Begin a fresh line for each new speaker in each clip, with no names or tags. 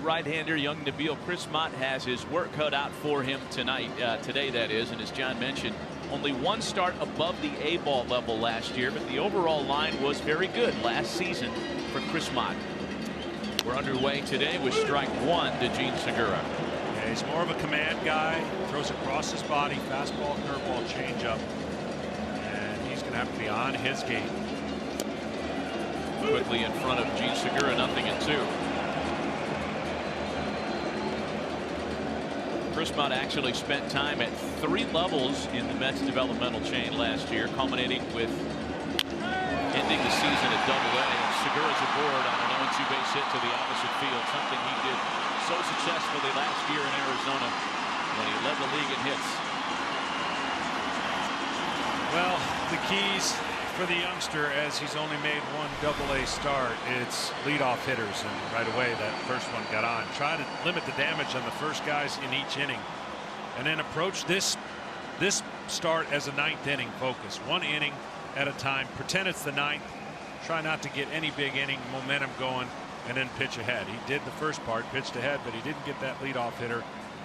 right-hander, young Nabil Chris-Mott, has his work cut out for him tonight, today that is, and as John mentioned, only one start above the A-ball level last year, but the overall line was very good last season for Chris-Mott. We're underway today with strike one to Gene Segura.
Yeah, he's more of a command guy, throws across his body, fastball, curveball, changeup, and he's going to have to be on his game.
Quickly in front of Gene Segura, 0-2. Chris-Mott actually spent time at 3 levels in the Mets developmental chain last year, culminating with ending the season at Double-A. And Segura's aboard on an 0-2 base hit to the opposite field, something he did so successfully last year in Arizona when he led the league in hits.
Well, the keys for the youngster, as he's only made one Double-A start, it's leadoff hitters, and right away that first one got on. Try to limit the damage on the first guys in each inning, and then approach this start as a 9th inning focus, 1 inning at a time. Pretend it's the 9th. Try not to get any big inning momentum going, and then pitch ahead. He did the first part, pitched ahead, but he didn't get that leadoff hitter.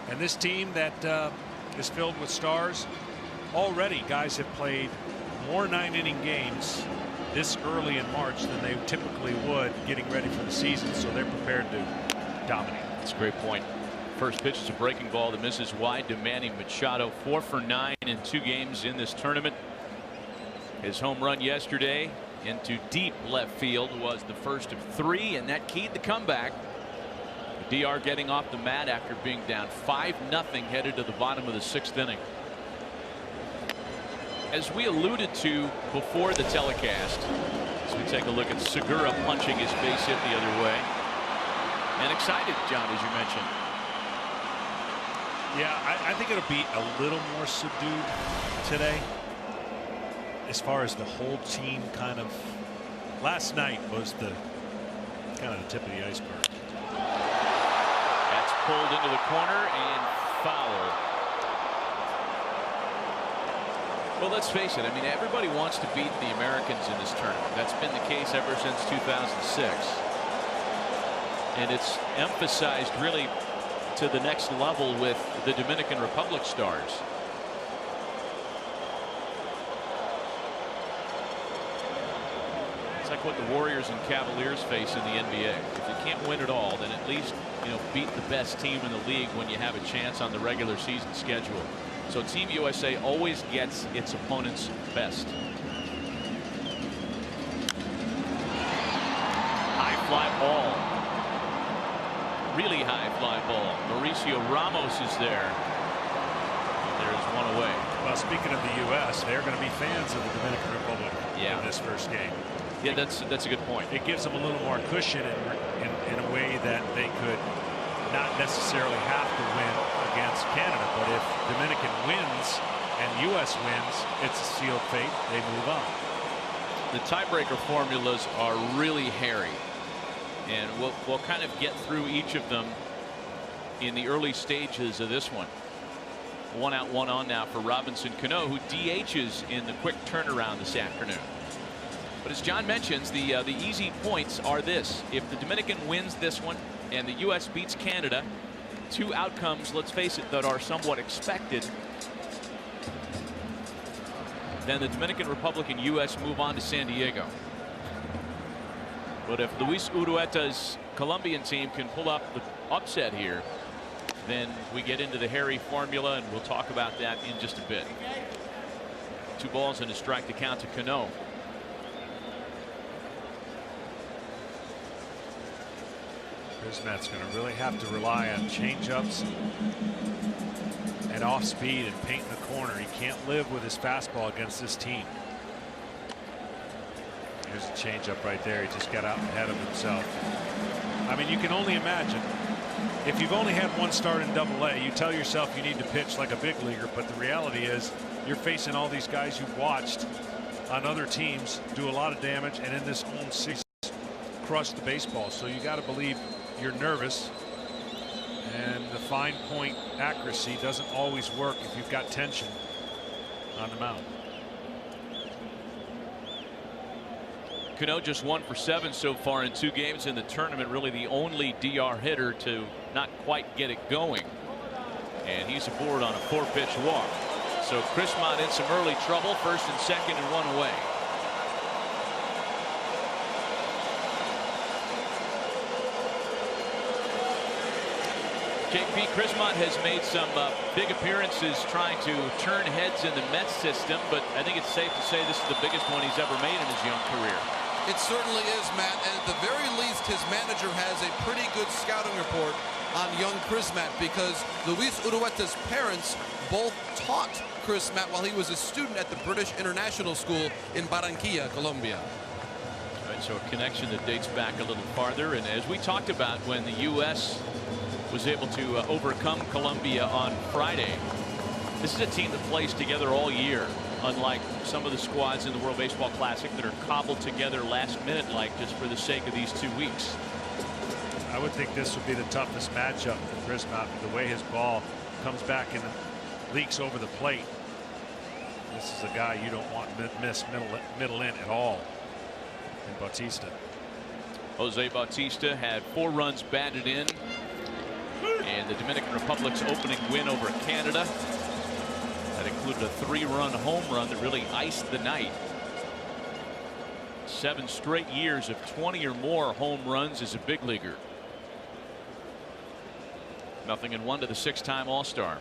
And this team that is filled with stars, already guys have played more 9-inning games this early in March than they typically would getting ready for the season, so they're prepared to dominate.
That's a great point. First pitch is a breaking ball that misses wide to Manny Machado. 4 for 9 in 2 games in this tournament. His home run yesterday into deep left field was the first of 3, and that keyed the comeback. The DR getting off the mat after being down 5-0 headed to the bottom of the 6th inning. As we alluded to before the telecast, as we take a look at Segura punching his base hit the other way, and excited, John, as you mentioned.
Yeah, I think it'll be a little more subdued today, as far as the whole team kind of. Last night was the kind of the tip of the iceberg.
That's pulled into the corner and foul. Well, let's face it. I mean, everybody wants to beat the Americans in this tournament. That's been the case ever since 2006. And it's emphasized really to the next level with the Dominican Republic stars. It's like what the Warriors and Cavaliers face in the NBA. If you can't win it all, then at least, beat the best team in the league when you have a chance on the regular season schedule. So Team USA always gets its opponent's best. High fly ball. Really high fly ball. Mauricio Ramos is there. There's one away.
Well, speaking of the U.S., they're going to be fans of the Dominican Republic in this first game.
Yeah, that's a good point.
It gives them a little more cushion in a way that they could not necessarily have to win against Canada, but if Dominican wins and U.S. wins, it's a sealed fate. They move on.
The tiebreaker formulas are really hairy, and we'll kind of get through each of them in the early stages of this one. 1 out, 1 on now for Robinson Cano, who DHs in the quick turnaround this afternoon. But as John mentions, the easy points are this: if the Dominican wins this one and the U.S. beats Canada, 2 outcomes, let's face it, that are somewhat expected, then the Dominican Republic and U.S. move on to San Diego. But if Luis Urueta's Colombian team can pull up the upset here, then we get into the hairy formula, and we'll talk about that in just a bit. 2 balls and a strike to count to Cano.
Matt's going to really have to rely on change-ups and off speed and paint in the corner. He can't live with his fastball against this team. Here's a change-up right there. He just got out ahead of himself. I mean, you can only imagine, if you've only had 1 start in Double-A, you tell yourself you need to pitch like a big leaguer, but the reality is you're facing all these guys you've watched on other teams do a lot of damage, and in this own season crush the baseball. So you got to believe you're nervous, and the fine point accuracy doesn't always work if you've got tension on the mound.
Cano just 1 for 7 so far in 2 games in the tournament. Really the only DR hitter to not quite get it going. And he's aboard on a 4-pitch walk. So Chris Mott in some early trouble. 1st and 2nd and 1 away. JP, Chris Mott has made some big appearances trying to turn heads in the Mets system, but I think it's safe to say this is the biggest one he's ever made in his young career.
It certainly is, Matt, and at the very least his manager has a pretty good scouting report on young Chris Mott, because Luis Urueta's parents both taught Chris Mott while he was a student at the British International School in Barranquilla, Colombia.
All right, so a connection that dates back a little farther, and as we talked about when the U.S. was able to overcome Colombia on Friday. This is a team that plays together all year, unlike some of the squads in the World Baseball Classic that are cobbled together last minute, like just for the sake of these 2 weeks.
I would think this would be the toughest matchup for Chris Mott, the way his ball comes back and leaks over the plate. This is a guy you don't want to miss middle in at all in Bautista.
Jose Bautista had 4 runs batted in. And the Dominican Republic's opening win over Canada, that included a 3-run home run that really iced the night. 7 straight years of 20 or more home runs as a big leaguer. 0-1 to the 6-time All-Star.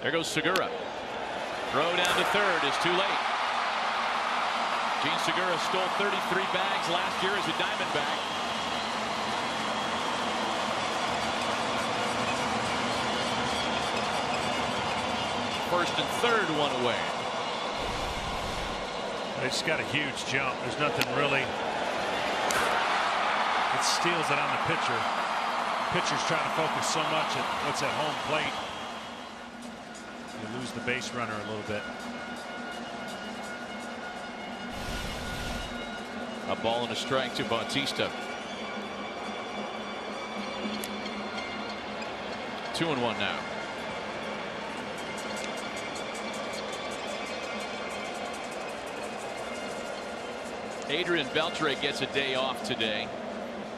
There goes Segura. Throw down to third is too late. Gene Segura stole 33 bags last year as a Diamondback. 1st and 3rd, 1 away.
They just got a huge jump. There's nothing really. It steals it on the pitcher. Pitcher's trying to focus so much at what's at home plate. You lose the base runner a little bit.
A ball and a strike to Bautista. 2-1 now. Adrian Beltre gets a day off today,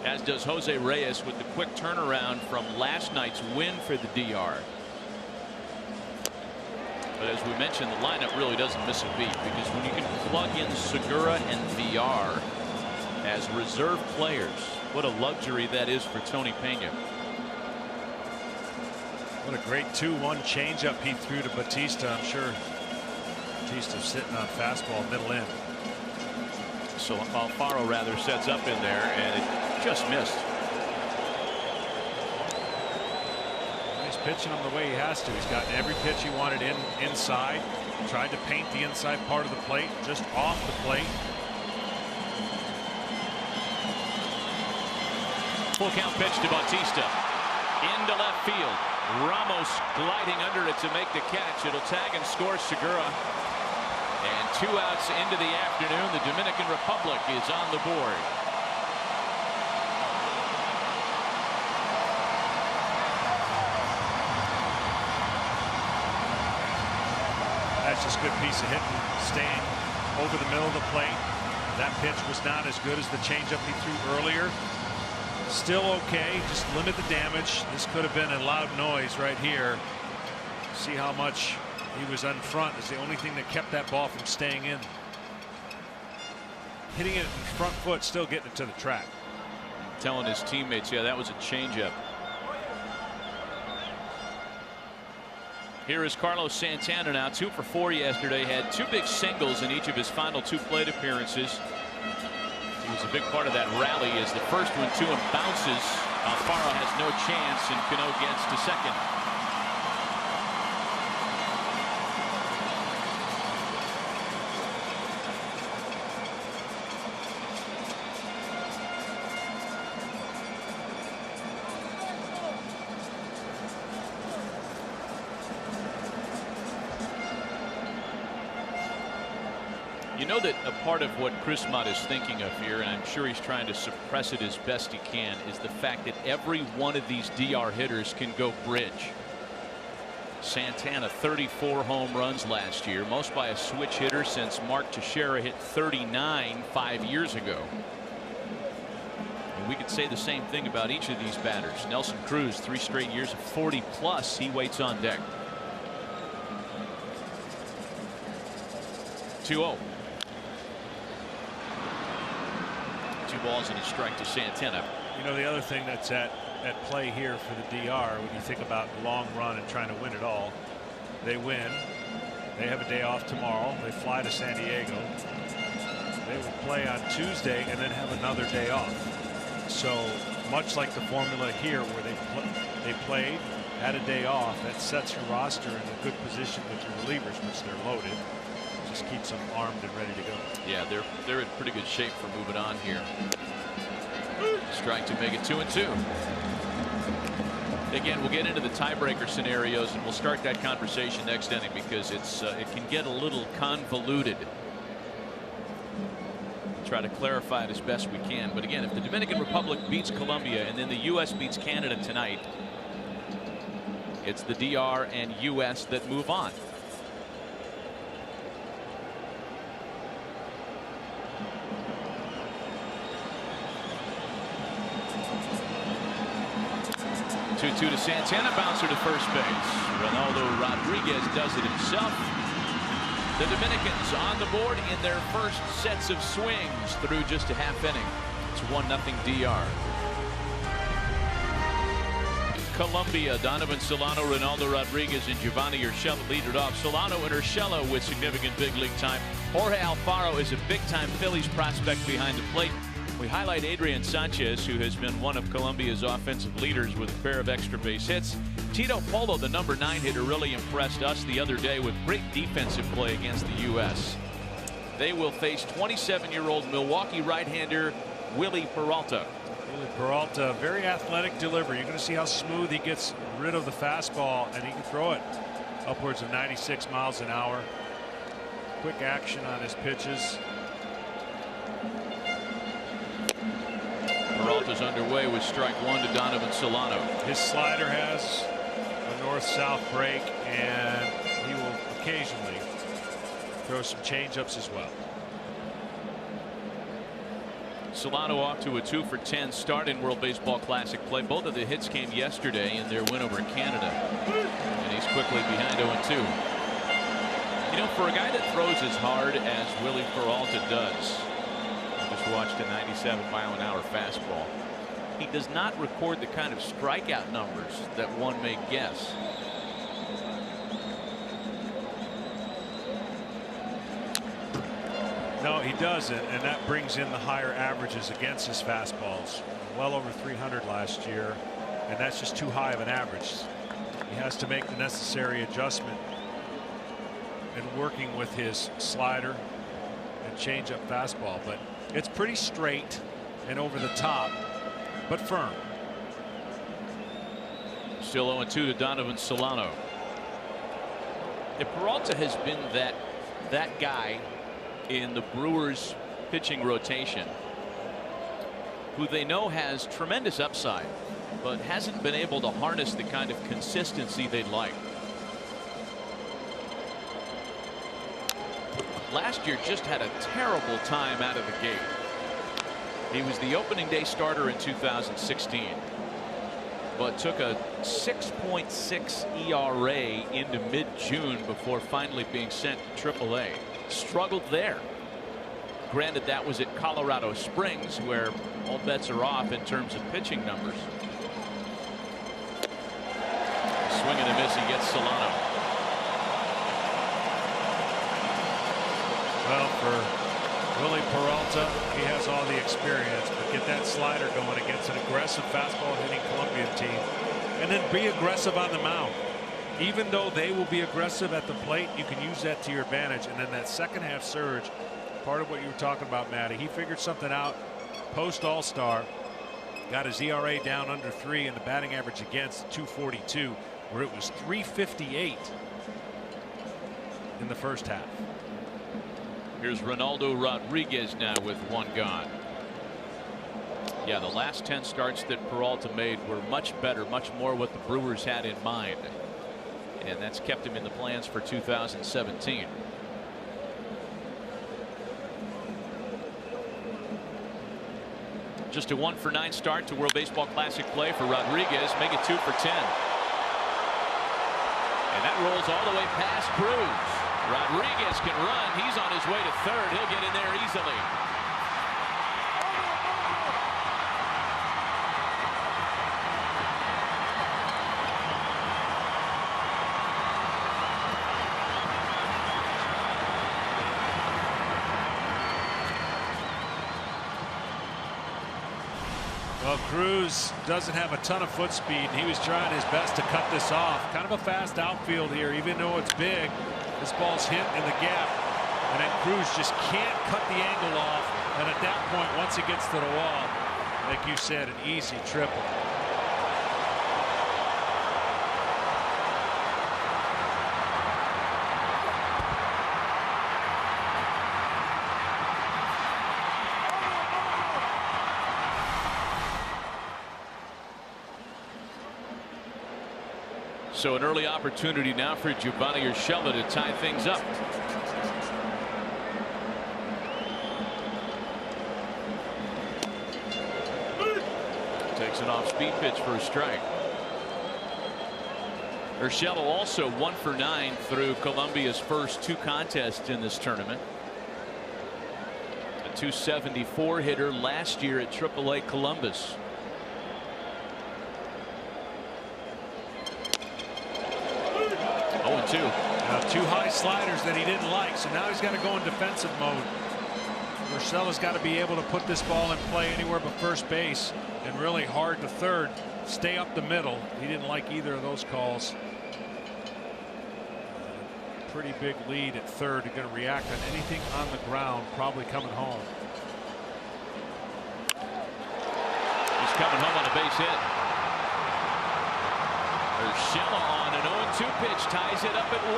as does Jose Reyes, with the quick turnaround from last night's win for the DR. But as we mentioned, the lineup really doesn't miss a beat, because when you can plug in Segura and VR as reserve players, what a luxury that is for Tony Pena.
What a great 2-1 changeup he threw to Bautista. I'm sure Bautista's sitting on fastball middle in.
So Alfaro rather sets up in there, and it just missed.
He's pitching him the way he has to. He's gotten every pitch he wanted inside. Tried to paint the inside part of the plate, just off the plate.
Full count pitch to Bautista. Into left field. Ramos gliding under it to make the catch. It'll tag and score Segura. And 2 outs into the afternoon. The Dominican Republic is on the board.
That's just a good piece of hitting, staying over the middle of the plate. That pitch was not as good as the changeup he threw earlier. Still okay, just limit the damage. This could have been a loud noise right here. See how much he was in front is the only thing that kept that ball from staying in. Hitting it in front foot, still getting it to the track.
Telling his teammates, yeah, that was a changeup. Here is Carlos Santana now, 2 for 4 yesterday. Had 2 big singles in each of his final 2 plate appearances. He was a big part of that rally as the first one to him bounces. Alfaro has no chance, and Cano gets to second. You know that a part of what Chris Mott is thinking of here, and I'm sure he's trying to suppress it as best he can, is the fact that every one of these DR hitters can go bridge. Santana 34 home runs last year, most by a switch hitter since Mark Teixeira hit 39 5 years ago. And we could say the same thing about each of these batters. Nelson Cruz, 3 straight years of 40+. He waits on deck. 2-0. 2 balls and a strike to Santana.
You know, the other thing that's at play here for the DR, when you think about the long run and trying to win it all, they win. They have a day off tomorrow. They fly to San Diego. They will play on Tuesday and then have another day off. So much like the formula here, where they played, had a day off, that sets your roster in a good position with your relievers, which they're loaded. Just keeps them armed and ready to go.
Yeah, they're in pretty good shape for moving on here. Strike to make it 2-2. Again, we'll get into the tiebreaker scenarios, and we'll start that conversation next inning, because it can get a little convoluted. Try to clarify it as best we can. But again, if the Dominican Republic beats Colombia and then the U.S. beats Canada tonight, it's the DR and U.S. that move on. Two to Santana, bouncer to first base. Ronaldo Rodriguez does it himself. The Dominicans on the board in their first sets of swings through just a half inning. It's 1-0 DR. Colombia, Donovan Solano, Ronaldo Rodriguez, and Giovanni Urshela lead it off. Solano and Urshela with significant big league time. Jorge Alfaro is a big-time Phillies prospect behind the plate. We highlight Adrian Sanchez, who has been one of Colombia's offensive leaders with a pair of extra base hits. Tito Polo, the number 9 hitter, really impressed us the other day with great defensive play against the U.S. They will face 27-year-old Milwaukee right-hander Willie Peralta.
Willie Peralta, very athletic delivery. You're going to see how smooth he gets rid of the fastball, and he can throw it upwards of 96 miles an hour. Quick action on his pitches.
Peralta's underway with strike 1 to Donovan Solano.
His slider has a north-south break, and he will occasionally throw some changeups as well.
Solano off to a 2-for-10 start in World Baseball Classic play. Both of the hits came yesterday in their win over Canada, and he's quickly behind 0-2. You know, for a guy that throws as hard as Willie Peralta does, just watched a 97-mile-an-hour fastball. He does not record the kind of strikeout numbers that one may guess.
No, he doesn't, and that brings in the higher averages against his fastballs. Well over 300 last year, and that's just too high of an average. He has to make the necessary adjustment in working with his slider and change-up fastball, but it's pretty straight and over the top, but firm.
Still 0-2 to Donovan Solano. If Peralta has been that guy in the Brewers pitching rotation, who they know has tremendous upside, but hasn't been able to harness the kind of consistency they'd like. Last year just had a terrible time out of the gate. He was the opening day starter in 2016, but took a 6.6 ERA into mid-June before finally being sent to AAA. Struggled there. Granted, that was at Colorado Springs, where all bets are off in terms of pitching numbers. Swing and a miss. He gets Solano.
Well, for Willie Peralta, he has all the experience, but get that slider going against an aggressive fastball hitting Colombian team, and then be aggressive on the mound. Even though they will be aggressive at the plate, you can use that to your advantage. And then that second half surge, part of what you were talking about, Matty, he figured something out post All-Star, got his ERA down under 3 and the batting average against 242, where it was 358 in the first half.
Here's Ronaldo Rodriguez now with 1 gone. Yeah, the last 10 starts that Peralta made were much better, much more what the Brewers had in mind. and that's kept him in the plans for 2017. Just a 1-for-9 start to World Baseball Classic play for Rodriguez. Make it 2 for 10. And that rolls all the way past Cruz. Rodriguez can run. He's on his way to third. He'll get in there easily.
Well, Cruz doesn't have a ton of foot speed. He was trying his best to cut this off. Kind of a fast outfield here, even though it's big. This ball's hit in the gap, and then Cruz just can't cut the angle off. And at that point, once it gets to the wall, like you said, an easy triple.
So an early opportunity now for Giovanni Urshela to tie things up. Takes an off-speed pitch for a strike. Urshela also 1 for 9 through Colombia's first 2 contests in this tournament. A .274 hitter last year at AAA Columbus. 0-2.
2 high sliders that he didn't like, so now he's got to go in defensive mode. Urshela's got to be able to put this ball in play anywhere but first base and really hard to third. Stay up the middle. He didn't like either of those calls. Pretty big lead at third. You're going to react on anything on the ground, probably coming home.
He's coming home on a base hit. Urshela on an 0-2 pitch, ties it up at 1.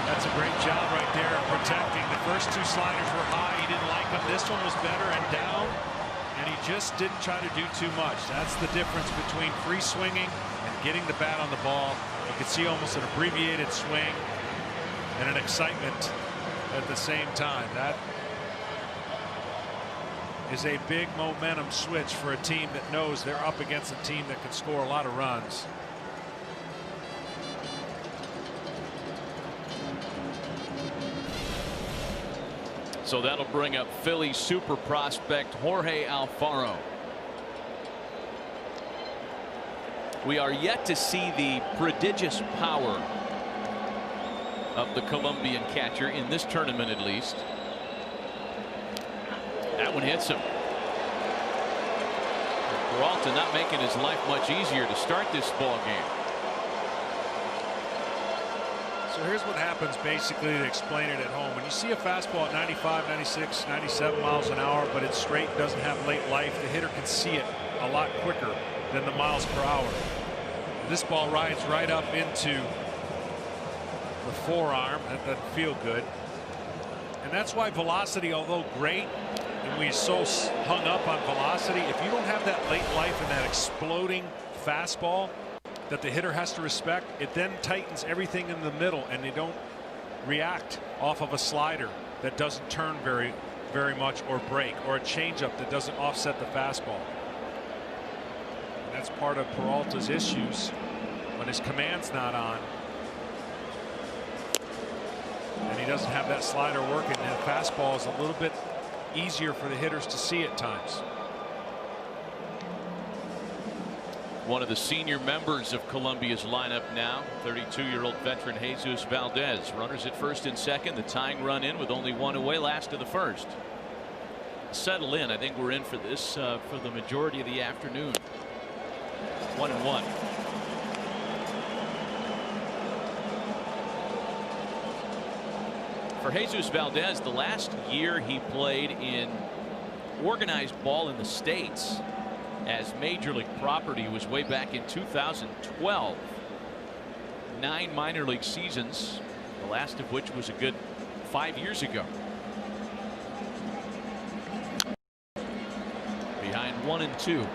That's a great job right there of protecting. The first 2 sliders were high. He didn't like them. This one was better and down, and he just didn't try to do too much. That's the difference between free swinging and getting the bat on the ball. You can see almost an abbreviated swing and an excitement at the same time. That is a big momentum switch for a team that knows they're up against a team that can score a lot of runs.
So that'll bring up Philly super prospect Jorge Alfaro. We are yet to see the prodigious power of the Colombian catcher in this tournament, at least. That one hits him. Peralta not making his life much easier to start this ball game.
So here's what happens basically to explain it at home. When you see a fastball at 95, 96, 97 miles an hour, but it's straight, doesn't have late life, the hitter can see it a lot quicker than the miles per hour. This ball rides right up into the forearm. That doesn't feel good. And that's why velocity, although great, and we're so hung up on velocity, if you don't have that late life and that exploding fastball that the hitter has to respect, it then tightens everything in the middle, and they don't react off of a slider that doesn't turn very much or break, or a changeup that doesn't offset the fastball. And that's part of Peralta's issues when his command's not on and he doesn't have that slider working, and the fastball is a little bit easier for the hitters to see at times.
One of the senior members of Colombia's lineup now, 32-year-old veteran Jesus Valdez. Runners at first and second, the tying run in with only 1 away, last of the first. Settle in. I think we're in for this for the majority of the afternoon. 1-1. For Jesus Valdez, the last year he played in organized ball in the States as major league property was way back in 2012. 9 minor league seasons, the last of which was a good 5 years ago. Behind 1-2.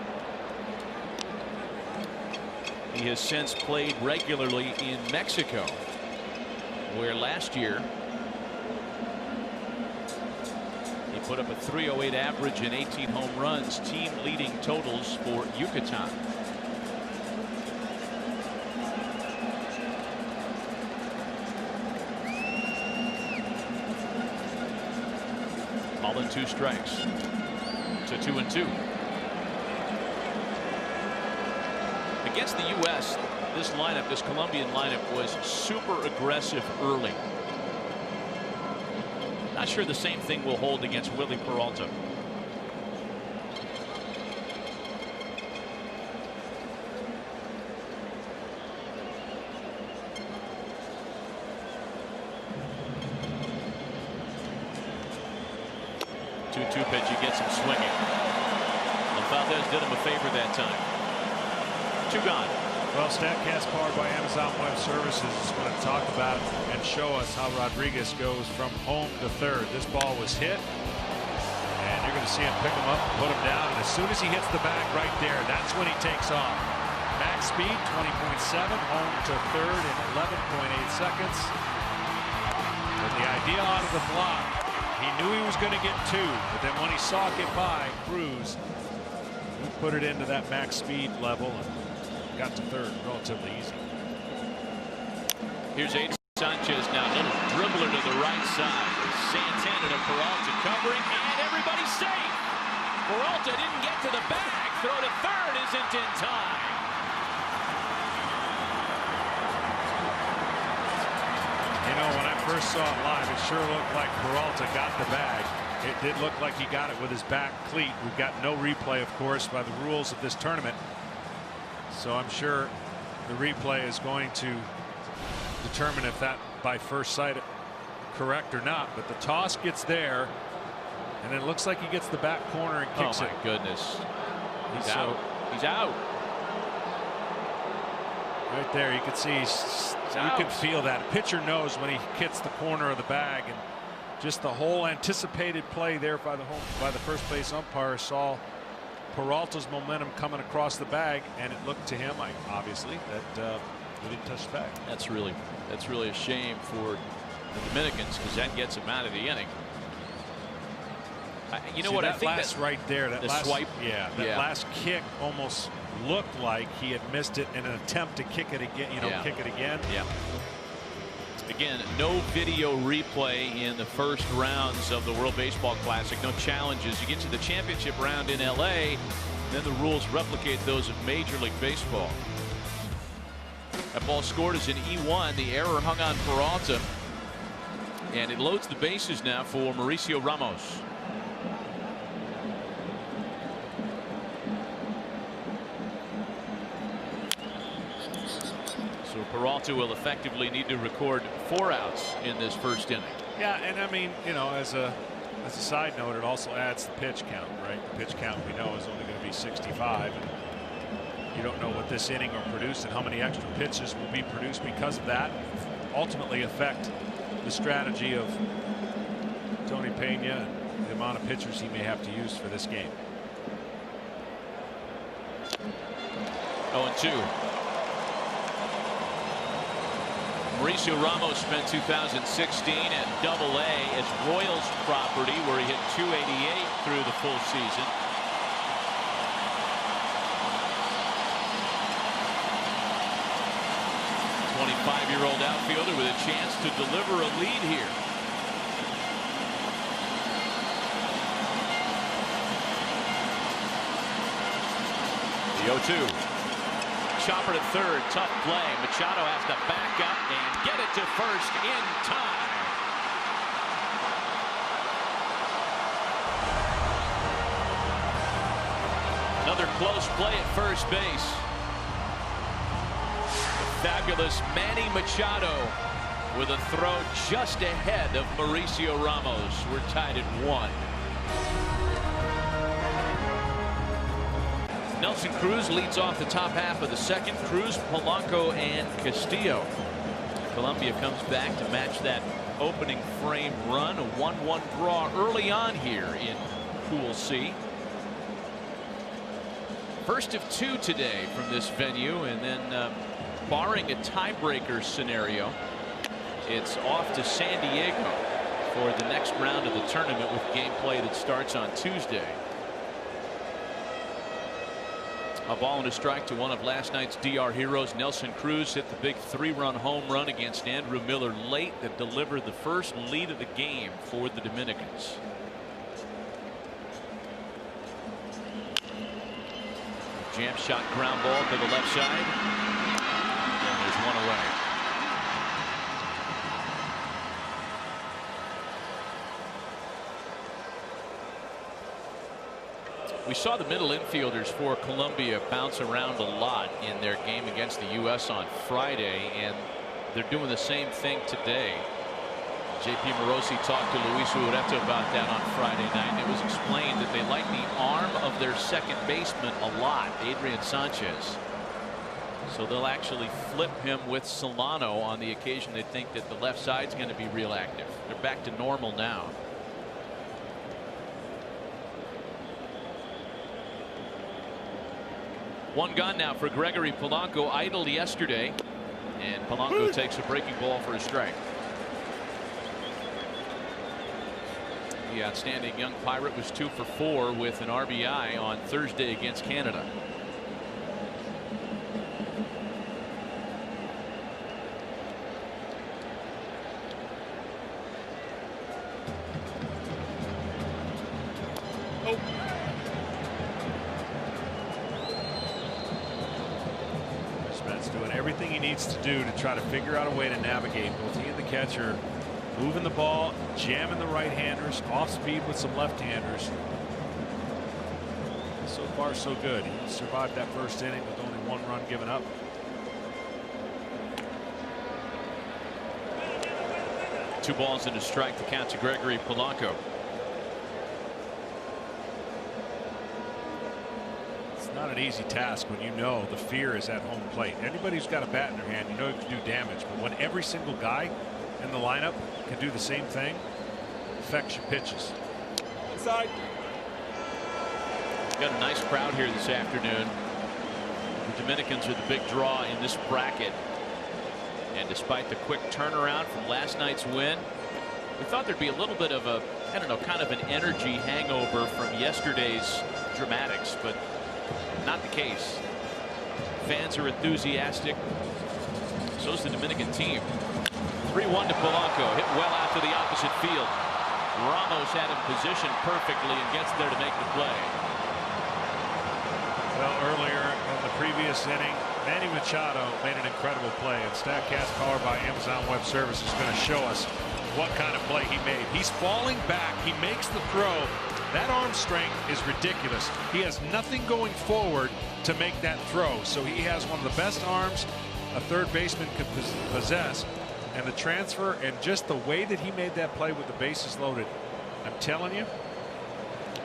He has since played regularly in Mexico, where last year he put up a .308 average and 18 home runs, team leading totals for Yucatan. All in 2 strikes to 2-2. Against the U.S., this lineup, this Colombian lineup, was super aggressive early. Not sure the same thing will hold against Willie Peralta. Two pitch, he gets him swinging. Valdez did him a favor that time. 2 gone.
Well, StatCast powered by Amazon Web Services is going to talk about and show us how Rodriguez goes from home to third. This ball was hit, and you're going to see him pick him up and put him down. And as soon as he hits the bag right there, that's when he takes off. Max speed 20.7, home to third in 11.8 seconds. But the idea out of the block, he knew he was going to get 2, but then when he saw it get by, Cruz, he put it into that max speed level and got to third relatively easy.
Here's Adrian Sanchez now, little dribbler to the right side. Santana to Peralta covering, and everybody's safe. Peralta didn't get to the bag. Throw to third isn't in time.
You know, when I first saw it live, it sure looked like Peralta got the bag. It did look like he got it with his back cleat. We've got no replay, of course, by the rules of this tournament. So I'm sure the replay is going to determine if that by first sight correct or not. But the toss gets there, and it looks like he gets the back corner and kicks it.
Oh my goodness. He's out. He's out.
Right there, you can see, you can feel that. Pitcher knows when he hits the corner of the bag, and just the whole anticipated play there by the first base umpire saw Peralta's momentum coming across the bag, and it looked to him, obviously, that he didn't touch the bag.
That's really a shame for the Dominicans, because that gets him out of the inning. You know what? I think
that's right there. That last
swipe.
Yeah, that last kick almost looked like he had missed it in an attempt to kick it again. Kick it again.
Yeah. Again, no video replay in the first rounds of the World Baseball Classic. No challenges. You get to the championship round in LA, then the rules replicate those of Major League Baseball. That ball scored as an E1. The error hung on Peralta, and it loads the bases now for Mauricio Ramos. So Peralta will effectively need to record 4 outs in this first inning.
Yeah, and I mean, you know, as a side note, it also adds the pitch count, right? The pitch count we know is only going to be 65. And you don't know what this inning will produce and how many extra pitches will be produced because of that. Ultimately affect the strategy of Tony Pena and the amount of pitchers he may have to use for this game.
0-2. Mauricio Ramos spent 2016 at Double-A as Royals property, where he hit .288 through the full season. A 25-year-old outfielder with a chance to deliver a lead here. The 0-2. Chopper to third, tough play. Machado has to back up and get it to first in time. Another close play at first base. The fabulous Manny Machado with a throw just ahead of Mauricio Ramos. We're tied at 1. Nelson Cruz leads off the top half of the second. Cruz, Polanco, and Castillo. Colombia comes back to match that opening frame run. A 1-1 draw early on here in Pool C. First of 2 today from this venue, and then barring a tiebreaker scenario, it's off to San Diego for the next round of the tournament with gameplay that starts on Tuesday. A ball and a strike to one of last night's DR heroes. Nelson Cruz hit the big 3-run home run against Andrew Miller late that delivered the first lead of the game for the Dominicans. Jam shot ground ball to the left side. And there's one away. We saw the middle infielders for Colombia bounce around a lot in their game against the U.S. on Friday, and they're doing the same thing today. J.P. Morosi talked to Luis Ureta about that on Friday night, and it was explained that they like the arm of their second baseman a lot, Adrian Sanchez. So they'll actually flip him with Solano on the occasion they think that the left side's going to be real active. They're back to normal now. One gone now for Gregory Polanco, idled yesterday, and Polanco takes a breaking ball for a strike. The outstanding young Pirate was 2 for 4 with an RBI on Thursday against Canada.
Everything he needs to do to try to figure out a way to navigate. Both he and the catcher moving the ball, jamming the right-handers, off speed with some left-handers. So far, so good. He survived that first inning with only 1 run given up.
Two balls and a strike. The count to Gregory Polanco.
Not an easy task when you know the fear is at home plate. Anybody who's got a bat in their hand, you know you can do damage. But when every single guy in the lineup can do the same thing, it affects your pitches.
Inside.
Got a nice crowd here this afternoon. The Dominicans are the big draw in this bracket. And despite the quick turnaround from last night's win, we thought there'd be a little bit of a, I don't know, kind of an energy hangover from yesterday's dramatics, but not the case. Fans are enthusiastic. So's the Dominican team. 3-1 to Polanco. Hit well out to the opposite field. Ramos had him positioned perfectly and gets there to make the play.
Well, earlier in the previous inning, Manny Machado made an incredible play, and StatCast powered by Amazon Web Services is going to show us what kind of play he made. He's falling back. He makes the throw. That arm strength is ridiculous. He has nothing going forward to make that throw. So he has one of the best arms a third baseman could possess. And the transfer and just the way that he made that play with the bases loaded, I'm telling you,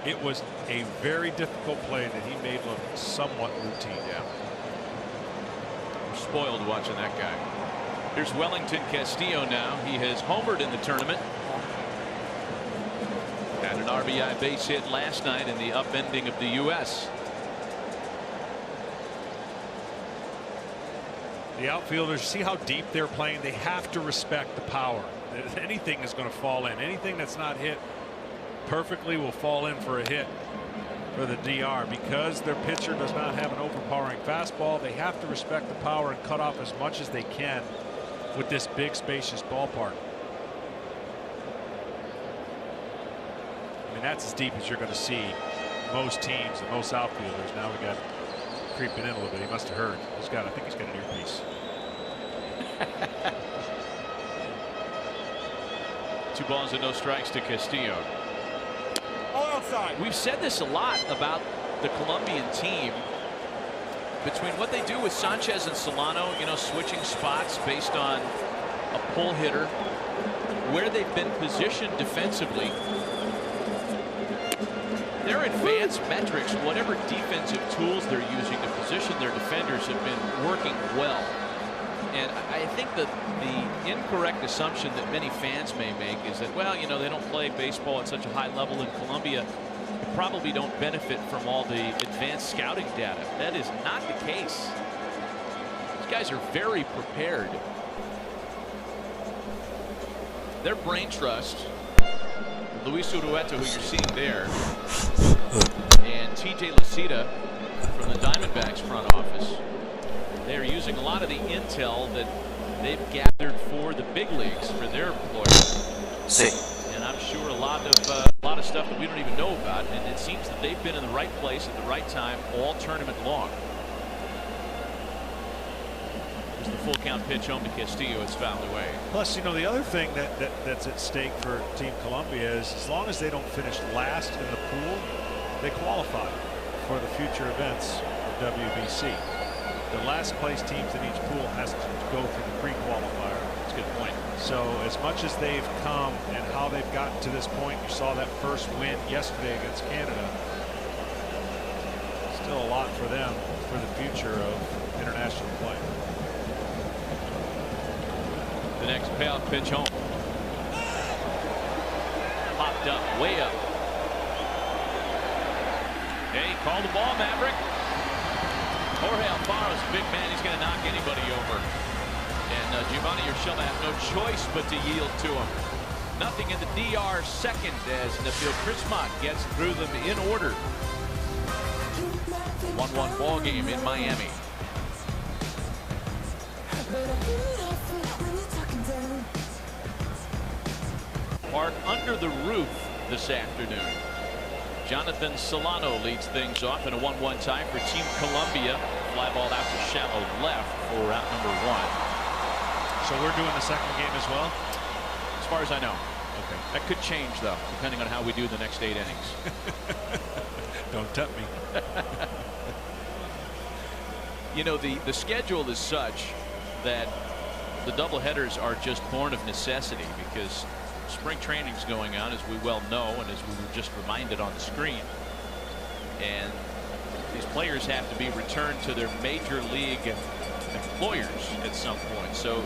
it was a very difficult play that he made look somewhat routine.
Yeah. We're spoiled watching that guy. Here's Wellington Castillo now. He has homered in the tournament. Had an RBI base hit last night in the upending of the U.S.
The outfielders, see how deep they're playing. They have to respect the power. Anything is going to fall in. Anything that's not hit perfectly will fall in for a hit for the DR. Because their pitcher does not have an overpowering fastball, they have to respect the power and cut off as much as they can with this big spacious ballpark. I mean, that's as deep as you're going to see most teams and most outfielders. Now we got creeping in a little bit. He must have heard. I think he's got an earpiece.
2 balls and no strikes to Castillo.
All outside.
We've said this a lot about the Colombian team. Between what they do with Sanchez and Solano, you know, switching spots based on a pull hitter, where they've been positioned defensively, their advanced metrics, whatever defensive tools they're using to position their defenders, have been working well. And I think that the incorrect assumption that many fans may make is that, well, you know, they don't play baseball at such a high level in Colombia. probably don't benefit from all the advanced scouting data. That is not the case. These guys are very prepared. Their brain trust, Luis Urueta, who you're seeing there, and TJ Lucida from the Diamondbacks front office, they're using a lot of the intel that they've gathered for the big leagues for their employers. And I'm sure a lot of stuff that we don't even know about, and it seems that they've been in the right place at the right time all tournament long. There's the full count pitch home to Castillo. It's fouled away.
Plus, you know, the other thing that's at stake for Team Colombia is as long as they don't finish last in the pool, they qualify for the future events of WBC. The last place teams in each pool has to go through the pre-qualifier.
That's a good point.
So as much as they've come and how they've gotten to this point, you saw that first win yesterday against Canada. Still a lot for them for the future of international play.
The next payoff pitch home. Popped up, way up. Hey, call the ball, Maverick. Jorge Alfaro's a big man. He's going to knock anybody over. And Giovanni Urshela have no choice but to yield to him. Nothing in the DR second as Nabil Krismat gets through them in order. 1-1 ball game in Miami. Park under the roof this afternoon. Jonathan Solano leads things off in a 1-1 tie for Team Colombia. Fly ball out to shallow left for out number 1.
So we're doing the second game as well?
As far as I know. Okay. That could change, though, depending on how we do the next 8 innings.
Don't tempt me.
You know, the schedule is such that the doubleheaders are just born of necessity because spring training's going on, as we well know, and as we were just reminded on the screen. And these players have to be returned to their major league employers at some point. So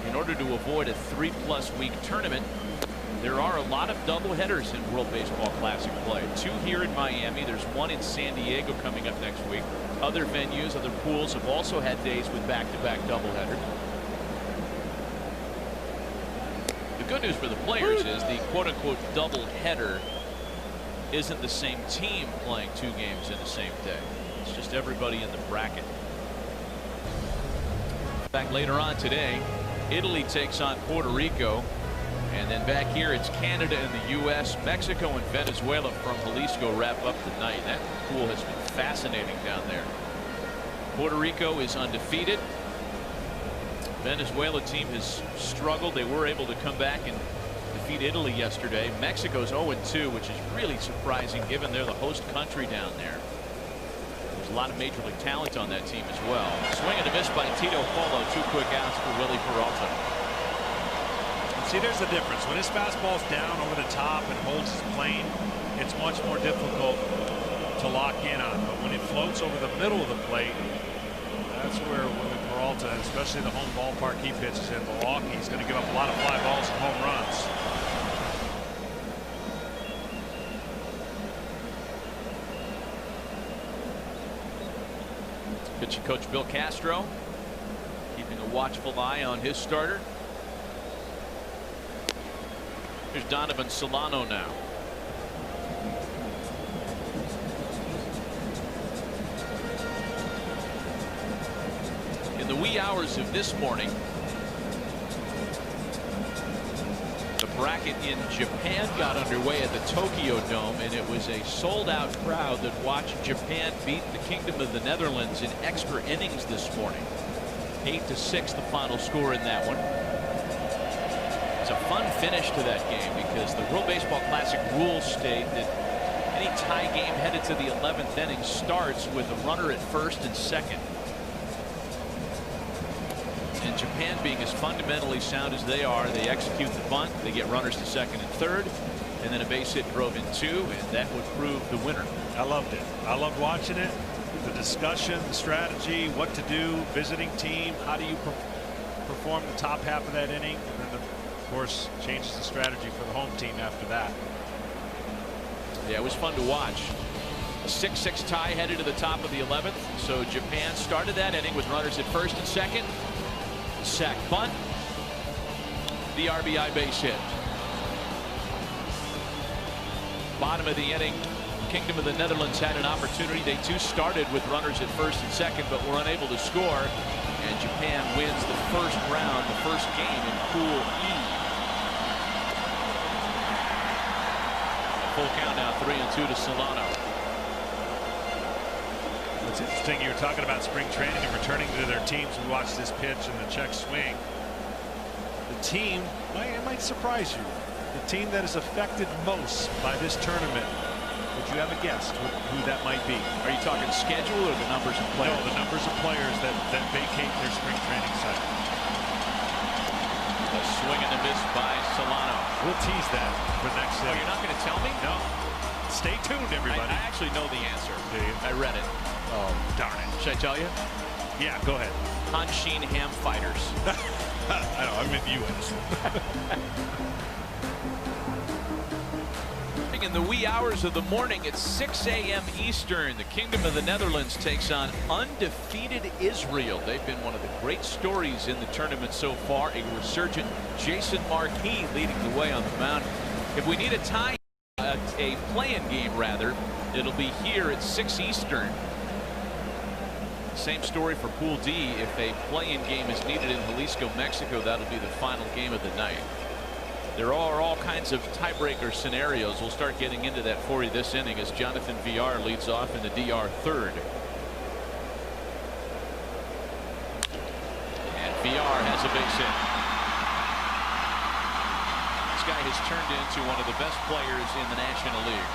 in order to avoid a 3+ week tournament, there are a lot of doubleheaders in World Baseball Classic play. 2 here in Miami. There's 1 in San Diego coming up next week. Other venues, other pools have also had days with back-to-back doubleheaders. The good news for the players is the quote-unquote doubleheader isn't the same team playing 2 games in the same day. It's just everybody in the bracket. Back later on today, Italy takes on Puerto Rico, and then back here it's Canada and the U.S. Mexico and Venezuela from Jalisco wrap up the night. That pool has been fascinating down there. Puerto Rico is undefeated. Venezuela team has struggled. They were able to come back and defeat Italy yesterday. Mexico's 0-2, which is really surprising given they're the host country down there. There's a lot of major league talent on that team as well. Swing and a miss by Tito Polo. 2 quick outs for Willie Peralta.
See, there's the difference. When his fastball's down over the top and holds his plane, it's much more difficult to lock in on. But when it floats over the middle of the plate, that's where Willie Peralta, especially the home ballpark he pitches in Milwaukee, he's going to give up a lot of fly balls and home runs.
Pitching coach Bill Castro keeping a watchful eye on his starter. Here's Donovan Solano now. In the wee hours of this morning, the bracket in Japan got underway at the Tokyo Dome, and it was a sold-out crowd that watched Japan beat the Kingdom of the Netherlands in extra innings this morning. 8-6 the final score in that one. It's a fun finish to that game because the World Baseball Classic rules state that any tie game headed to the 11th inning starts with a runner at first and second. And Japan, being as fundamentally sound as they are, they execute the bunt, they get runners to second and third, and then a base hit drove in 2, and that would prove the winner.
I loved it. I loved watching it. The discussion, the strategy, what to do, visiting team, how do you perform the top half of that inning, and then of course changes the strategy for the home team after that.
Yeah, it was fun to watch. A 6-6 tie headed to the top of the 11th. So Japan started that inning with runners at first and second. Sack bunt. The RBI base hit. Bottom of the inning, Kingdom of the Netherlands had an opportunity. They too started with runners at first and second, but were unable to score. And Japan wins the first round, the first game in Pool E. Full count now, 3-2 to Solano.
It's interesting, you were talking about spring training and returning to their teams. We watched this pitch and the check swing. The team, it might surprise you, the team that is affected most by this tournament. Would you have a guess who that might be?
Are you talking schedule or the numbers of players?
No, the numbers of players that vacate their spring training site.
A swing and a miss by Solano.
We'll tease that for next
Oh, you're not going to tell me?
No. Stay tuned, everybody.
I actually know the answer.
Do you?
I read it.
Oh, darn it.
Should I tell you?
Yeah, go ahead.
Hanshin Ham Fighters.
I know, I'm in U.S.
In the wee hours of the morning at 6 a.m. Eastern, the Kingdom of the Netherlands takes on undefeated Israel. They've been one of the great stories in the tournament so far. A resurgent Jason Marquis leading the way on the mound. If we need a tie, a play-in game rather, it'll be here at 6 Eastern. Same story for Pool D. If a play-in game is needed in Jalisco, Mexico, that'll be the final game of the night. There are all kinds of tiebreaker scenarios. We'll start getting into that for you this inning as Jonathan VR leads off in the DR third. And VR has a base hit. This guy has turned into one of the best players in the National League.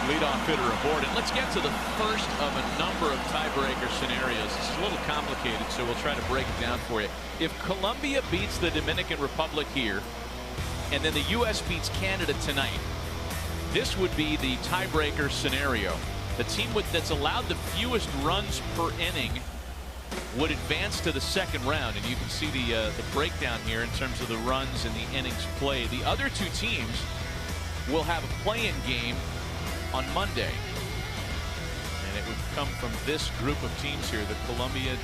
Leadoff hitter aboard, and let's get to the first of a number of tiebreaker scenarios. This is a little complicated, so we'll try to break it down for you. If Colombia beats the Dominican Republic here, and then the U.S. beats Canada tonight, this would be the tiebreaker scenario. The team that's allowed the fewest runs per inning would advance to the second round, and you can see the breakdown here in terms of the runs and the innings played. The other two teams will have a play-in game on Monday, and it would come from this group of teams here. The Colombia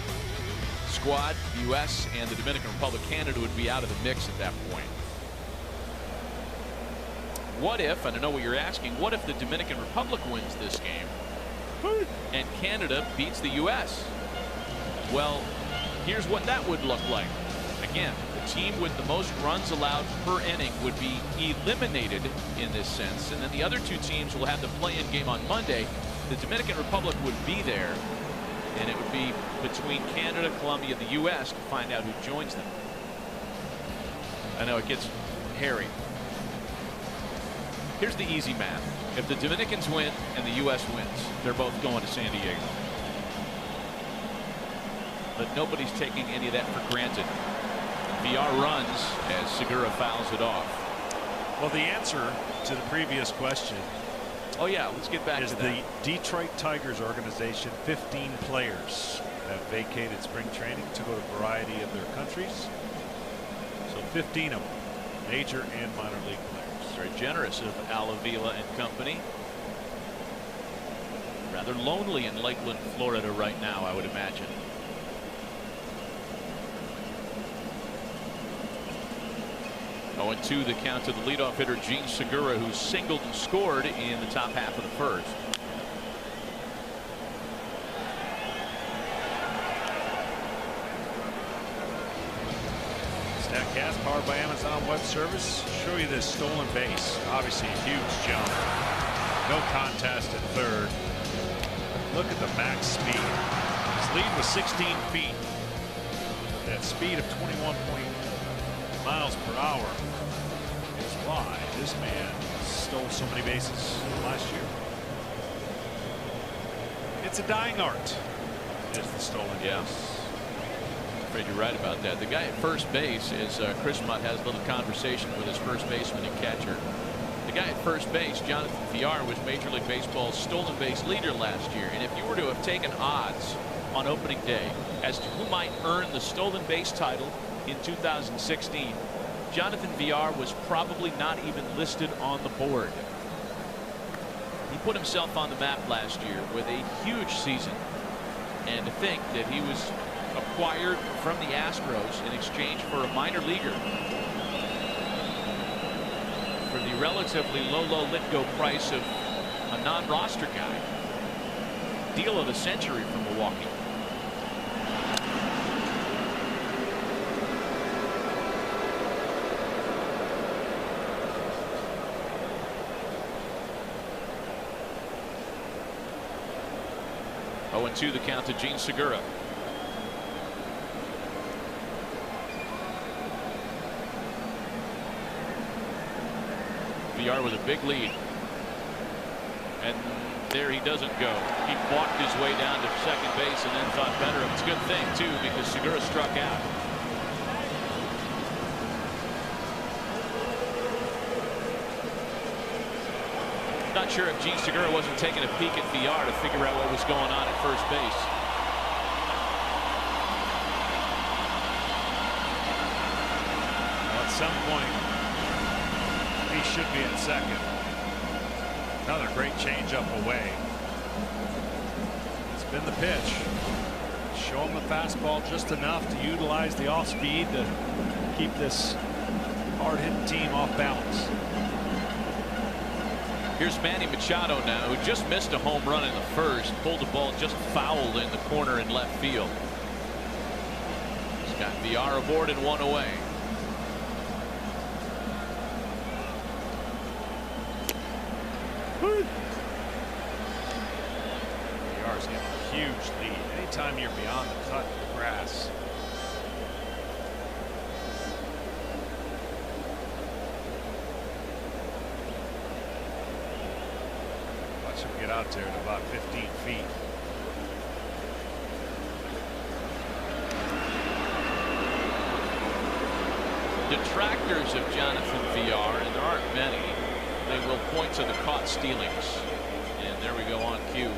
squad, the U.S. and the Dominican Republic. Canada would be out of the mix at that point. What if, and I know what you're asking, what if the Dominican Republic wins this game and Canada beats the U.S.? Well, here's what that would look like. Again, the team with the most runs allowed per inning would be eliminated in this sense, and then the other two teams will have the play-in game on Monday. The Dominican Republic would be there, and it would be between Canada, Colombia, and the U.S. to find out who joins them. I know it gets hairy. Here's the easy math. If the Dominicans win and the U.S. wins, they're both going to San Diego. But nobody's taking any of that for granted. VR runs as Segura fouls it off.
Well, the answer to the previous question.
Oh yeah, let's get back to that.
The Detroit Tigers organization, 15 players have vacated spring training to go to a variety of their countries. So 15 of them, major and minor league players.
Very generous of Al Avila and company. Rather lonely in Lakeland, Florida right now, I would imagine. Oh, and 2 the count to the leadoff hitter Gene Segura, who singled and scored in the top half of the first.
StatCast powered by Amazon Web Service. Show you this stolen base. Obviously a huge jump. No contest at third. Look at the max speed. His lead was 16 feet. That speed of 21 miles per hour is why this man stole so many bases last year. It's a dying art, is the stolen base.
Afraid you're right about that. The guy at first base is Chris Mott has a little conversation with his first baseman and catcher. The guy at first base, Jonathan VR, was Major League Baseball's stolen base leader last year. And if you were to have taken odds on opening day as to who might earn the stolen base title in 2016, Jonathan Villar was probably not even listed on the board. He put himself on the map last year with a huge season. And to think that he was acquired from the Astros in exchange for a minor leaguer for the relatively low Litgo price of a non-roster guy. Deal of the century for Milwaukee. Oh, and 2 the count to Gene Segura. Villar with a big lead. And there he doesn't go. He walked his way down to second base and then thought better of it. It's a good thing, too, because Segura struck out. Not sure if Gene Segura wasn't taking a peek at Villar to figure out what was going on at first base.
Well, at some point, he should be at second. Another great changeup away. It's been the pitch. Show him the fastball just enough to utilize the off speed to keep this hard-hitting team off balance.
Here's Manny Machado now, who just missed a home run in the first, pulled the ball just fouled in the corner in left field. He's got Villar aboard and 1 away.
Villar's getting a huge lead. Anytime you're beyond the cut of the grass. Get out there at about 15 feet.
Detractors of Jonathan Villar, and there aren't many, they will point to the caught stealings. And there we go on cue.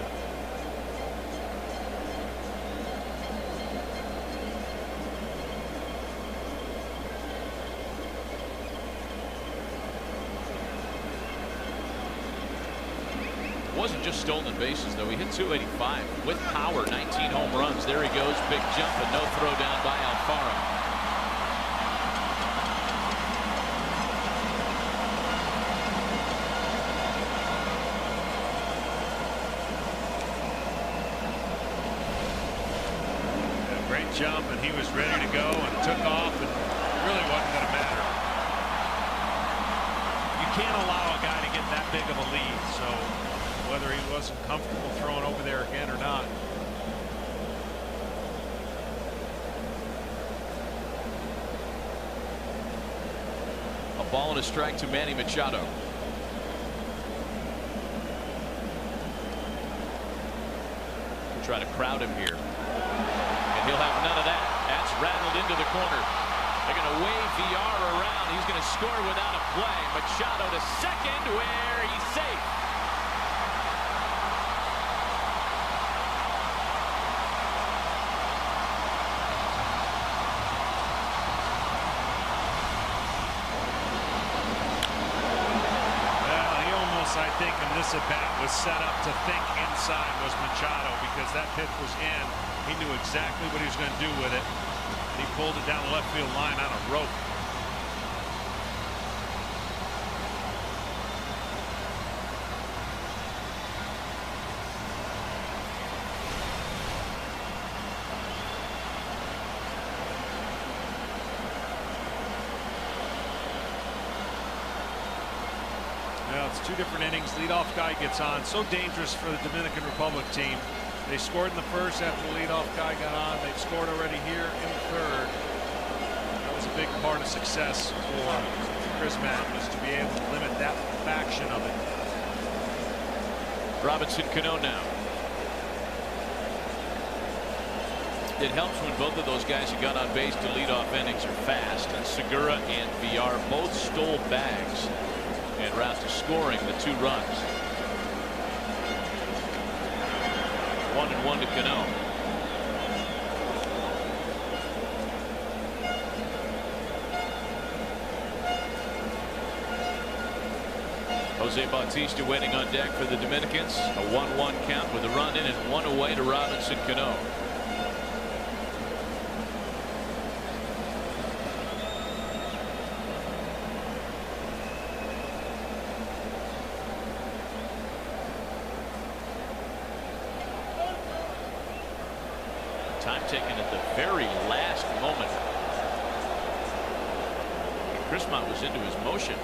Wasn't just stolen bases, though. He hit 285 with power, 19 home runs. There he goes, big jump, and no throw down by Alfaro.
A great jump, and he was ready to go and took off, and it really wasn't going to matter. You can't allow a guy to get that big of a lead, so whether he wasn't comfortable throwing over there again or not.
A ball and a strike to Manny Machado. We'll try to crowd him here. And he'll have none of that. That's rattled into the corner. They're going to wave Villar around. He's going to score without a play. Machado to second, where he's safe.
I think in this at bat was set up to think inside was Machado, because that pitch was in. He knew exactly what he was going to do with it. He pulled it down the left field line on a rope. It's 2 different innings. Leadoff guy gets on. So dangerous for the Dominican Republic team. They scored in the first after the leadoff guy got on. They've scored already here in the third. That was a big part of success for Chris Matt, was to be able to limit that faction of it.
Robinson Cano now. It helps when both of those guys who got on base to lead off innings are fast, and Segura and Villar both stole bags en route to scoring the 2 runs. 1-1 to Cano. Jose Bautista waiting on deck for the Dominicans. A 1-1 count with a run in and one away to Robinson Cano. Time taken at the very last moment. Chrismont was into his motion.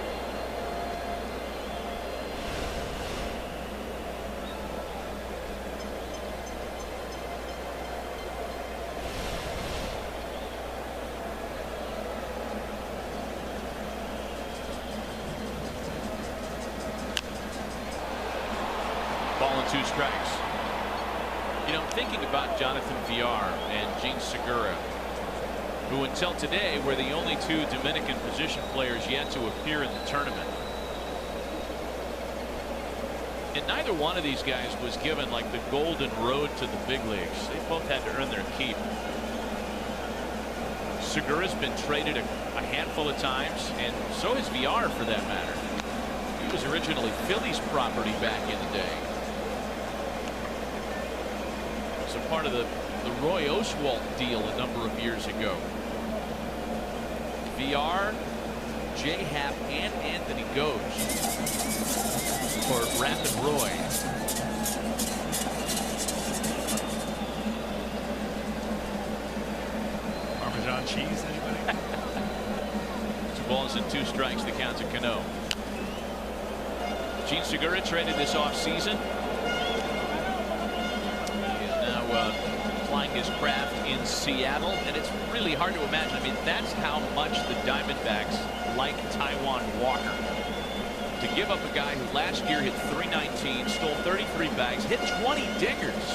Ball and 2 strikes. You know, thinking about Jonathan Villar and Gene Segura, who until today were the only 2 Dominican position players yet to appear in the tournament. And neither one of these guys was given like the golden road to the big leagues. They both had to earn their keep. Segura's been traded a handful of times, and so has Villar for that matter. He was originally Phillies property back in the day. A part of the Roy Oswalt deal a number of years ago. Villar, J-Hap, and Anthony Ghosh for Rapid Roy.
Parmesan cheese, anybody?
2 balls and 2 strikes, the count to Cano. Gene Segura traded this offseason. Applying his craft in Seattle, and it's really hard to imagine. I mean, that's how much the Diamondbacks like Taijuan Walker. To give up a guy who last year hit .319, stole 33 bags, hit 20 dingers.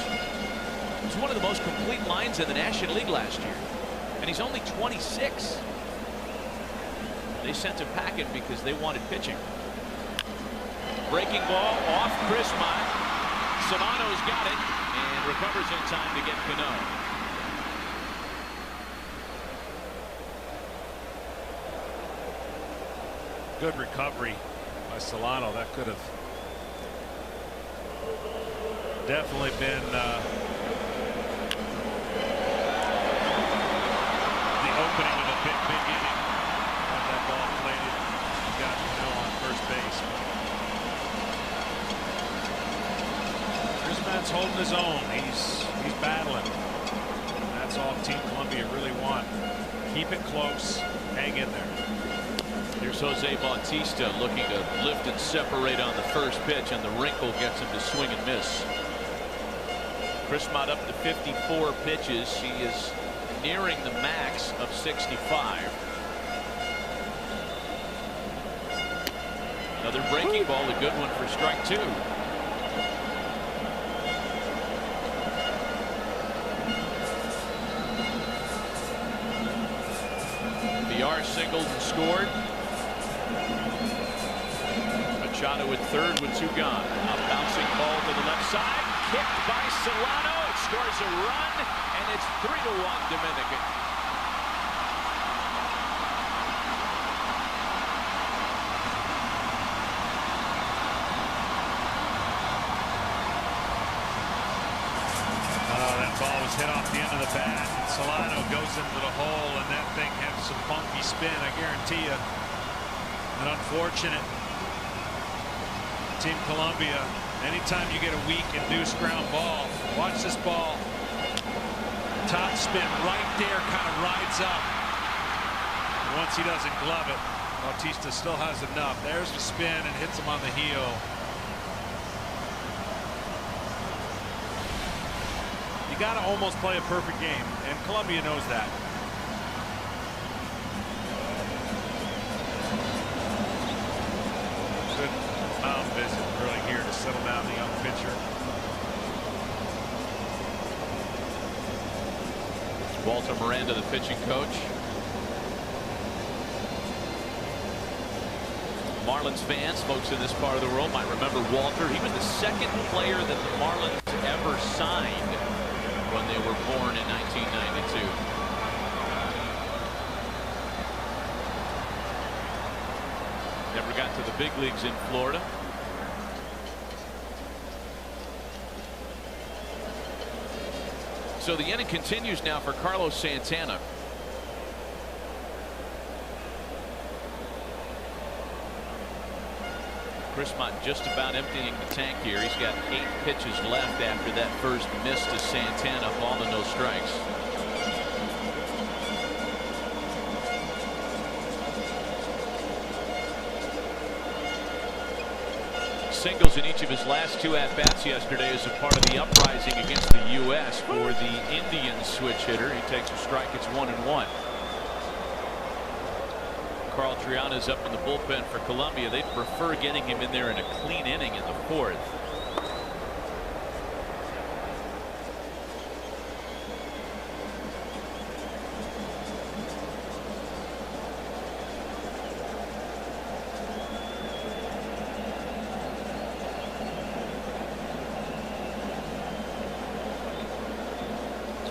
It was one of the most complete lines in the National League last year, and he's only 26. They sent him packing because they wanted pitching. Breaking ball off Chrismont. Solano's got it and recovers in time to get Cano.
Good recovery by Solano. That could have definitely been the opening of a big inning. Had that ball plated, he got Cano on first base. Chrismont's holding his own. He's battling. And that's all Team Columbia really want. Keep it close. Hang in there.
Here's Jose Bautista looking to lift and separate on the first pitch, and the wrinkle gets him to swing and miss. Chrismont up to 54 pitches. He is nearing the max of 65. Another breaking ball, a good one for strike 2. Villar singled and scored. Machado at third with 2 gone. A bouncing ball to the left side, kicked by Solano. It scores a run, and it's 3-1 Dominican.
That ball was hit off the end of the bat, and Solano goes into the hole, and that thing has some funky spin. I guarantee you. An unfortunate. Team Columbia, anytime you get a weak induced ground ball, watch this ball. Top spin right there, kind of rides up. Once he doesn't glove it, Bautista still has enough. There's the spin and hits him on the heel. You got to almost play a perfect game, and Columbia knows that. Good mound visit early here to settle down the young pitcher.
Walter Miranda, the pitching coach. Marlins fans, folks in this part of the world, might remember Walter. He was the second player that the Marlins ever signed when they were born in 1992. Never got to the big leagues in Florida. So the inning continues now for Carlos Santana. Chris Mott just about emptying the tank here. He's got 8 pitches left after that first miss to Santana. Ball and no strikes. Singles in each of his last 2 at-bats yesterday as a part of the uprising against the U.S. for the Indians switch hitter. He takes a strike. It's 1-1. Carl Triana's up in the bullpen for Colombia. They'd prefer getting him in there in a clean inning in the 4th.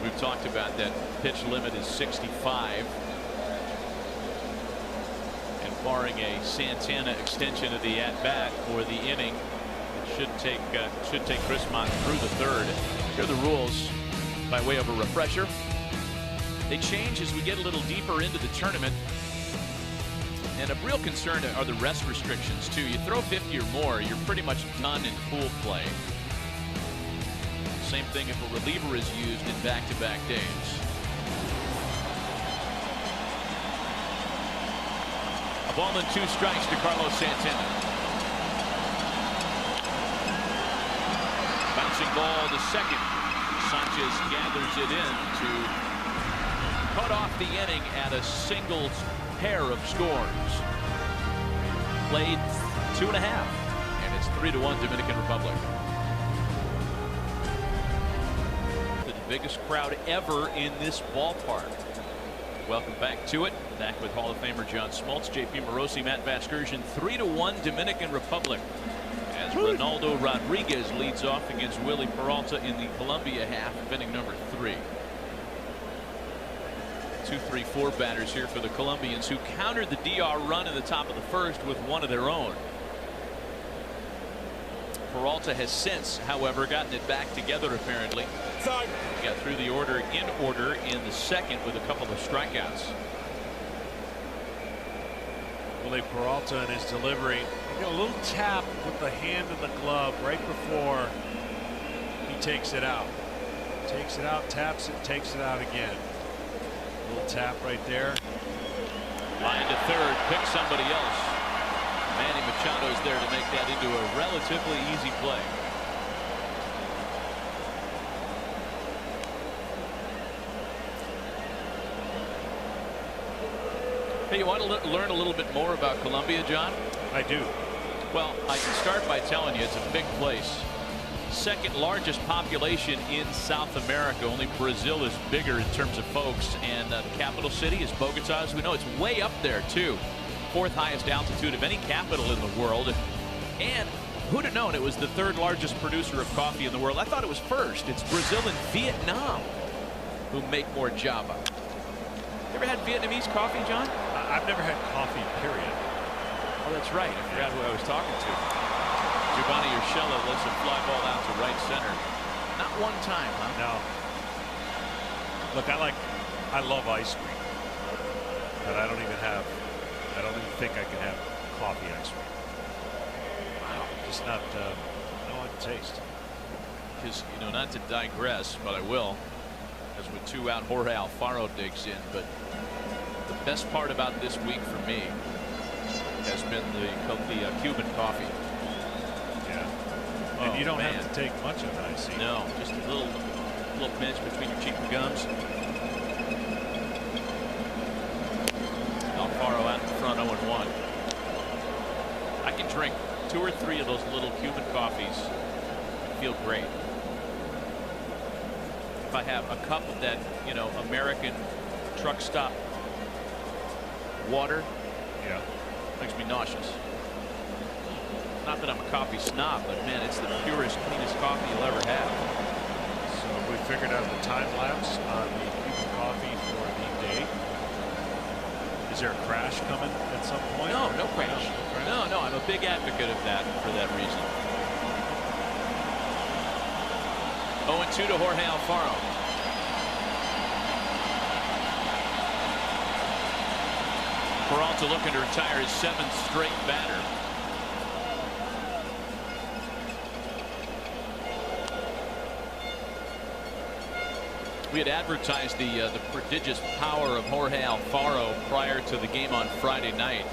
We've talked about that pitch limit is 65, and barring a Santana extension of the at-bat or the inning, it should take Chris Mott through the 3rd. Here are the rules by way of a refresher. They change as we get a little deeper into the tournament, and a real concern are the rest restrictions too. You throw 50 or more, you're pretty much done in pool play. Same thing if a reliever is used in back-to-back days. A ball and 2 strikes to Carlos Santana. Bouncing ball to second. Sanchez gathers it in to cut off the inning at a singles pair of scores. Played 2.5, and it's 3-1 Dominican Republic. Biggest crowd ever in this ballpark. Welcome back to it. Back with Hall of Famer John Smoltz, JP Morosi, Matt Vasgersian. 3-1 Dominican Republic as Ronaldo Rodriguez leads off against Willie Peralta in the Colombia half of inning number 3. 2-3-4 batters here for the Colombians, who countered the DR run in the top of the 1st with one of their own. Peralta has since, however, gotten it back together apparently. Got through the order in the 2nd with a couple of strikeouts.
Willie Peralta in his delivery, you know, a little tap with the hand in the glove right before he takes it out. Takes it out, taps it, takes it out again. A little tap right there.
Line to 3rd, pick somebody else. Manny Machado's there to make that into a relatively easy play. Hey, you want to learn a little bit more about Colombia, John?
I do.
Well, I can start by telling you it's a big place. 2nd largest population in South America. Only Brazil is bigger in terms of folks. And the capital city is Bogota, as we know. It's way up there, too. 4th highest altitude of any capital in the world. And who'd have known it was the 3rd largest producer of coffee in the world? I thought it was 1st. It's Brazil and Vietnam who make more Java. You ever had Vietnamese coffee, John?
I've never had coffee, period.
Oh, that's right. I forgot who I was talking to. Giovanni Urshela lets a fly ball out to right center. Not one time, huh?
No. Look, I love ice cream, but I don't even think I can have coffee ice cream. Wow. Just not, I don't like the taste.
Because, you know, not to digress, but I will, as with 2 out, Jorge Alfaro digs in, but the best part about this week for me has been the Cuban coffee.
Yeah. And you don't have to take much of it, I see.
No, just a little pinch between your cheek and gums. Alfaro out in front, 0-1. I can drink 2 or 3 of those little Cuban coffees and feel great. If I have a cup of that, you know, American truck stop water,
yeah,
makes me nauseous. Not that I'm a coffee snob, but man, it's the purest, cleanest coffee you'll ever have.
So we figured out the time lapse on the Cuban coffee for the day. Is there a crash coming at some point?
No, no crash. No, I'm a big advocate of that for that reason. 0-2 to Jorge Alfaro. Peralta looking to retire his 7th straight batter. We had advertised the prodigious power of Jorge Alfaro prior to the game on Friday night,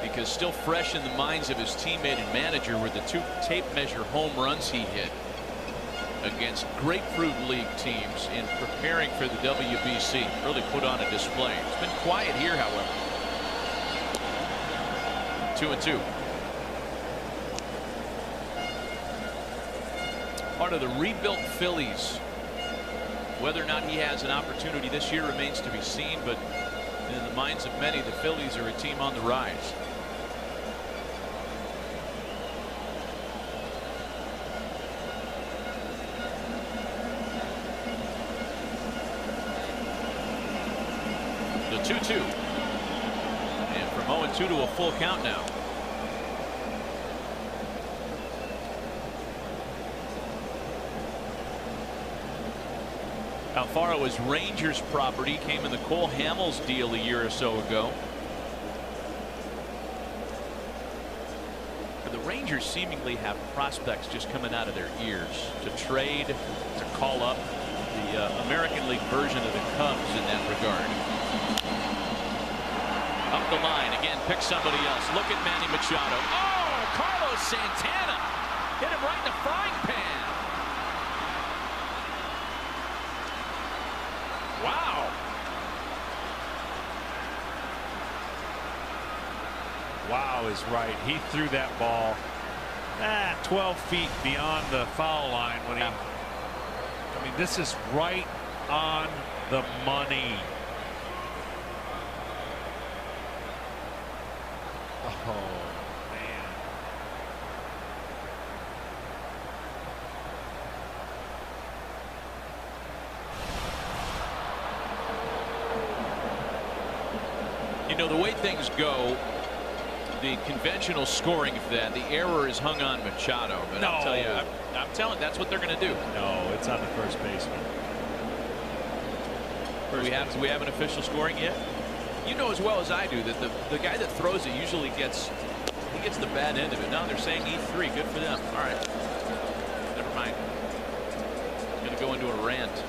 because still fresh in the minds of his teammate and manager were the 2 tape measure home runs he hit against Grapefruit League teams in preparing for the WBC. Really put on a display. It's been quiet here, however. 2-2. Part of the rebuilt Phillies. Whether or not he has an opportunity this year remains to be seen, but in the minds of many, the Phillies are a team on the rise. The 2-2. And from 0-2 to a full count now. Alfaro is Rangers property, came in the Cole Hamels deal a year or so ago. And the Rangers seemingly have prospects just coming out of their ears to trade, to call up. The American League version of the Cubs in that regard. Up the line again, pick somebody else. Look at Manny Machado. Oh, Carlos Santana hit him right in the frying pan. Wow.
Wow is right. He threw that ball 12 feet beyond the foul line when he. I mean, this is right on the money. Oh, man.
You know, the way things go, the conventional scoring of that, the error is hung on Machado. But
No.
I'll tell you, I'm telling, that's what they're going to do.
No, it's on the first baseman.
Do we have an official scoring yet? You know as well as I do that the guy that throws it usually gets the bad end of it. No, they're saying E3. Good for them. All right. Never mind. I'm going to go into a rant.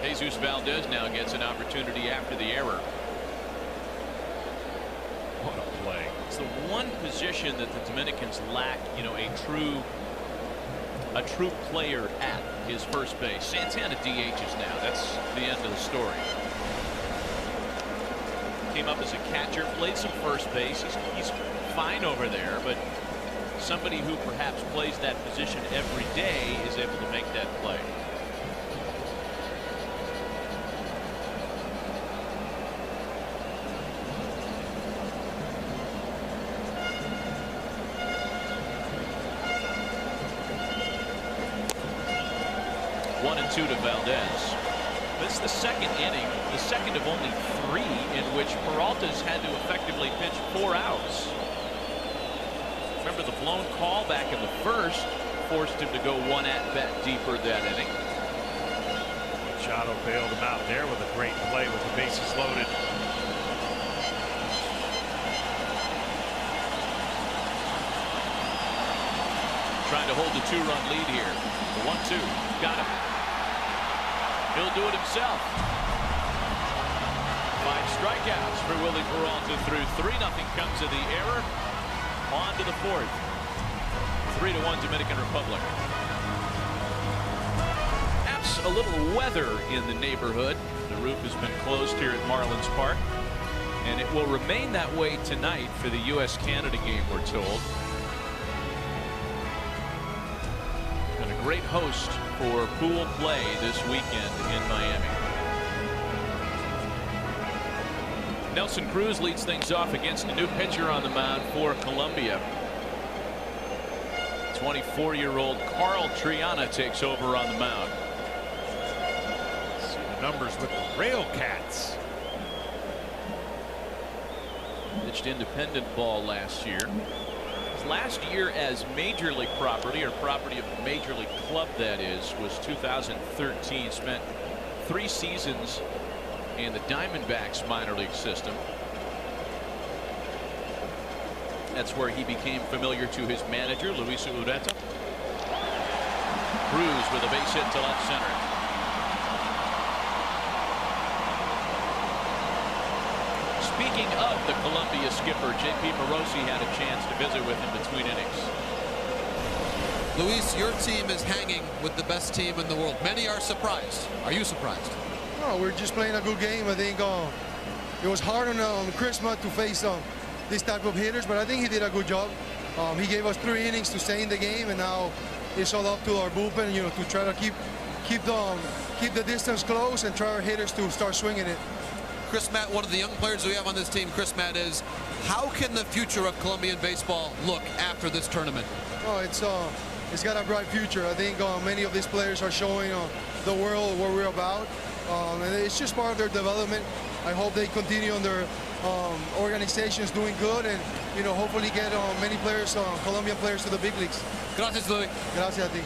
Jesus Valdez now gets an opportunity after the error.
What a play.
It's the one position that the Dominicans lack, you know, a true player at his first base. Santana DHs now. That's the end of the story. Came up as a catcher, played some first base. He's fine over there, but somebody who perhaps plays that position every day is able to make that play. One and two to Valdez. This is the second inning, the second of only 3 in which Peralta's had to effectively pitch 4 outs. Remember the blown call back in the first forced him to go 1 at-bat deeper that inning.
Machado bailed him out there with a great play with the bases loaded.
Trying to hold the 2-run lead here. The 1-2. Got him. He'll do it himself. 5 strikeouts for Willie Peralta through 3-0 comes to the error. On to the 4th. 3-1 Dominican Republic. Perhaps a little weather in the neighborhood. The roof has been closed here at Marlins Park, and it will remain that way tonight for the U.S.-Canada game, we're told. And a great host for pool play this weekend in Miami. Nelson Cruz leads things off against a new pitcher on the mound for Colombia. 24-year-old Carl Triana takes over on the mound.
See the numbers with the Rail Cats.
Pitched independent ball last year. Last year as major league property, or property of a major league club, that is, was 2013. Spent 3 seasons in the Diamondbacks minor league system. That's where he became familiar to his manager, Luis Ureta. Cruz with a base hit to left center. Speaking of the Columbia skipper, J.P. Morosi had a chance to visit with him between innings.
Luis, your team is hanging with the best team in the world. Many are surprised. Are you surprised?
No, we're just playing a good game. I think it was hard on Christmas to face this type of hitters, but I think he did a good job. He gave us 3 innings to stay in the game, and now it's all up to our bullpen, to try to keep the distance close and try our hitters to start swinging it.
Chris Matt, one of the young players we have on this team, Chris Matt, is how can the future of Colombian baseball look after this tournament?
Oh, it's got a bright future. I think many of these players are showing the world what we're about, and it's just part of their development. I hope they continue on their organizations doing good, and hopefully get many players, Colombian players, to the big leagues.
Gracias, Luis.
Gracias a ti.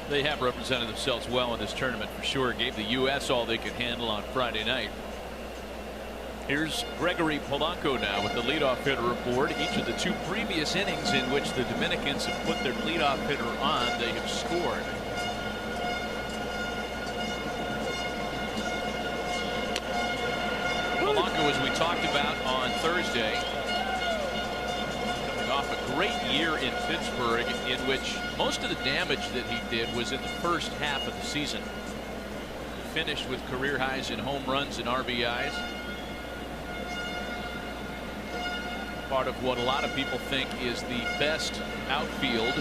They have represented themselves well in this tournament for sure. Gave the U.S. all they could handle on Friday night. Here's Gregory Polanco now with the leadoff hitter report. Each of the 2 previous innings in which the Dominicans have put their leadoff hitter on, they have scored. Polanco, as we talked about on Thursday, coming off a great year in Pittsburgh, in which most of the damage that he did was in the first half of the season. He finished with career highs in home runs and RBIs. Part of what a lot of people think is the best outfield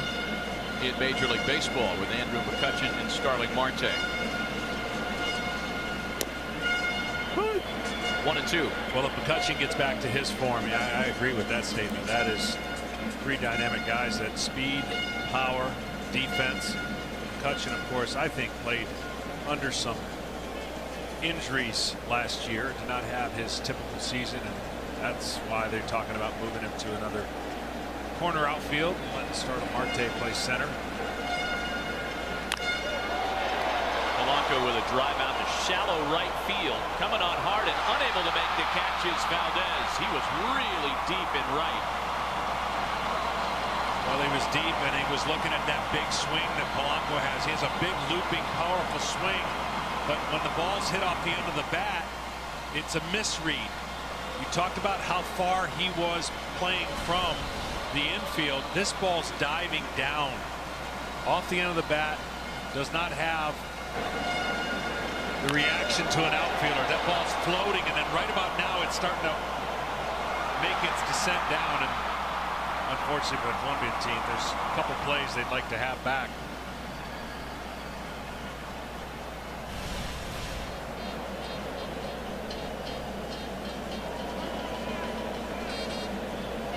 in Major League Baseball, with Andrew McCutchen and Starling Marte. 1-2.
Well, if McCutchen gets back to his form, I agree with that statement. That is 3 dynamic guys. That speed, power, defense. McCutchen, of course, I think played under some injuries last year. Did not have his typical season, and that's why they're talking about moving him to another corner outfield and letting Starling Marte play center.
Polanco with a drive out to shallow right field. Coming on hard and unable to make the catch is Valdez. He was really deep in right.
Well, he was deep, and he was looking at that big swing that Polanco has. He has a big looping, powerful swing, but when the ball's hit off the end of the bat, it's a misread. You talked about how far he was playing from the infield. This ball's diving down off the end of the bat. Does not have the reaction to an outfielder. That ball's floating, and then right about now it's starting to make its descent down. And unfortunately for the Colombian team, there's a couple plays they'd like to have back.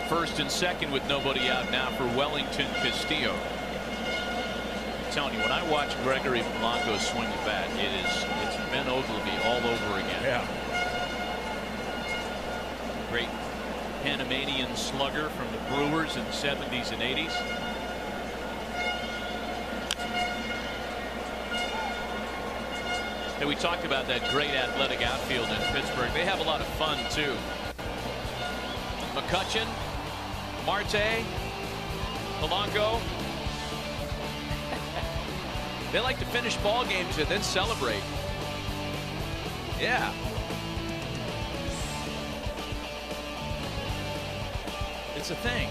First and second with nobody out now for Wellington Castillo. I'm telling you, when I watch Gregory Polanco swing the bat, it's Ben Oglivie all over again.
Yeah.
Great Panamanian slugger from the Brewers in the 70s and 80s. And we talked about that great athletic outfield in Pittsburgh. They have a lot of fun too. McCutchen, Marte, Polanco. They like to finish ball games and then celebrate. Yeah. It's a thing.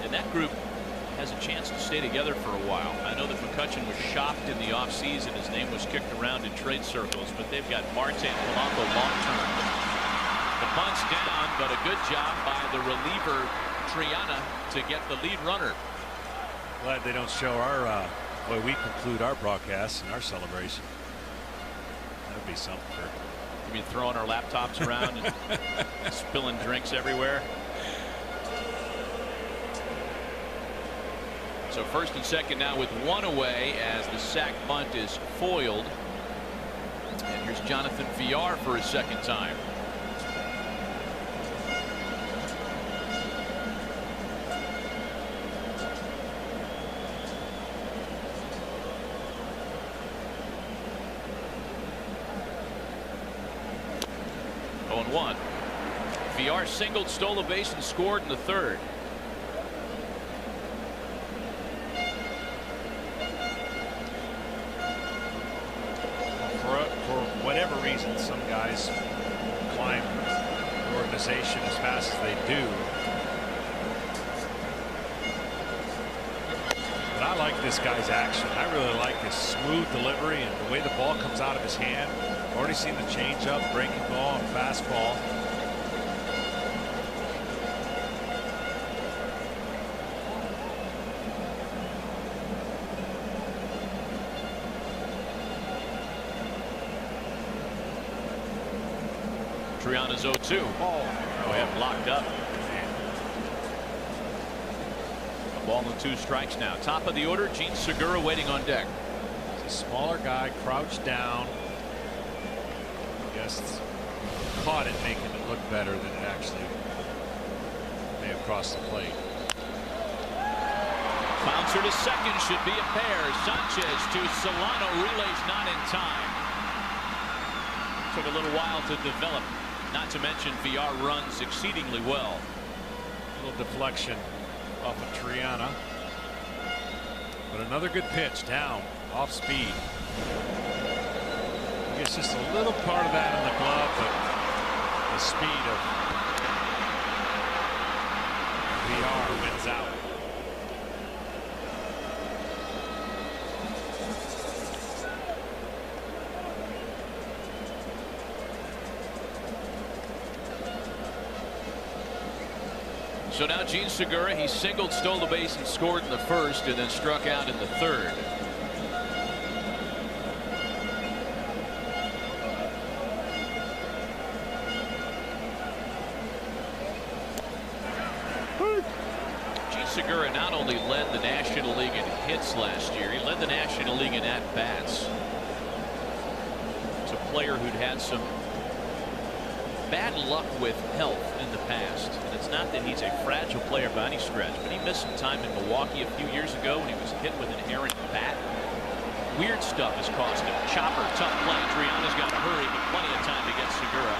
And that group has a chance to stay together for a while. I know that McCutchen was shocked in the offseason. His name was kicked around in trade circles, but they've got Marte and Polanco long-term. The bunt's down, but a good job by the reliever Triana to get the lead runner.
Glad they don't show our way we conclude our broadcast and our celebration. That would be something for.
You mean throwing our laptops around and spilling drinks everywhere? So first and second now with one away as the sac bunt is foiled. And here's Jonathan Villar for his second time. 2-1. VR singled, stole a base, and scored in the third.
For whatever reason, some guys climb the organization as fast as they do. But I like this guy's action. I really like his smooth delivery and the way the ball comes out of his hand. Already seen the changeup, breaking ball, and fastball.
Triana's 0-2. Oh, we have him locked up. A ball and 2 strikes now. Top of the order, Gene Segura waiting on deck.
He's a smaller guy, crouched down. I guess caught it, making it look better than it actually may have crossed the plate.
Bouncer to second, should be a pair. Sanchez to Solano, relays not in time. Took a little while to develop. Not to mention VR runs exceedingly well.
A little deflection off of Triana. But another good pitch down, off speed. I guess just a little part of that in the glove, but the speed of VR wins out.
So now Gene Segura, he singled, stole the base, and scored in the first, and then struck out in the third. Gene Segura not only led the National League in hits last year, he led the National League in at-bats. It's a player who'd had some bad luck with health in the past. And it's not that he's a fragile player by any stretch, but he missed some time in Milwaukee a few years ago when he was hit with an errant bat. Weird stuff has cost him. Chopper, tough play. Triana's got to hurry, but plenty of time to get Segura.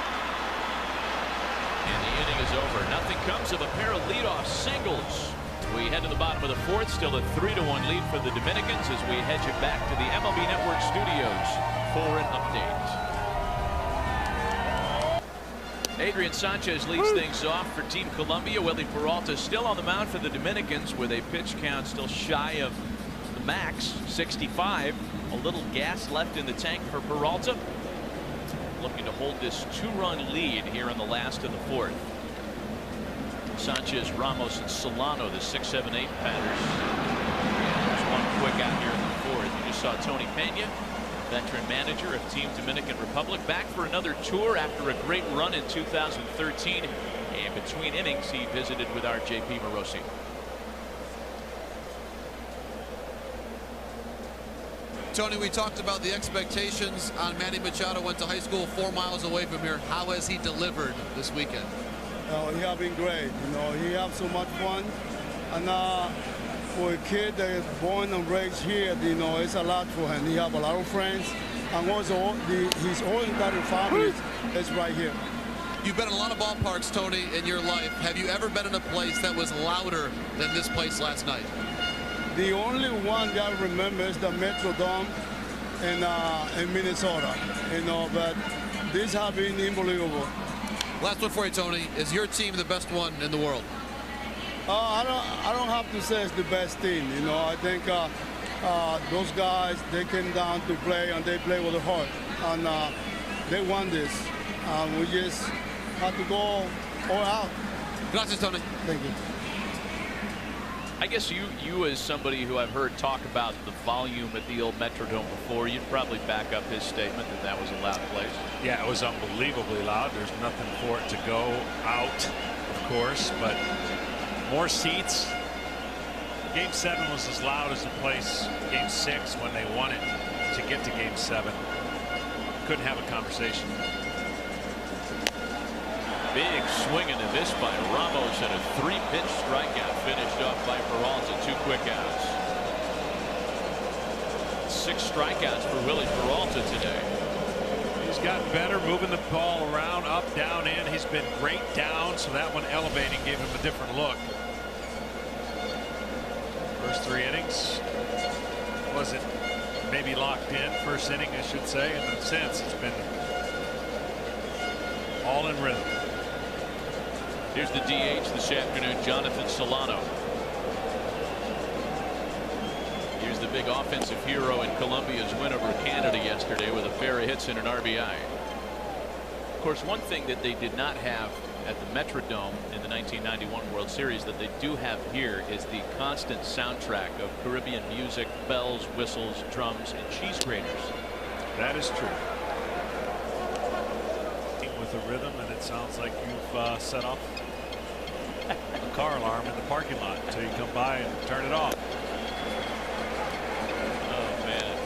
And the inning is over. Nothing comes of a pair of leadoff singles. We head to the bottom of the fourth, still a 3-1 lead for the Dominicans as we head you back to the MLB Network studios for an update. Adrian Sanchez leads things off for Team Colombia. Willie Peralta still on the mound for the Dominicans with a pitch count still shy of the max, 65. A little gas left in the tank for Peralta. Looking to hold this 2-run lead here in the last of the fourth. Sanchez, Ramos, and Solano, the 6, 7, 8 batters. Yeah, there's one quick out here in the fourth. You just saw Tony Pena, veteran manager of Team Dominican Republic, back for another tour after a great run in 2013. And between innings, he visited with our JP Morosi.
Tony, we talked about the expectations on Manny Machado. Went to high school 4 miles away from here. How has he delivered this weekend?
He has been great. You know, he has so much fun. And for a kid that is born and raised here, you know, it's a lot for him. He has a lot of friends. And also, his whole entire family is right here.
You've been in a lot of ballparks, Tony, in your life. Have you ever been in a place that was louder than this place last night?
The only one that I remember is the Metrodome in Minnesota. You know, but this has been unbelievable.
Last one for you, Tony. Is your team the best one in the world?
I don't have to say it's the best team. You know, I think those guys, they came down to play and they play with the heart, and they won this. We just have to go all out.
Gracias, Tony.
Thank you.
I guess you as somebody who I've heard talk about the volume at the old Metrodome before, you'd probably back up his statement that that was a loud place.
Yeah, it was unbelievably loud. There's nothing for it to go out, of course, but more seats. Game 7 was as loud as the place Game 6 when they won it to get to Game 7. Couldn't have a conversation.
Big swing and a miss by Ramos and a 3-pitch strikeout finished off by Peralta. 2 quick outs. 6 strikeouts for Willie Peralta today.
He's He's gotten better moving the ball around, up, down, in. He's been great down, so that one elevating gave him a different look. First 3 innings wasn't maybe locked in. First inning, I should say, and then since it's been all in rhythm.
Here's the DH this afternoon, Jonathan Solano. Here's the big offensive hero in Colombia's win over Canada yesterday with a pair of hits and an RBI. Of course, one thing that they did not have at the Metrodome in the 1991 World Series that they do have here is the constant soundtrack of Caribbean music, bells, whistles, drums, and cheese graters.
That is true. With a rhythm, and it sounds like you've set off a car alarm in the parking lot until you come by and turn it off.
Oh man,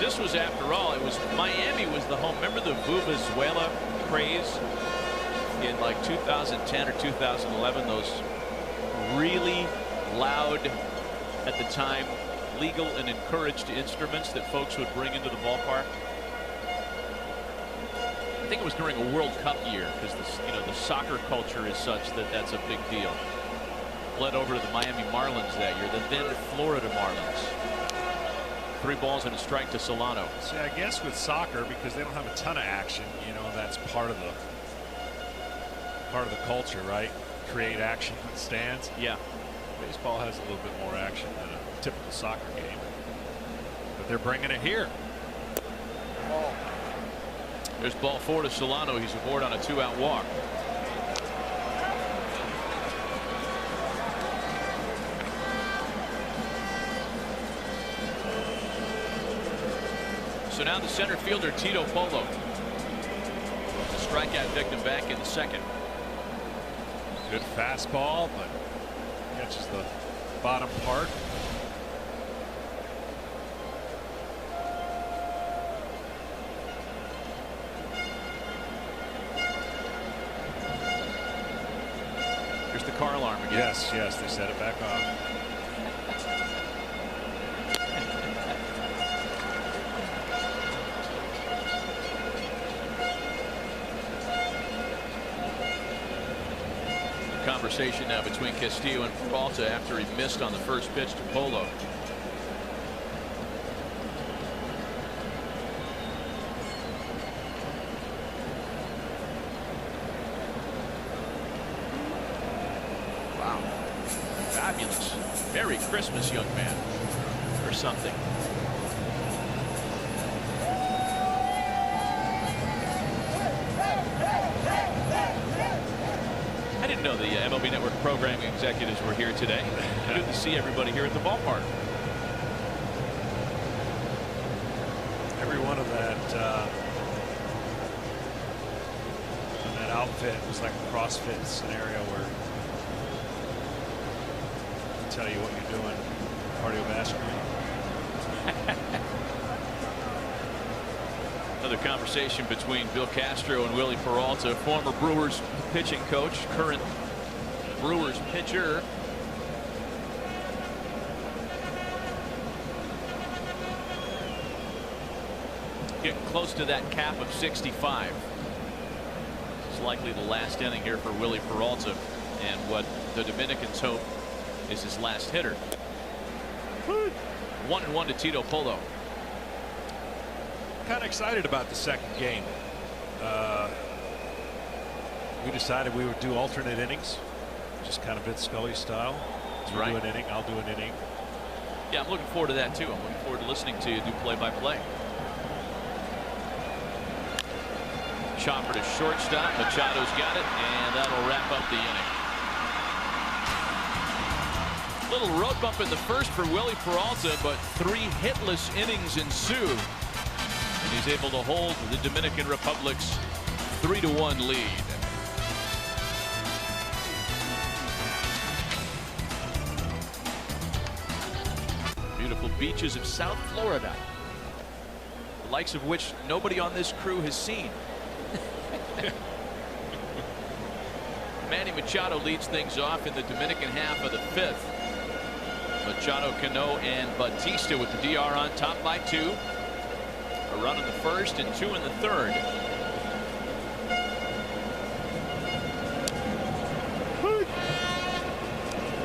this was, after all, it was Miami was the home. Remember the Vuvuzuela craze in like 2010 or 2011? Those really loud, at the time, legal and encouraged instruments that folks would bring into the ballpark. I think it was during a World Cup year, because the soccer culture is such that that's a big deal. Bled over to the Miami Marlins that year, the then Florida Marlins. 3 balls and a strike to Solano.
See, I guess with soccer, because they don't have a ton of action, that's part of the culture, right? Create action in the stands.
Yeah.
Baseball has a little bit more action than a typical soccer game, but they're bringing it here.
There's ball 4 to Solano. He's aboard on a 2-out walk. So now the center fielder, Tito Polo. The strikeout victim back in the second.
Good fastball, but catches the bottom part.
Here's the car alarm again.
Yes, they set it back off.
Conversation now between Castillo and Peralta after he missed on the first pitch to Polo. Wow. Fabulous. Merry Christmas, young man. Or something. I didn't know the MLB Network programming executives were here today. Good to see everybody here at the ballpark.
Every one of that outfit was like a CrossFit scenario where they tell you what you're doing cardiovascularly.
Another conversation between Bill Castro and Willie Peralta, former Brewers pitching coach, current Brewers pitcher. Getting close to that cap of 65. It's likely the last inning here for Willie Peralta, and what the Dominicans hope is his last hitter. 1-1 to Tito Polo.
Kind of excited about the second game. We decided we would do alternate innings, just kind of Vince Scully style. You do an inning, I'll do an inning.
Yeah, I'm looking forward to that too. I'm looking forward to listening to you do play-by-play. Chopper to shortstop. Machado's got it, and that'll wrap up the inning. Little road bump in the first for Willie Peralta, but 3 hitless innings ensue. And he's able to hold the Dominican Republic's 3-1 lead. Beautiful beaches of South Florida, the likes of which nobody on this crew has seen. Manny Machado leads things off in the Dominican half of the 5th. Machado, Cano, and Batista with the DR on top by 2. A run in the first and 2 in the third.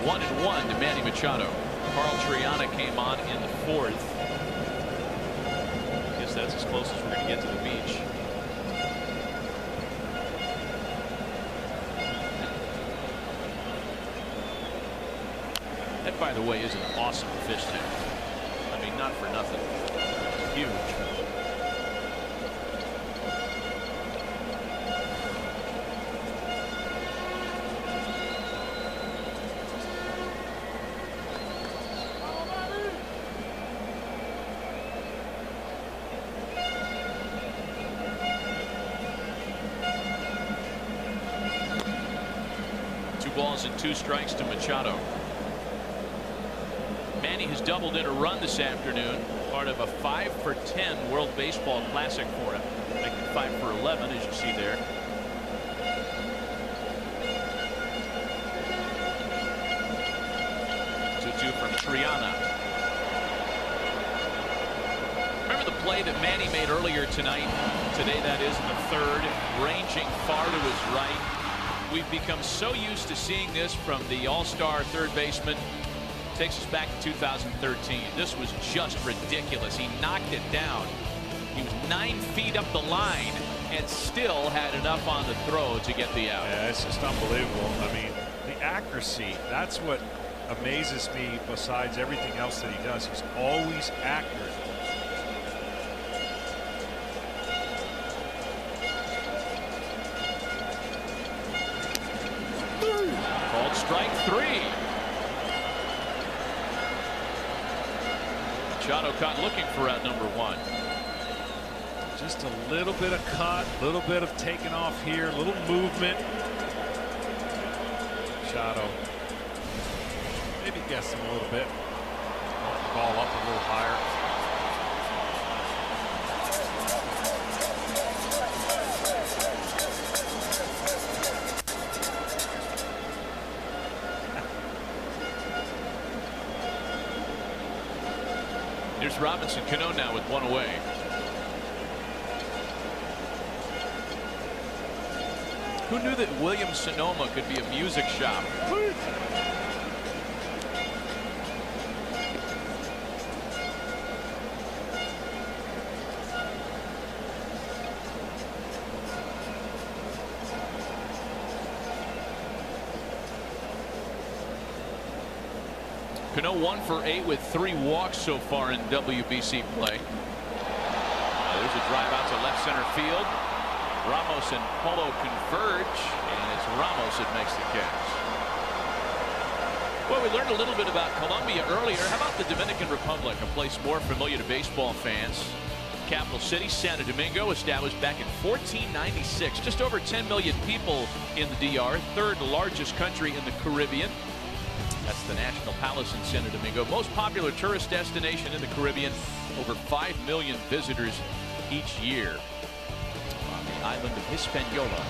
One and 1 to Manny Machado. Carl Triana came on in the fourth. I guess that's as close as we're going to get to the beach. That, by the way, is an awesome fish tank. I mean, not for nothing. It's huge. Balls and 2 strikes to Machado. Manny has doubled in a run this afternoon, part of a 5 for 10 World Baseball Classic for him, making 5 for 11 as you see there. Two from Triana. Remember the play that Manny made earlier tonight? Today, that is, in the third, ranging far to his right. We've become so used to seeing this from the all-star third baseman. Takes us back to 2013. This was just ridiculous. He knocked it down. He was 9 feet up the line and still had enough on the throw to get the out.
Yeah, it's just unbelievable. I mean, the accuracy, that's what amazes me besides everything else that he does. He's always accurate.
Strike 3. Machado caught looking for out number 1.
Just a little bit of cut, a little bit of taking off here, a little movement. Machado maybe guessed him a little bit. Want the ball up a little higher.
Here's Robinson Cano now with 1 away. Who knew that Williams-Sonoma could be a music shop? Cano 1 for 8 with 3 walks so far in WBC play. There's a drive out to left center field. Ramos and Polo converge, and it's Ramos that makes the catch. Well, we learned a little bit about Colombia earlier. How about the Dominican Republic, a place more familiar to baseball fans? Capital city, Santo Domingo, established back in 1496. Just over 10 million people in the DR, third largest country in the Caribbean. That's the National Palace in Santo Domingo. Most popular tourist destination in the Caribbean. Over 5 million visitors each year on the island of Hispaniola.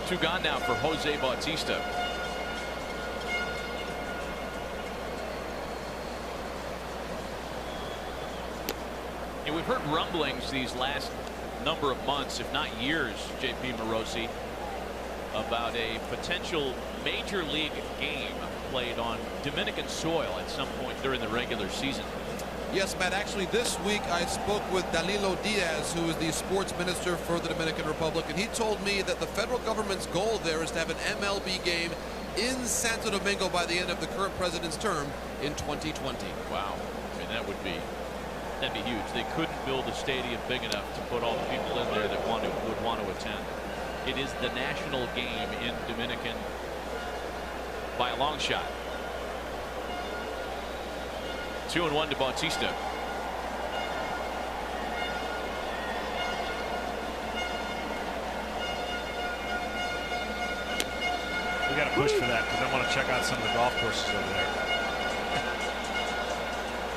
Two gone now for Jose Bautista. And we've heard rumblings these last number of months, if not years, J.P. Morosi, about a potential major league game played on Dominican soil at some point during the regular season.
Yes, Matt, actually this week I spoke with Danilo Diaz, who is the sports minister for the Dominican Republic, and he told me that the federal government's goal there is to have an MLB game in Santo Domingo by the end of the current president's term in 2020.
Wow. I mean, that'd be huge. They couldn't build a stadium big enough to put all the people in there that would want to attend. It is the national game in Dominican by a long shot. 2-1 to Bautista.
We got to push for that because I want to check out some of the golf courses over there.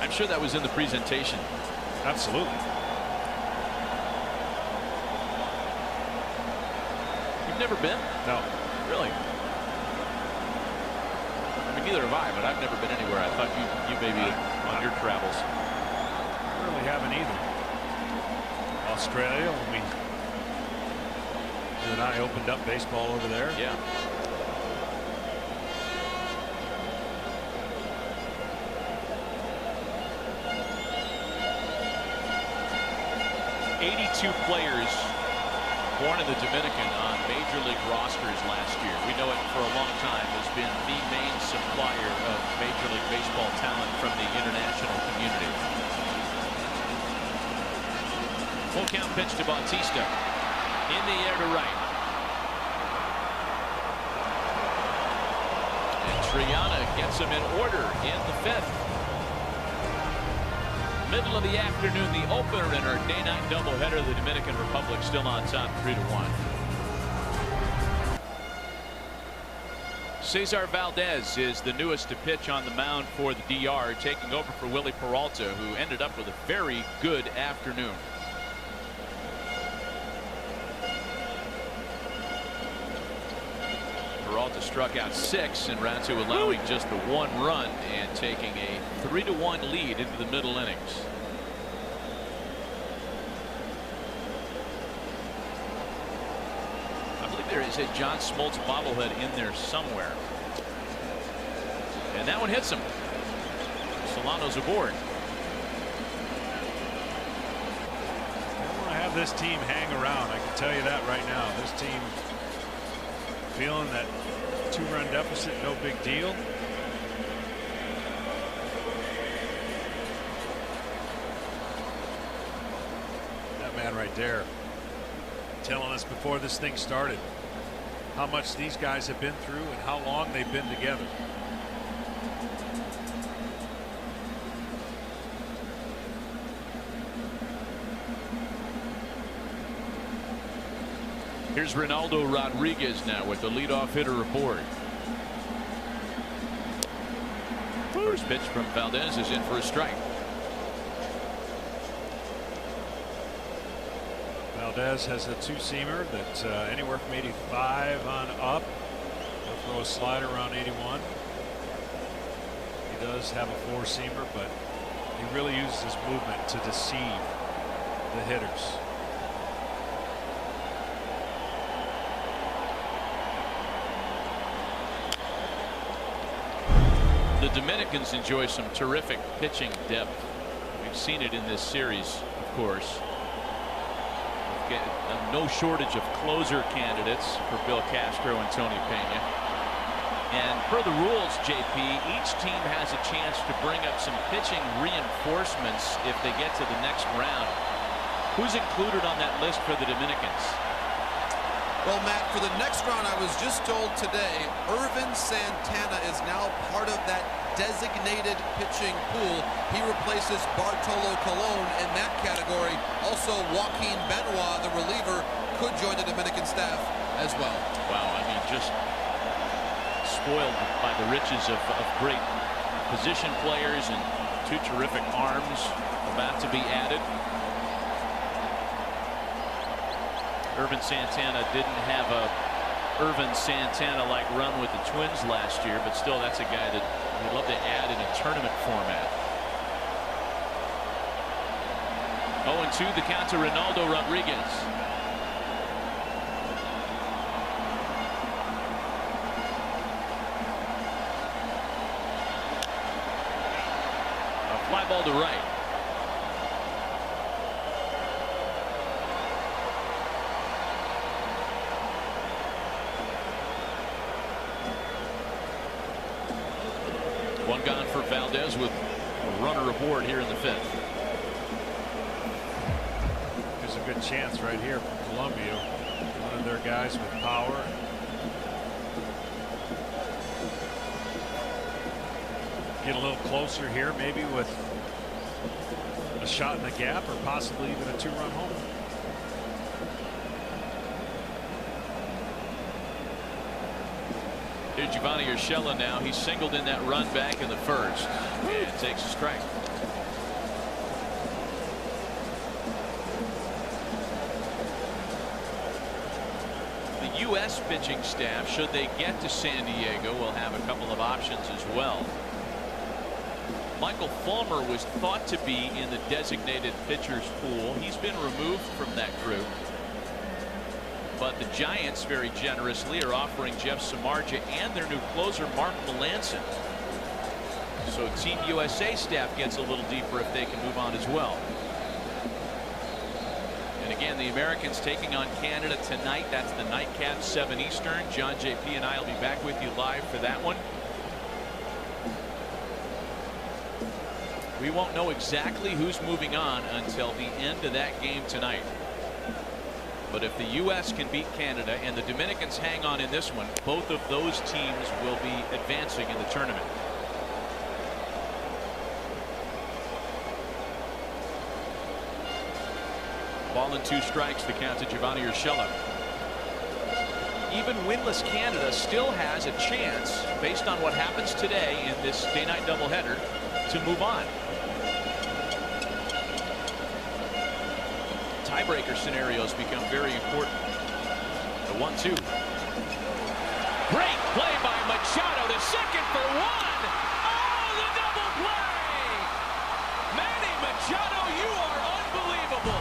I'm sure that was in the presentation.
Absolutely.
You've never been?
No.
Really? I neither have I, but I've never been anywhere. I thought you maybe on your travels.
I really haven't either. Australia, when you and I opened up baseball over there.
Yeah. '82 players born in the Dominican on major league rosters last year. We know it for a long time has been the main supplier of Major League Baseball talent from the international community. Full count pitch to Bautista. In the air to right. And Triana gets him in order in the 5th. Middle of the afternoon, the opener in our day-night doubleheader. The Dominican Republic still on top, 3-1. Cesar Valdez is the newest to pitch on the mound for the DR, taking over for Willie Peralta, who ended up with a very good afternoon. Peralta struck out 6 in round 2, allowing just the 1 run and taking a 3-1 lead into the middle innings. I believe there is a John Smoltz bobblehead in there somewhere. And that one hits him. Solano's aboard.
I want to have this team hang around. I can tell you that right now. This team feeling that 2-run deficit, no big deal. That man right there telling us before this thing started how much these guys have been through and how long they've been together.
Here's Ronaldo Rodriguez now with the leadoff hitter aboard. First pitch from Valdez is in for a strike.
Valdez has a 2-seamer that's anywhere from 85 on up. He'll throw a slider around 81. He does have a 4-seamer, but he really uses his movement to deceive the hitters.
The Dominicans enjoy some terrific pitching depth. We've seen it in this series, of course. We've got no shortage of closer candidates for Bill Castro and Tony Pena. And per the rules, JP, each team has a chance to bring up some pitching reinforcements if they get to the next round. Who's included on that list for the Dominicans?
Well, Matt, for the next round, I was just told today, Irvin Santana is now part of that designated pitching pool. He replaces Bartolo Colon in that category. Also, Joaquin Benoit, the reliever, could join the Dominican staff as well.
Wow, I mean, just spoiled by the riches of great position players and 2 terrific arms about to be added. Irvin Santana didn't have a Irvin Santana-like run with the Twins last year, but still, that's a guy that we'd love to add in a tournament format. 0-2 the count to Ronaldo Rodriguez. A fly ball to right. One gone for Valdez with a runner aboard here in the 5th.
There's a good chance right here for Columbia. One of their guys with power. Get a little closer here, maybe with a shot in the gap or possibly even a 2-run homer.
Here's Giovanni Urshela now. He singled in that run back in the 1st and takes a strike. The U.S. pitching staff, should they get to San Diego, will have a couple of options as well. Michael Fulmer was thought to be in the designated pitchers pool. He's been removed from that group. But the Giants very generously are offering Jeff Samardzija and their new closer Mark Melancon. So Team USA staff gets a little deeper if they can move on as well. And again, the Americans taking on Canada tonight. That's the nightcap, 7 Eastern. John JP and I will be back with you live for that one. We won't know exactly who's moving on until the end of that game tonight. But if the U.S. can beat Canada and the Dominicans hang on in this one, both of those teams will be advancing in the tournament. Ball and 2 strikes, the count to Giovanni Urshela. Even winless Canada still has a chance, based on what happens today in this day-night doubleheader, to move on. Tiebreaker scenarios become very important. The 1-2. Great play by Machado, the second for 1. Oh, the double play! Manny Machado, you are unbelievable.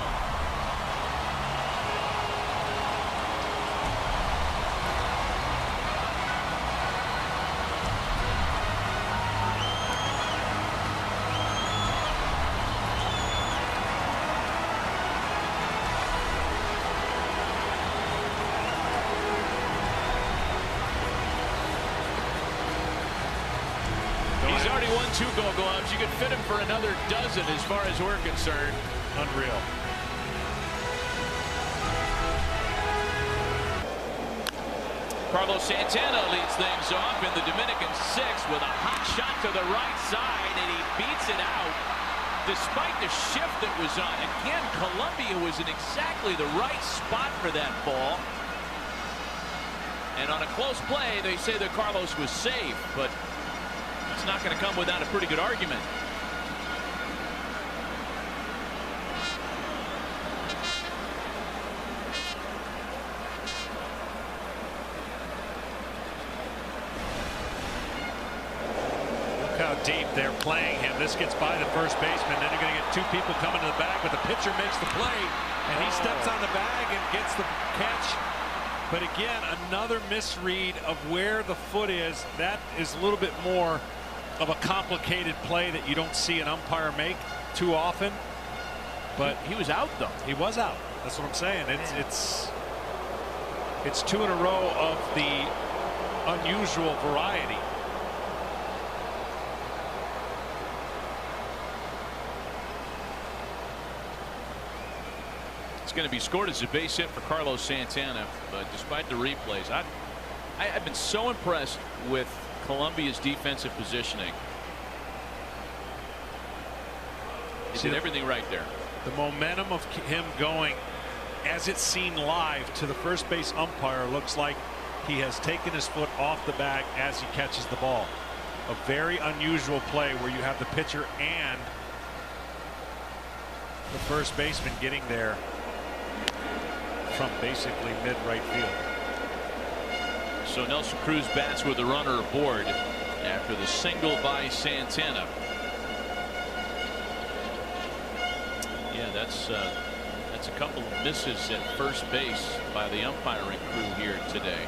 He's already won 2 Gold Gloves. You could fit him for another dozen as far as we're concerned.
Unreal.
Carlos Santana leads things off in the Dominican 6th with a hot shot to the right side, and he beats it out despite the shift that was on. Again, Colombia was in exactly the right spot for that ball. And on a close play, they say that Carlos was safe, but it's not going to come without a pretty good argument.
Look how deep they're playing him. This gets by the first baseman. Then you're going to get 2 people coming to the bag, but the pitcher makes the play, and he steps on the bag and gets the catch. But again, another misread of where the foot is. That is a little bit more of a complicated play that you don't see an umpire make too often. But
he was out, though.
He was out. That's what I'm saying. It's 2 in a row of the unusual variety.
It's going to be scored as a base hit for Carlos Santana, but despite the replays, I've been so impressed with Colombia's defensive positioning. He did everything right there.
The momentum of him going, as it's seen live, to the first base umpire looks like he has taken his foot off the bag as he catches the ball. A very unusual play where you have the pitcher and the first baseman getting there from basically mid-right field.
So Nelson Cruz bats with the runner aboard after the single by Santana. Yeah, that's a couple of misses at first base by the umpiring crew here today.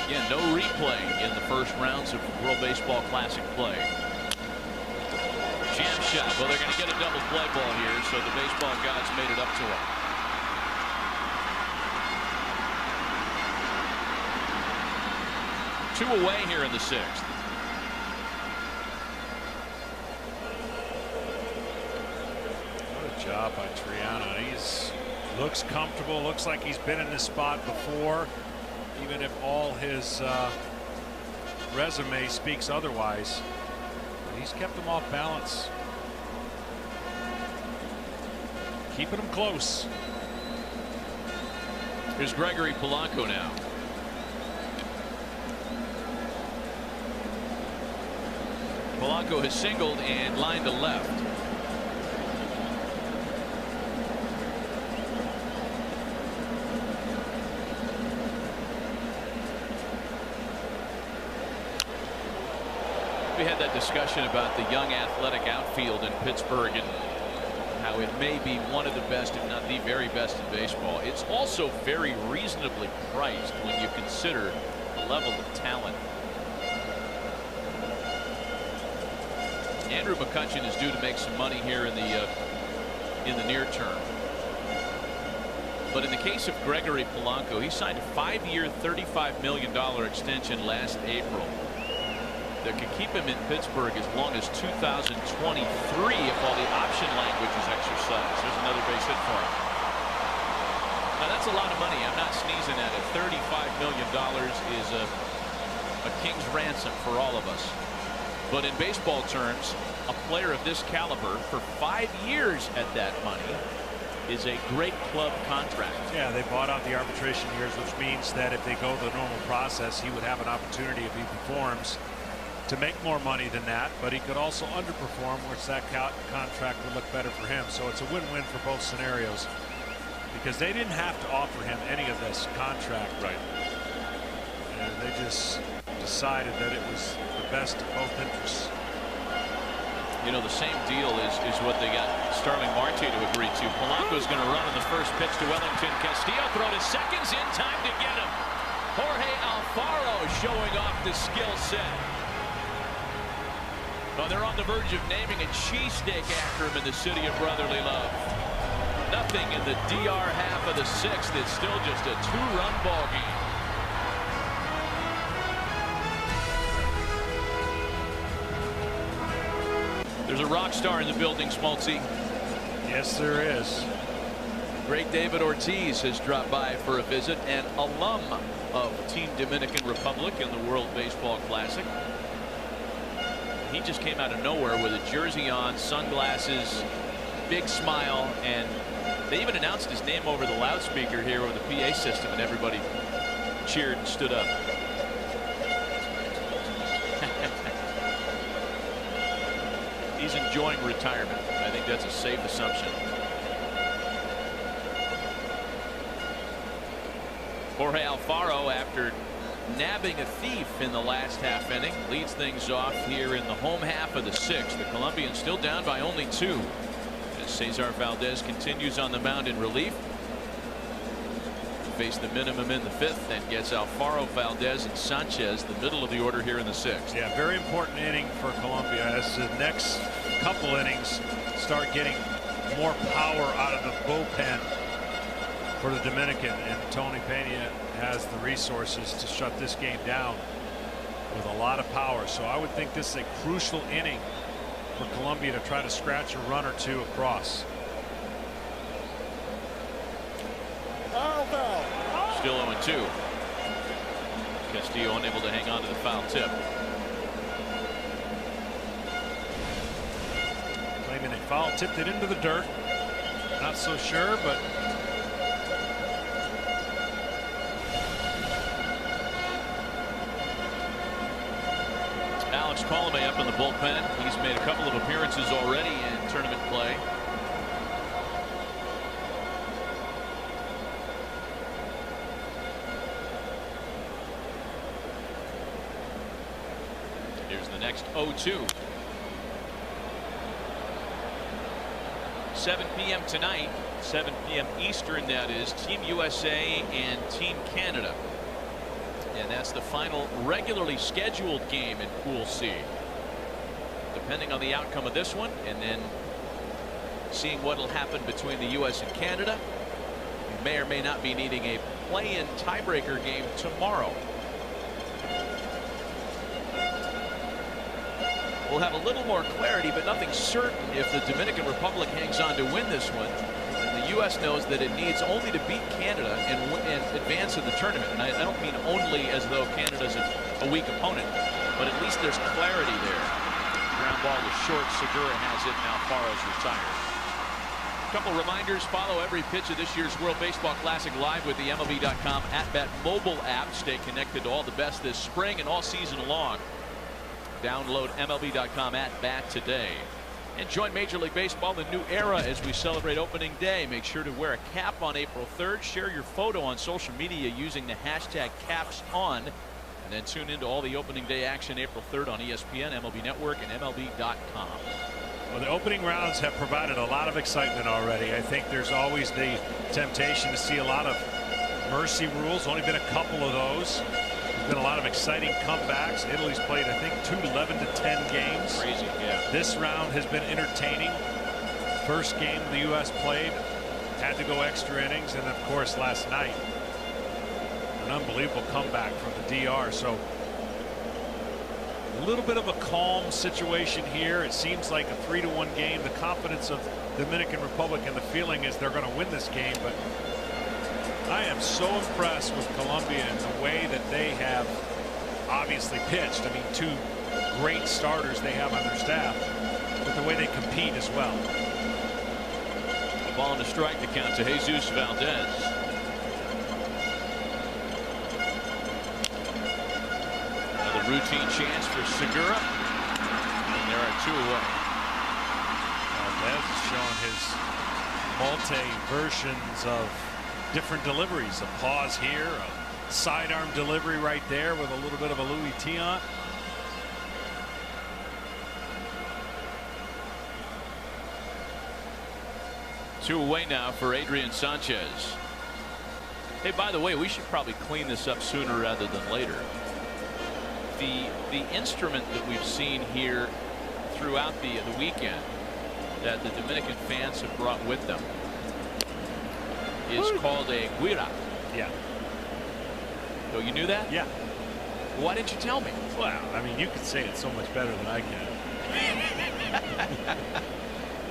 Again, no replay in the first rounds of World Baseball Classic play. Jam shot. Well, they're going to get a double play ball here, so the baseball gods made it up to him. Two away here in the 6th.
What a job by Triano. He's looks comfortable. Looks like he's been in this spot before, even if all his resume speaks otherwise. But he's kept them off balance, keeping them close.
Here's Gregory Polanco now. Polanco has singled and lined to left. We had that discussion about the young athletic outfield in Pittsburgh and how it may be one of the best, if not the very best in baseball. It's also very reasonably priced when you consider the level of talent. Andrew McCutchen is due to make some money here in the near term. But in the case of Gregory Polanco, he signed a 5-year, $35 million extension last April that could keep him in Pittsburgh as long as 2023 if all the option language is exercised. There's another base hit for him. Now that's a lot of money. I'm not sneezing at it. $35 million is a king's ransom for all of us. But in baseball terms, a player of this caliber for 5 years at that money is a great club contract.
Yeah, they bought out the arbitration years, which means that if they go the normal process, he would have an opportunity if he performs to make more money than that, but he could also underperform, which that contract would look better for him. So it's a win-win for both scenarios because they didn't have to offer him any of this contract.
Right.
And they just decided that it was the best of both interests.
You know, the same deal is what they got Starling Marte to agree to. Polanco's going to run on the first pitch to Wellington. Castillo throw to seconds, in time to get him. Jorge Alfaro showing off the skill set. Well, they're on the verge of naming a cheesesteak after him in the city of brotherly love. Nothing in the DR half of the sixth. It's still just a 2-run ball game. There's a rock star in the building, Smoltzy.
Yes, there is.
Great David Ortiz has dropped by for a visit, an alum of Team Dominican Republic in the World Baseball Classic. He just came out of nowhere with a jersey on, sunglasses, big smile, and they even announced his name over the loudspeaker here over the PA system, and everybody cheered and stood up. He's enjoying retirement. I think that's a safe assumption. Jorge Alfaro, after nabbing a thief in the last half inning, leads things off here in the home half of the sixth. The Colombians still down by only 2 as Cesar Valdez continues on the mound in relief. Face the minimum in the 5th and gets Alfaro, Valdez, and Sanchez the middle of the order here in the 6th.
Yeah, very important inning for Colombia as the next couple innings start getting more power out of the bullpen for the Dominican, and Tony Pena has the resources to shut this game down with a lot of power. So I would think this is a crucial inning for Colombia to try to scratch a run or two across.
Still 0-2. Castillo unable to hang on to the foul tip.
Claiming they foul tipped it into the dirt. Not so sure, but
Alex Colomé up in the bullpen. He's made a couple of appearances already in tournament play. Here's the next 0-2. 7 p.m. tonight, 7 p.m. Eastern, that is, Team USA and Team Canada. And that's the final regularly scheduled game in Pool C. Depending on the outcome of this one, and then seeing what will happen between the U.S. and Canada, you may or may not be needing a play-in tiebreaker game tomorrow. We'll have a little more clarity, but nothing certain if the Dominican Republic hangs on to win this one. And the U.S. knows that it needs only to beat Canada and advance in the tournament. And I don't mean only as though Canada's a weak opponent, but at least there's clarity there. Ground ball is short. Segura has it. Now Alfaro's retired. A couple reminders. Follow every pitch of this year's World Baseball Classic live with the MLB.com @bat mobile app. Stay connected to all the best this spring and all season long. Download MLB.com @bat today. And join Major League Baseball in a new era as we celebrate opening day. Make sure to wear a cap on April 3rd. Share your photo on social media using the hashtag #CapsOn. And then tune into all the opening day action April 3rd on ESPN, MLB Network, and MLB.com.
Well, the opening rounds have provided a lot of excitement already. I think there's always the temptation to see a lot of mercy rules. Only been a couple of those. There's been a lot of exciting comebacks. Italy's played, I think, 2 11-10 games.
Crazy, yeah.
This round has been entertaining. First game the U.S. played had to go extra innings, and of course last night an unbelievable comeback from the DR. So a little bit of a calm situation here. It seems like a 3-1 game. The confidence of the Dominican Republic and the feeling is they're going to win this game, but I am so impressed with Colombia and the way that they have obviously pitched. I mean, 2 great starters they have on their staff, but the way they compete as well.
Ball and a strike to count to Jesus Valdez. Another routine chance for Segura, and there are 2 away.
Valdez is showing his multi-versions of different deliveries. A pause here, a sidearm delivery right there with a little bit of a Louis Tiant.
Two away now for Adrian Sanchez. Hey, by the way, we should probably clean this up sooner rather than later. The instrument that we've seen here throughout the weekend that the Dominican fans have brought with them is called a guira.
Yeah.
Oh, you knew that?
Yeah.
Why didn't you tell me?
Well, I mean, you could say it so much better than I can.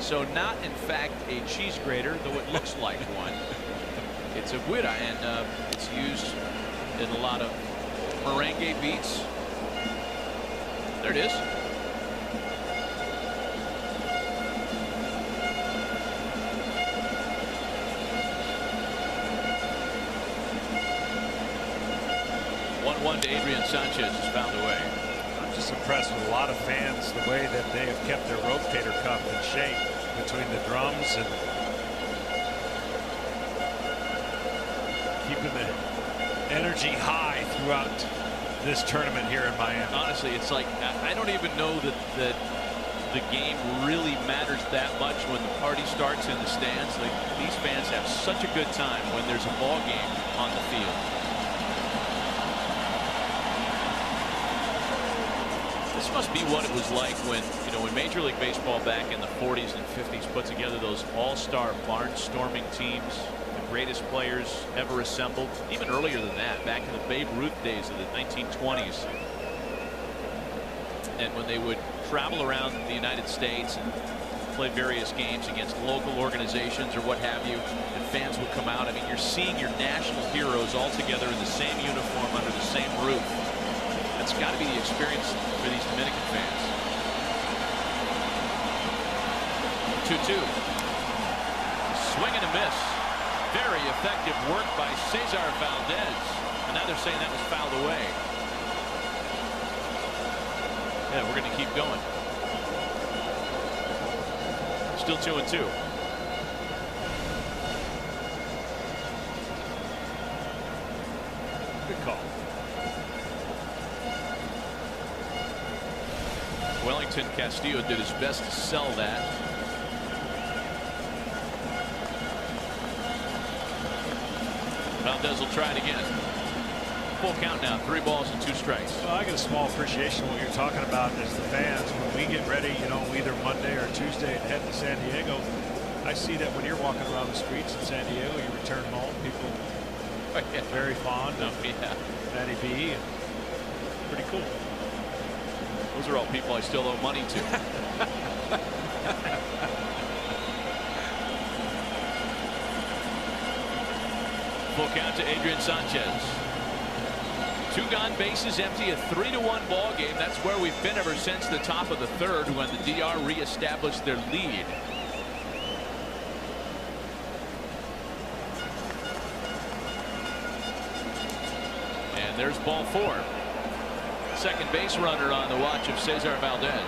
So not in fact a cheese grater, though it looks like one. It's a guira, and it's used in a lot of merengue beats. There it is. One to Adrian Sanchez is found away.
I'm just impressed with a lot of fans, the way that they have kept their rotator cuff in shape between the drums and keeping the energy high throughout this tournament here in Miami.
Honestly, it's like I don't even know that the game really matters that much when the party starts in the stands. Like, these fans have such a good time when there's a ball game on the field. This must be what it was like when, when Major League Baseball back in the 40s and 50s put together those all-star barnstorming teams, the greatest players ever assembled. Even earlier than that, back in the Babe Ruth days of the 1920s. And when they would travel around the United States and play various games against local organizations or what have you, and fans would come out. I mean, you're seeing your national heroes all together in the same uniform under the same roof. That's got to be the experience for these Dominican fans. 2-2. Swing and a miss. Very effective work by Cesar Valdez. And now they're saying that was fouled away. Yeah, we're going to keep going. Still 2-2.
Good call.
Wellington Castillo did his best to sell that. Valdez will try it again. Full count now, 3 balls and 2 strikes.
Well, I get a small appreciation of what you're talking about as the fans. When we get ready, either Monday or Tuesday and head to San Diego, I see that when you're walking around the streets in San Diego, you return home, people very fond of Matty B. Pretty cool.
Those are all people I still owe money to. Full count to Adrian Sanchez. 2 gone, bases empty, a 3-1 ball game. That's where we've been ever since the top of the 3rd when the DR reestablished their lead. And there's ball 4. Second base runner on the watch of Cesar Valdez.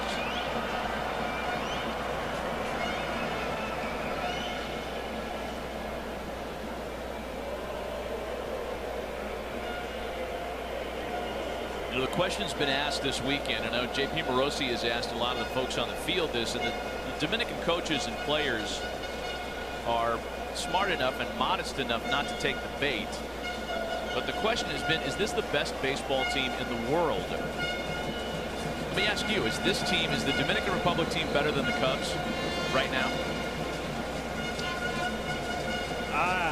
You know, the question's been asked this weekend. I know JP Morosi has asked a lot of the folks on the field this, and the Dominican coaches and players are smart enough and modest enough not to take the bait. But the question has been, is this the best baseball team in the world? Let me ask you, is the Dominican Republic team better than the Cubs right now?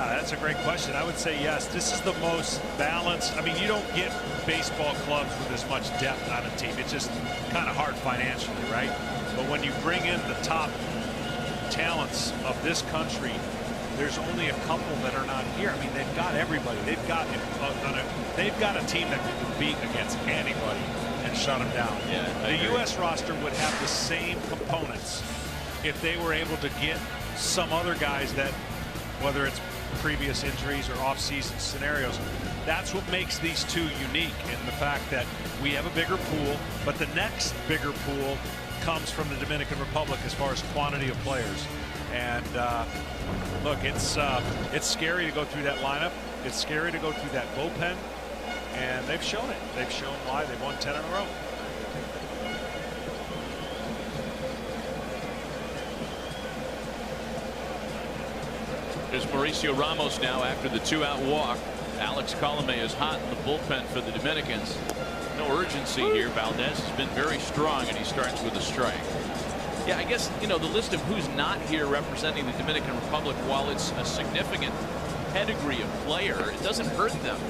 That's a great question. I would say yes. This is the most balanced. I mean, you don't get baseball clubs with as much depth on a team. It's just kind of hard financially, right? But when you bring in the top talents of this country, there's only a couple that are not here. I mean, they've got everybody. They've got a team that can compete against anybody and shut them down.
Yeah,
the U.S. roster would have the same components if they were able to get some other guys that, whether it's previous injuries or off-season scenarios, that's what makes these two unique in the fact that we have a bigger pool, but the next bigger pool comes from the Dominican Republic as far as quantity of players. And look, it's scary to go through that lineup. It's scary to go through that bullpen, and they've shown it. They've shown why they've won 10 in a row.
There's Mauricio Ramos now after the 2-out walk. Alex Colome is hot in the bullpen for the Dominicans. No urgency here. Valdez has been very strong, and he starts with a strike. Yeah, I guess, you know, the list of who's not here representing the Dominican Republic, while it's a significant pedigree of player, it doesn't hurt them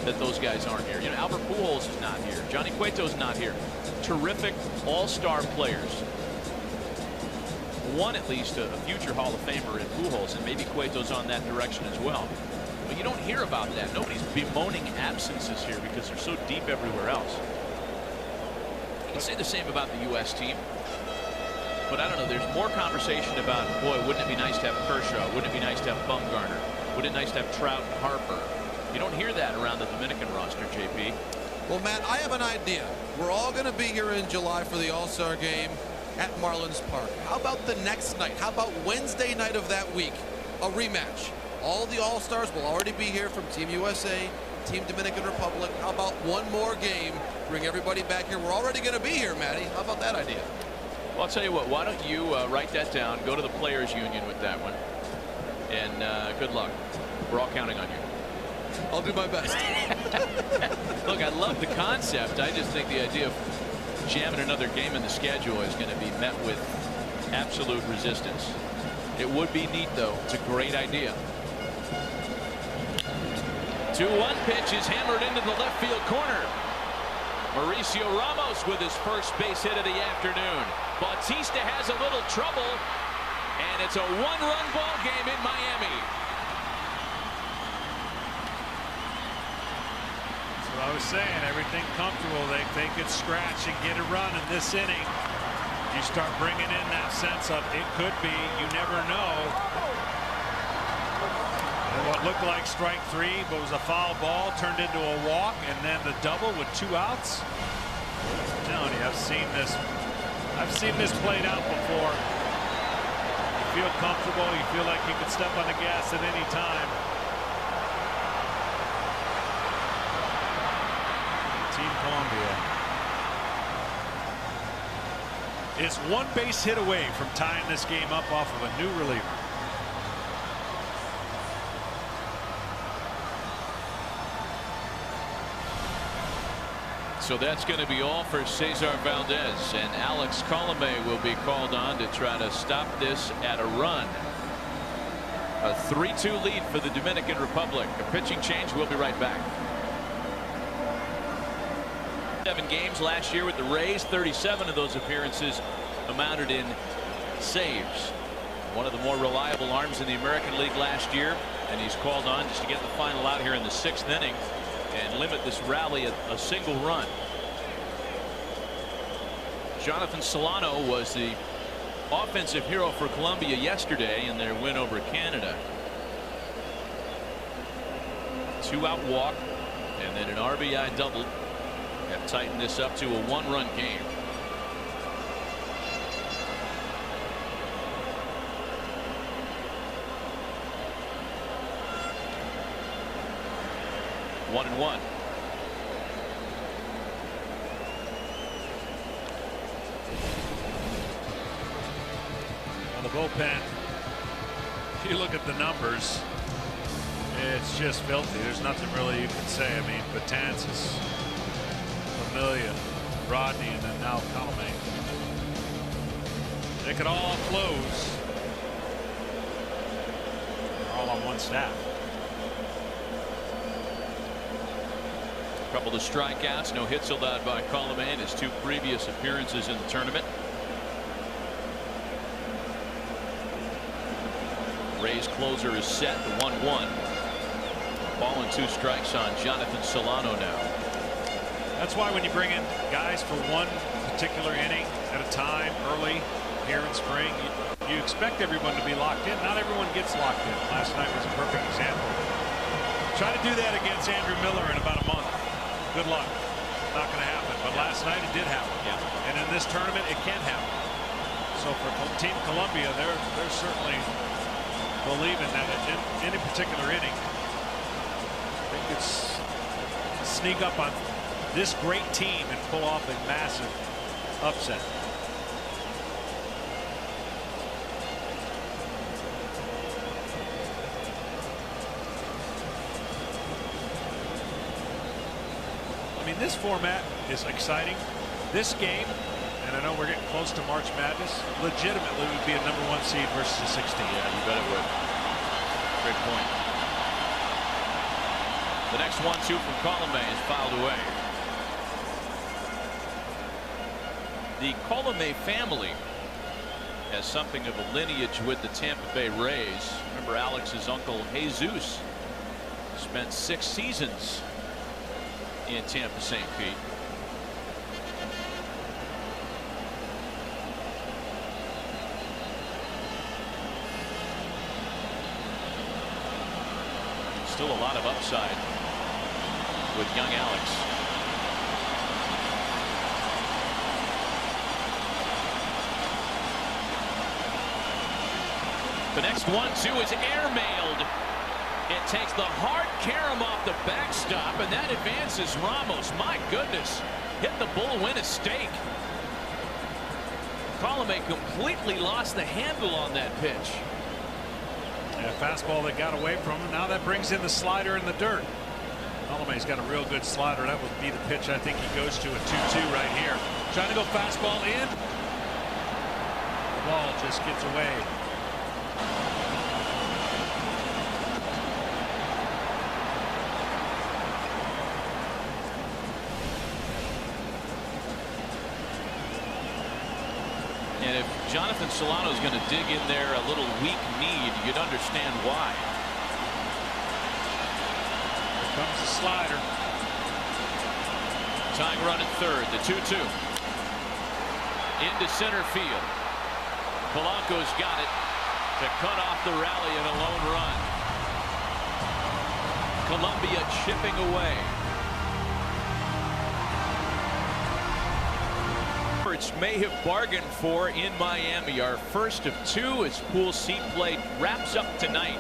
that those guys aren't here. You know, Albert Pujols is not here. Johnny Cueto's not here. Terrific all-star players. One, at least, a future Hall of Famer in Pujols, and maybe Cueto's on that direction as well. But you don't hear about that. Nobody's bemoaning absences here because they're so deep everywhere else. You can say the same about the U.S. team. But I don't know, there's more conversation about, boy, wouldn't it be nice to have Kershaw? Wouldn't it be nice to have Bumgarner? Wouldn't it be nice to have Trout and Harper? You don't hear that around the Dominican roster, JP.
Well, Matt, I have an idea. We're all going to be here in July for the All-Star game at Marlins Park. How about the next night? How about Wednesday night of that week? A rematch. All the All-Stars will already be here from Team USA, Team Dominican Republic. How about one more game? Bring everybody back here. We're already going to be here, Matty. How about that idea?
Well, I'll tell you what, why don't you write that down, go to the Players Union with that one, and good luck. We're all counting on you.
I'll do my best.
Look, I love the concept. I just think the idea of jamming another game in the schedule is going to be met with absolute resistance. It would be neat, though. It's a great idea. 2-1 pitch is hammered into the left field corner. Mauricio Ramos with his first base hit of the afternoon. Bautista has a little trouble, and it's a one-run ball game in Miami.
That's what I was saying. Everything comfortable. They could scratch and get a run in this inning. You start bringing in that sense of it could be. You never know. And what looked like strike three, but was a foul ball, turned into a walk, and then the double with 2 outs. I'm telling you, I've seen this played out before. You feel comfortable. You feel like you could step on the gas at any time. Team Colombia is 1 base hit away from tying this game up off of a new reliever.
So that's going to be all for Cesar Valdez, and Alex Colome will be called on to try to stop this at a run. A 3-2 lead for the Dominican Republic. A pitching change. We'll be right back. 7 games last year with the Rays. 37 of those appearances amounted in saves. One of the more reliable arms in the American League last year, and he's called on just to get the final out here in the 6th inning and limit this rally at a single run. Jonathan Solano was the offensive hero for Colombia yesterday in their win over Canada. 2-out walk and then an RBI double have tightened this up to a 1-run game.
bullpen, if you look at the numbers, it's just filthy. There's nothing really you can say. I mean, Betances, Familia, Rodney, and then now Colomé. They could all close. They're all on one staff.
A couple of strikeouts, no hits allowed by Colomé in his 2 previous appearances in the tournament. Rays closer is set, the 1-1. Ball and 2 strikes on Jonathan Solano now.
That's why when you bring in guys for one particular inning at a time early here in spring, you expect everyone to be locked in. Not everyone gets locked in. Last night was a perfect example. Try to do that against Andrew Miller in about a month. Good luck. Not going to happen. But last night it did happen.
Yeah.
And in this tournament it can happen. So for Team Columbia, they're certainly believing that in any particular inning they could sneak up on this great team and pull off a massive upset. I mean, this format is exciting. This game, and I know we're getting close to March Madness, legitimately would be a #1 seed versus a 16.
Yeah, you bet it would. Great point. The next 1-2 from Colomé is fouled away. The Colomé family has something of a lineage with the Tampa Bay Rays. Remember, Alex's uncle Jesus spent 6 seasons in Tampa St. Pete. Still a lot of upside with young Alex. The next 1-2 is airmailed. It takes the hard carom off the backstop, and that advances Ramos. My goodness, hit the bull, win a stake. Colomé completely lost the handle on that pitch.
Yeah, fastball that got away from him. Now that brings in the slider in the dirt. Colomé's got a real good slider. That would be the pitch I think he goes to, a 2-2 right here. Trying to go fastball in. The ball just gets away.
And if Jonathan Solano is going to dig in there a little weak kneed, you'd understand why.
Here comes the slider.
Tying run at third, the 2-2. Into center field. Polanco's got it to cut off the rally in a lone run. Columbia chipping away. May have bargained for in Miami. Our first of 2 as pool C play wraps up tonight.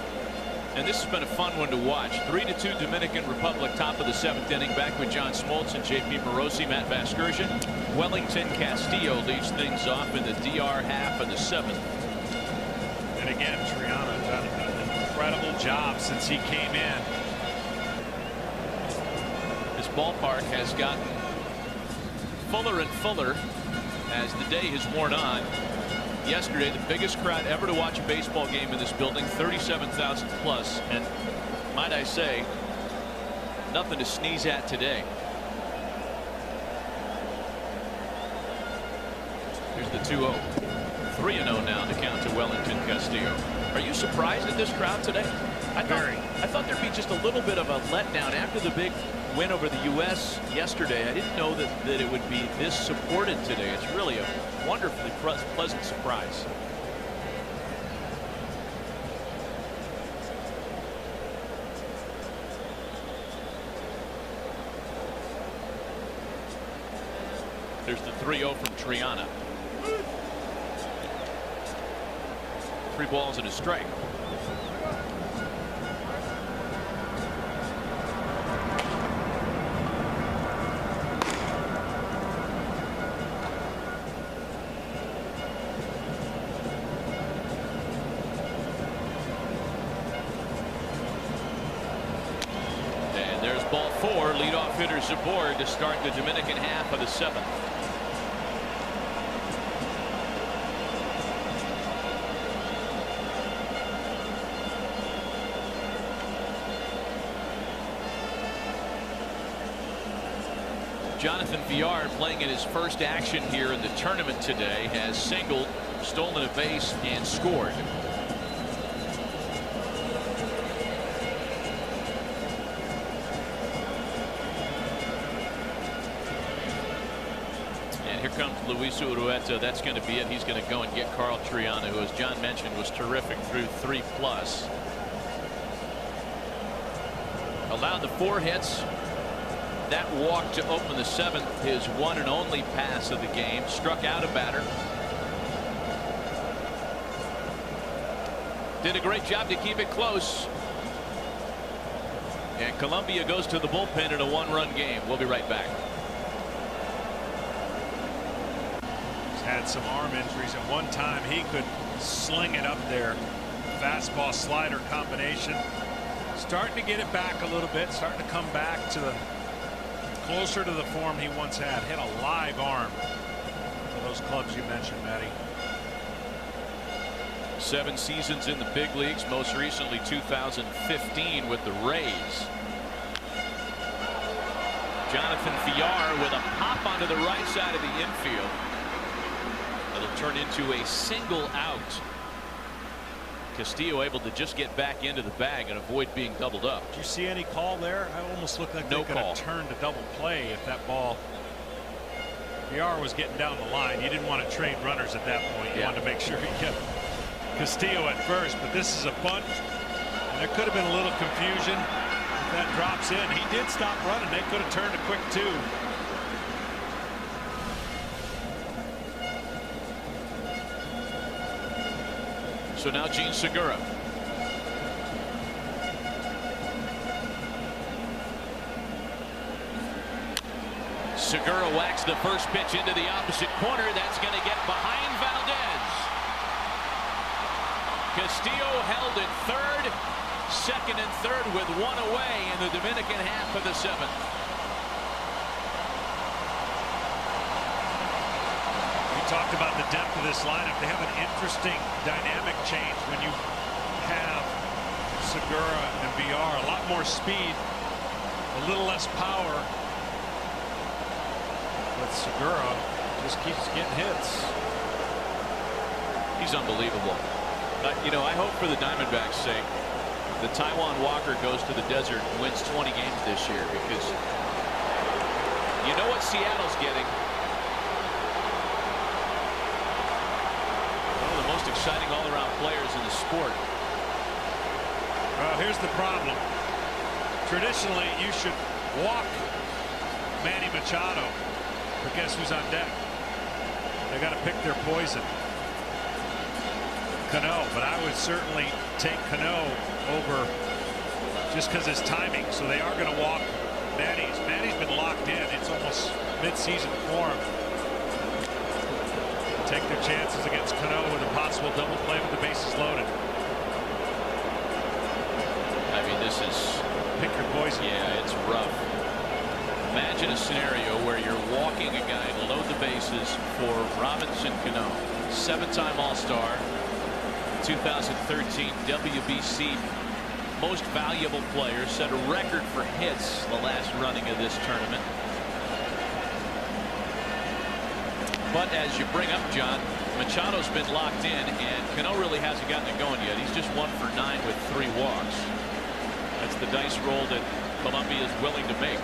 And this has been a fun one to watch. 3-2 Dominican Republic, top of the 7th inning. Back with John Smoltz and JP Morosi, Matt Vasgersian. Wellington Castillo leads things off in the DR half of the 7th.
And again, Triana done an incredible job since he came in.
This ballpark has gotten fuller and fuller as the day has worn on. Yesterday, the biggest crowd ever to watch a baseball game in this building, 37,000 plus, and might I say, nothing to sneeze at today. Here's the 2-0. 3-0 now to count to Wellington Castillo. Are you surprised at this crowd today? I thought there'd be just a little bit of a letdown after the big win over the U.S. yesterday. I didn't know that it would be this supported today. It's really a wonderfully pleasant surprise. There's the 3-0 from Triana. 3 balls and a strike. leadoff hitters aboard to start the Dominican half of the 7th. Jonathan Villar, playing in his first action here in the tournament today, has singled, stolen a base, and scored. And here comes Luis Urueta. That's going to be it. He's going to go and get Carl Triana, who, as John mentioned, was terrific through 3+. Allowed the 4 hits. That walk to open the 7th, his one and only pass of the game. Struck out a batter. Did a great job to keep it close. And Colombia goes to the bullpen in a 1-run game. We'll be right back.
He's had some arm injuries. At one time, he could sling it up there. Fastball slider combination. Starting to get it back a little bit. Starting to come back to the closer to the form he once had. Hit a live arm for those clubs you mentioned, Matty.
7 seasons in the big leagues, most recently 2015 with the Rays. Jonathan Villar with a pop onto the right side of the infield. It'll turn into a single out. Castillo able to just get back into the bag and avoid being doubled up.
Did you see any call there? I almost looked like
no
they could have turned to double play if that ball. Villar was getting down the line. You didn't want to trade runners at that point. You wanted to make sure he kept Castillo at first, but this is a bunt, and there could have been a little confusion if that drops in. He did stop running. They could have turned a quick 2.
So now Gene Segura. Segura whacks the first pitch into the opposite corner. That's going to get behind Valdez. Castillo held at third, second and third with 1 away in the Dominican half of the 7th.
Talked about the depth of this lineup. They have an interesting dynamic change when you have Segura and Villar. A lot more speed, a little less power, but Segura just keeps getting hits.
He's unbelievable. You know, I hope for the Diamondbacks' sake that Taijuan Walker goes to the desert and wins 20 games this year, because you know what Seattle's getting. Most exciting all-around players in the sport.
Well, here's the problem. Traditionally, you should walk Manny Machado, but guess who's on deck? They got to pick their poison. Cano, but I would certainly take Cano over just because his timing. So they are going to walk Manny. Manny's been locked in. It's almost mid-season form. Take their chances against Cano with a possible double play with the bases loaded.
I mean, this is
pick your poison.
Yeah, it's rough. Imagine a scenario where you're walking a guy to load the bases for Robinson Cano, 7-time All-Star, 2013 WBC most valuable player, set a record for hits the last running of this tournament. But as you bring up, John, Machado's been locked in, and Cano really hasn't gotten it going yet. He's just 1 for 9 with 3 walks. That's the dice roll that Colombia is willing to make.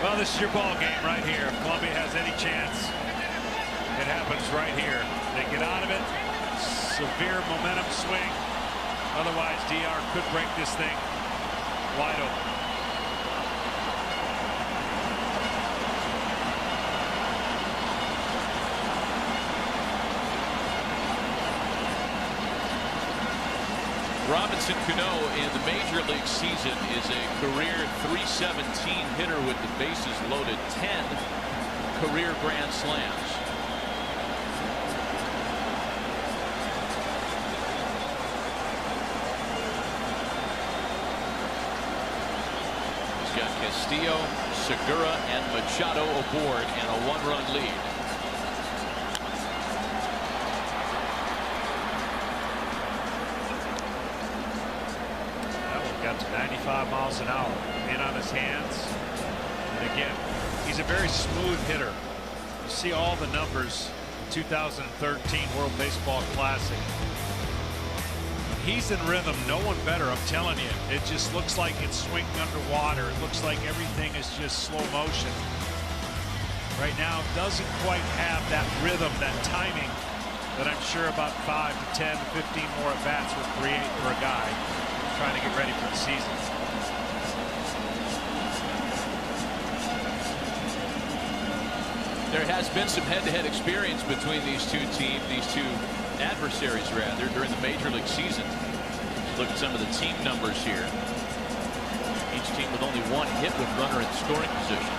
Well, this is your ball game right here. If Colombia has any chance, it happens right here. They get out of it. Severe momentum swing. Otherwise, DR could break this thing wide open.
Robinson Cano in the major league season is a career .317 hitter with the bases loaded, 10 career grand slams. got Castillo, Segura, and Machado aboard, and a 1-run lead.
That one got to 95 miles an hour. In on his hands. And again, he's a very smooth hitter. You see all the numbers. 2013 World Baseball Classic. When he's in rhythm, no one better, I'm telling you. It just looks like it's swinging underwater. It looks like everything is just slow motion. Right now, doesn't quite have that rhythm, that timing that I'm sure about 5 to 10 to 15 more at-bats will create for a guy trying to get ready for the season.
There has been some head-to-head experience between these two adversaries rather, during the Major League season. Look at some of the team numbers here. Each team with only one hit with runner in scoring position.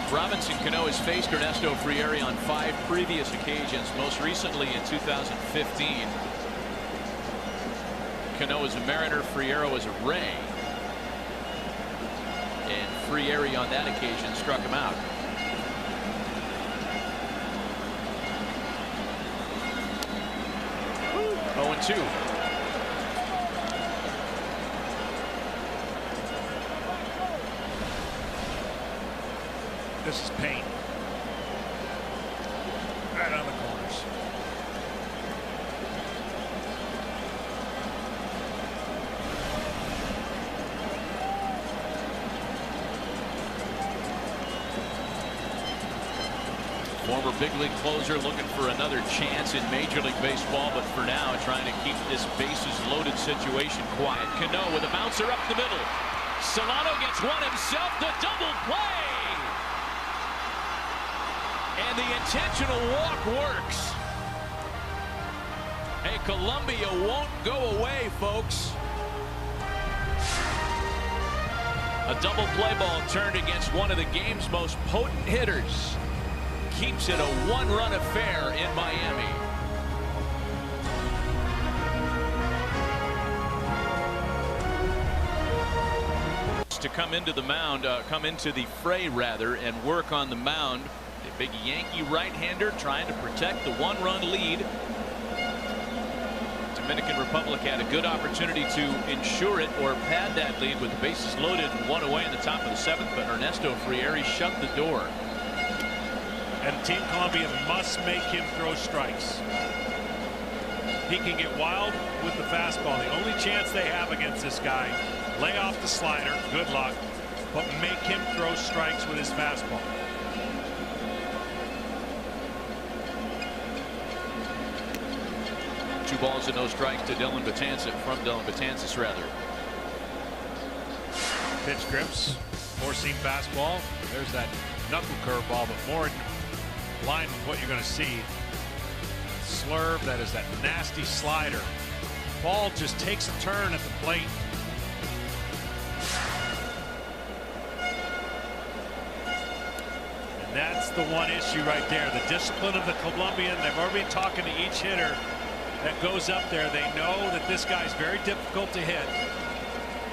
Robinson Cano has faced Ernesto Frieri on 5 previous occasions, most recently in 2015. Cano as a Mariner, Friero as a Ray. And Frieri on that occasion struck him out. Oh, 0-2.
This is Payne. Right on the corners.
Former big league closer looking for another chance in Major League Baseball, but for now trying to keep this bases loaded situation quiet. Cano with a bouncer up the middle. Solano gets one himself. The double play. And the intentional walk works. Hey, Columbia won't go away, folks. A double play ball turned against one of the game's most potent hitters. Keeps it a 1-run affair in Miami. To come into the mound, come into the fray rather, and work on the mound. A big Yankee right-hander trying to protect the 1-run lead. Dominican Republic had a good opportunity to ensure it or pad that lead with the bases loaded and 1 away in the top of the 7th, but Ernesto Frieri shut the door.
And Team Columbia must make him throw strikes. He can get wild with the fastball. The only chance they have against this guy, lay off the slider, good luck, but make him throw strikes with his fastball.
Two balls and no strikes to Dylan Betances, from Dylan Betances rather.
Pitch grips, 4-seam fastball. There's that knuckle curveball, but more in line with what you're going to see. Slurve, that is that nasty slider. Ball just takes a turn at the plate. And that's the one issue right there. The discipline of the Colombian. They've already been talking to each hitter that goes up there. They know that this guy's very difficult to hit.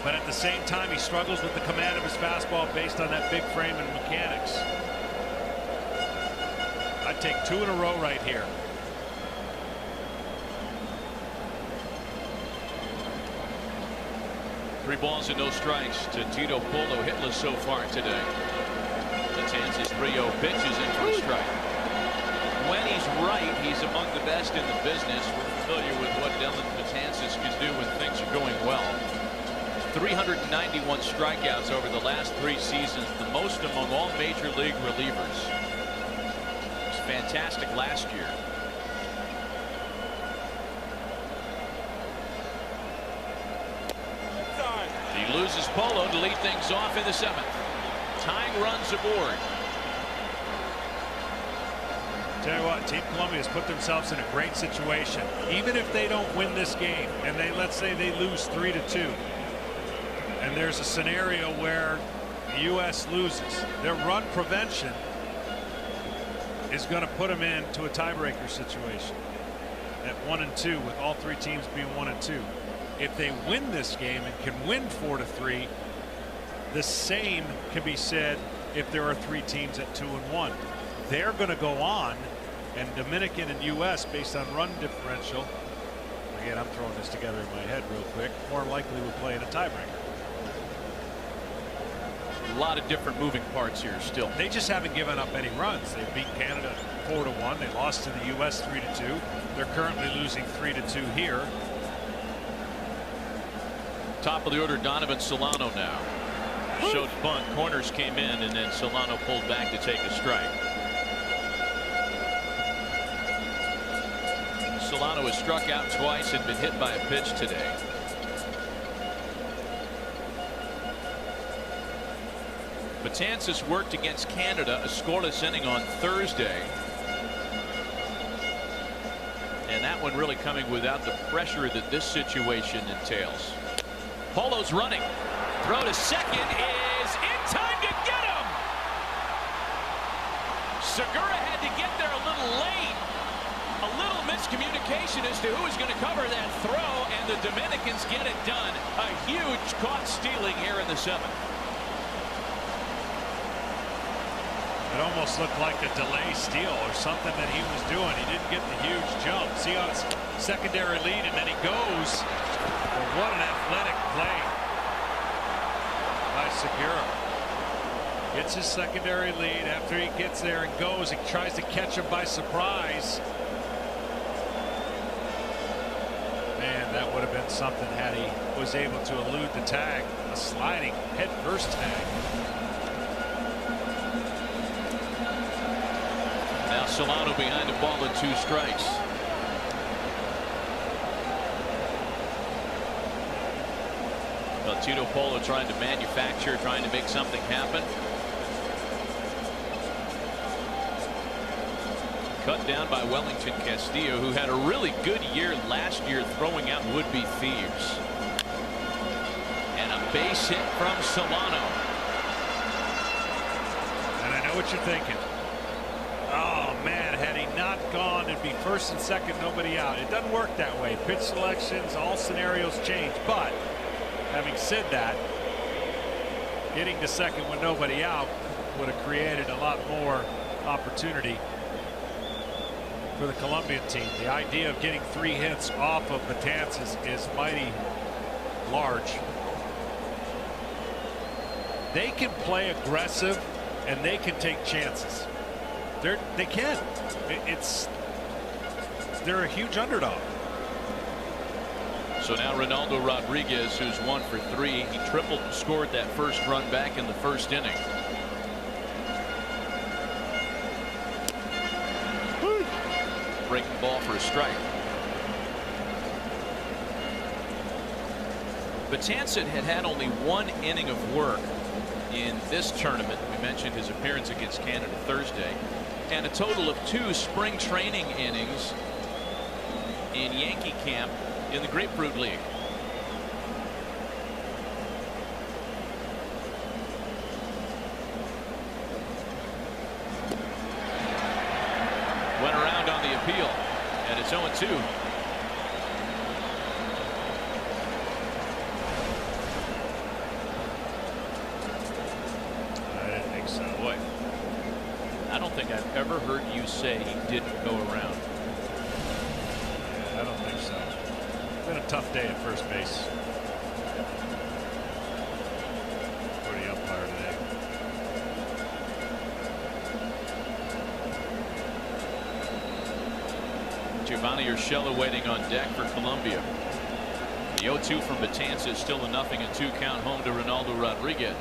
But at the same time, he struggles with the command of his fastball based on that big frame and mechanics. I'd take 2 in a row right here.
Three balls and no strikes to Tito Polo, hitless so far today. Betances 3-0 pitches in for a strike. When he's right, he's among the best in the business. We're familiar with what Dylan Betances can do when things are going well. 391 strikeouts over the last 3 seasons, the most among all major league relievers. It was fantastic last year. He loses Polo to lead things off in the 7th. Tying runs aboard.
Tell you what, Team Columbia has put themselves in a great situation. Even if they don't win this game, and let's say they lose 3-2, and there's a scenario where the U.S. loses, their run prevention is going to put them into a tiebreaker situation at 1-2, with all 3 teams being 1-2. if they win this game and can win 4-3, the same can be said if there are 3 teams at 2-1. They're going to go on, and Dominican and U.S. based on run differential, again, I'm throwing this together in my head real quick, more likely will play in a tiebreaker.
A lot of different moving parts here still.
They just haven't given up any runs. They beat Canada 4-1. They lost to the U.S. 3-2. They're currently losing 3-2 here.
Top of the order, Donovan Solano now. Showed bunt, corners came in, and then Solano pulled back to take a strike. Solano has struck out twice and been hit by a pitch today. Betances worked against Canada, a scoreless inning on Thursday. And that one really coming without the pressure that this situation entails. Polo's running. Throw to second is in time to get him. Segura had to get there a little late. A little miscommunication as to who is going to cover that throw, and the Dominicans get it done. A huge caught stealing here in the 7th.
It almost looked like a delay steal or something that he was doing. He didn't get the huge jump. See on his secondary lead, and then he goes. Well, what an athletic play by Segura. Gets his secondary lead. After he gets there and goes, he tries to catch him by surprise. Man, that would have been something had he was able to elude the tag. A sliding head first tag.
Now Solano behind the ball and 2 strikes. Well, Tito Polo trying to manufacture, trying to make something happen. Cut down by Wellington Castillo, who had a really good year last year throwing out would-be thieves. And a base hit from Solano.
And I know what you're thinking. Oh man, had he not gone, it'd be first and second, nobody out. It doesn't work that way. Pitch selections, all scenarios change. But having said that, getting to second with nobody out would have created a lot more opportunity for the Colombian team. The idea of getting 3 hits off of Betances is mighty large. They can play aggressive and they can take chances. They can. They're a huge underdog.
So now Ronaldo Rodriguez, who's 1 for 3, he tripled and scored that first run back in the first inning. Breaking ball for a strike. Betances had only 1 inning of work in this tournament. We mentioned his appearance against Canada Thursday, and a total of 2 spring training innings in Yankee camp in the Grapefruit League. Went around on the appeal, and it's 0-2. Boy, I don't think I've ever heard you say he didn't go around.
Yeah, I don't think so. It's been a tough day at first base for the umpire today.
Giovanni Urshela waiting on deck for Colombia. The 0-2 from Betances, still a 0 and 2 count home to Ronaldo Rodriguez.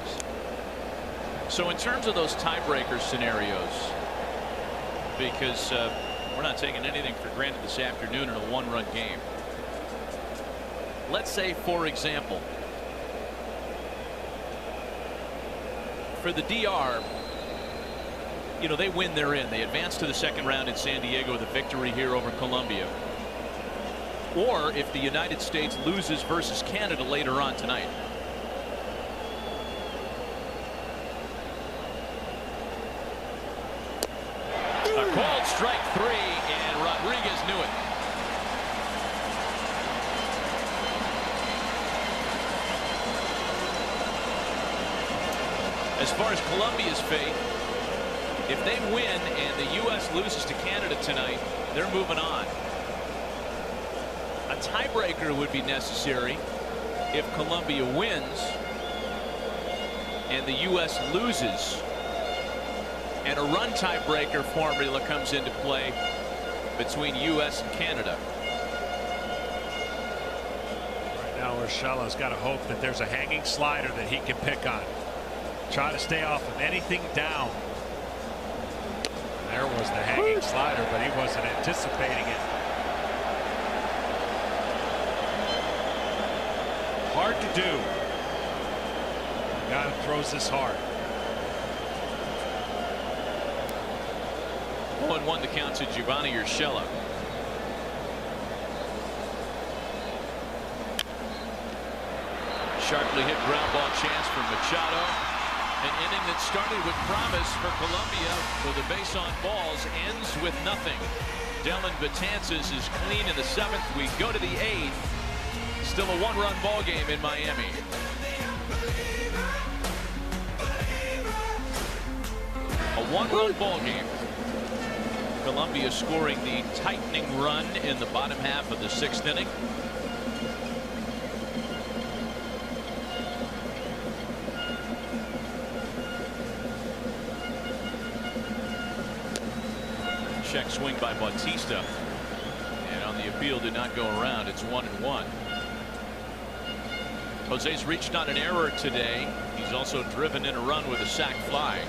So in terms of those tiebreaker scenarios, because we're not taking anything for granted this afternoon in a 1-run game. Let's say, for example, for the DR, you know, they win, they're in. They advance to the 2nd round in San Diego with a victory here over Colombia. Or if the United States loses versus Canada later on tonight. A called strike 3, and Rodriguez knew it. as far as Colombia's fate, if they win and the U.S. loses to Canada tonight, they're moving on. A tiebreaker would be necessary if Colombia wins and the U.S. loses, and a run tiebreaker formula comes into play between U.S. and Canada.
Right now, Urshela's got to hope that there's a hanging slider that he can pick on. Try to stay off of anything down. There was the hanging slider, but he wasn't anticipating it. Hard to do. The guy who throws this hard.
1-1 the count to Giovanni Urshela. Sharply hit ground ball chance from Machado. An inning that started with promise for Colombia, for the base on balls ends with nothing. Dylan Betances is clean in the 7th. We go to the 8th. Still a 1-run ball game in Miami. A 1-run ball game. Colombia scoring the tightening run in the bottom half of the 6th inning. Check swing by Bautista, and on the appeal did not go around. It's 1-1. Jose's reached on an error today. He's also driven in a run with a sac fly.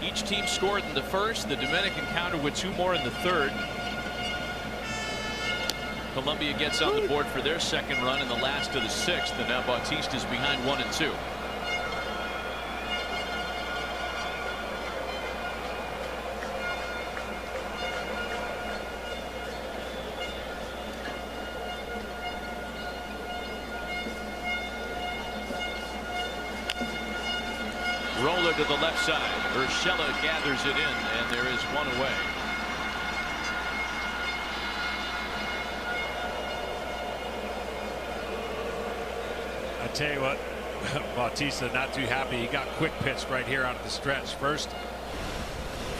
Each team scored in the 1st. The Dominican countered with 2 more in the 3rd. Colombia gets on the board for their 2nd run in the last of the 6th, and now Bautista's behind 1-2. Roller to the left side. Urshela gathers it in, and there is 1 away.
I tell you what, Bautista not too happy. He got quick pitched right here out of the stretch. First,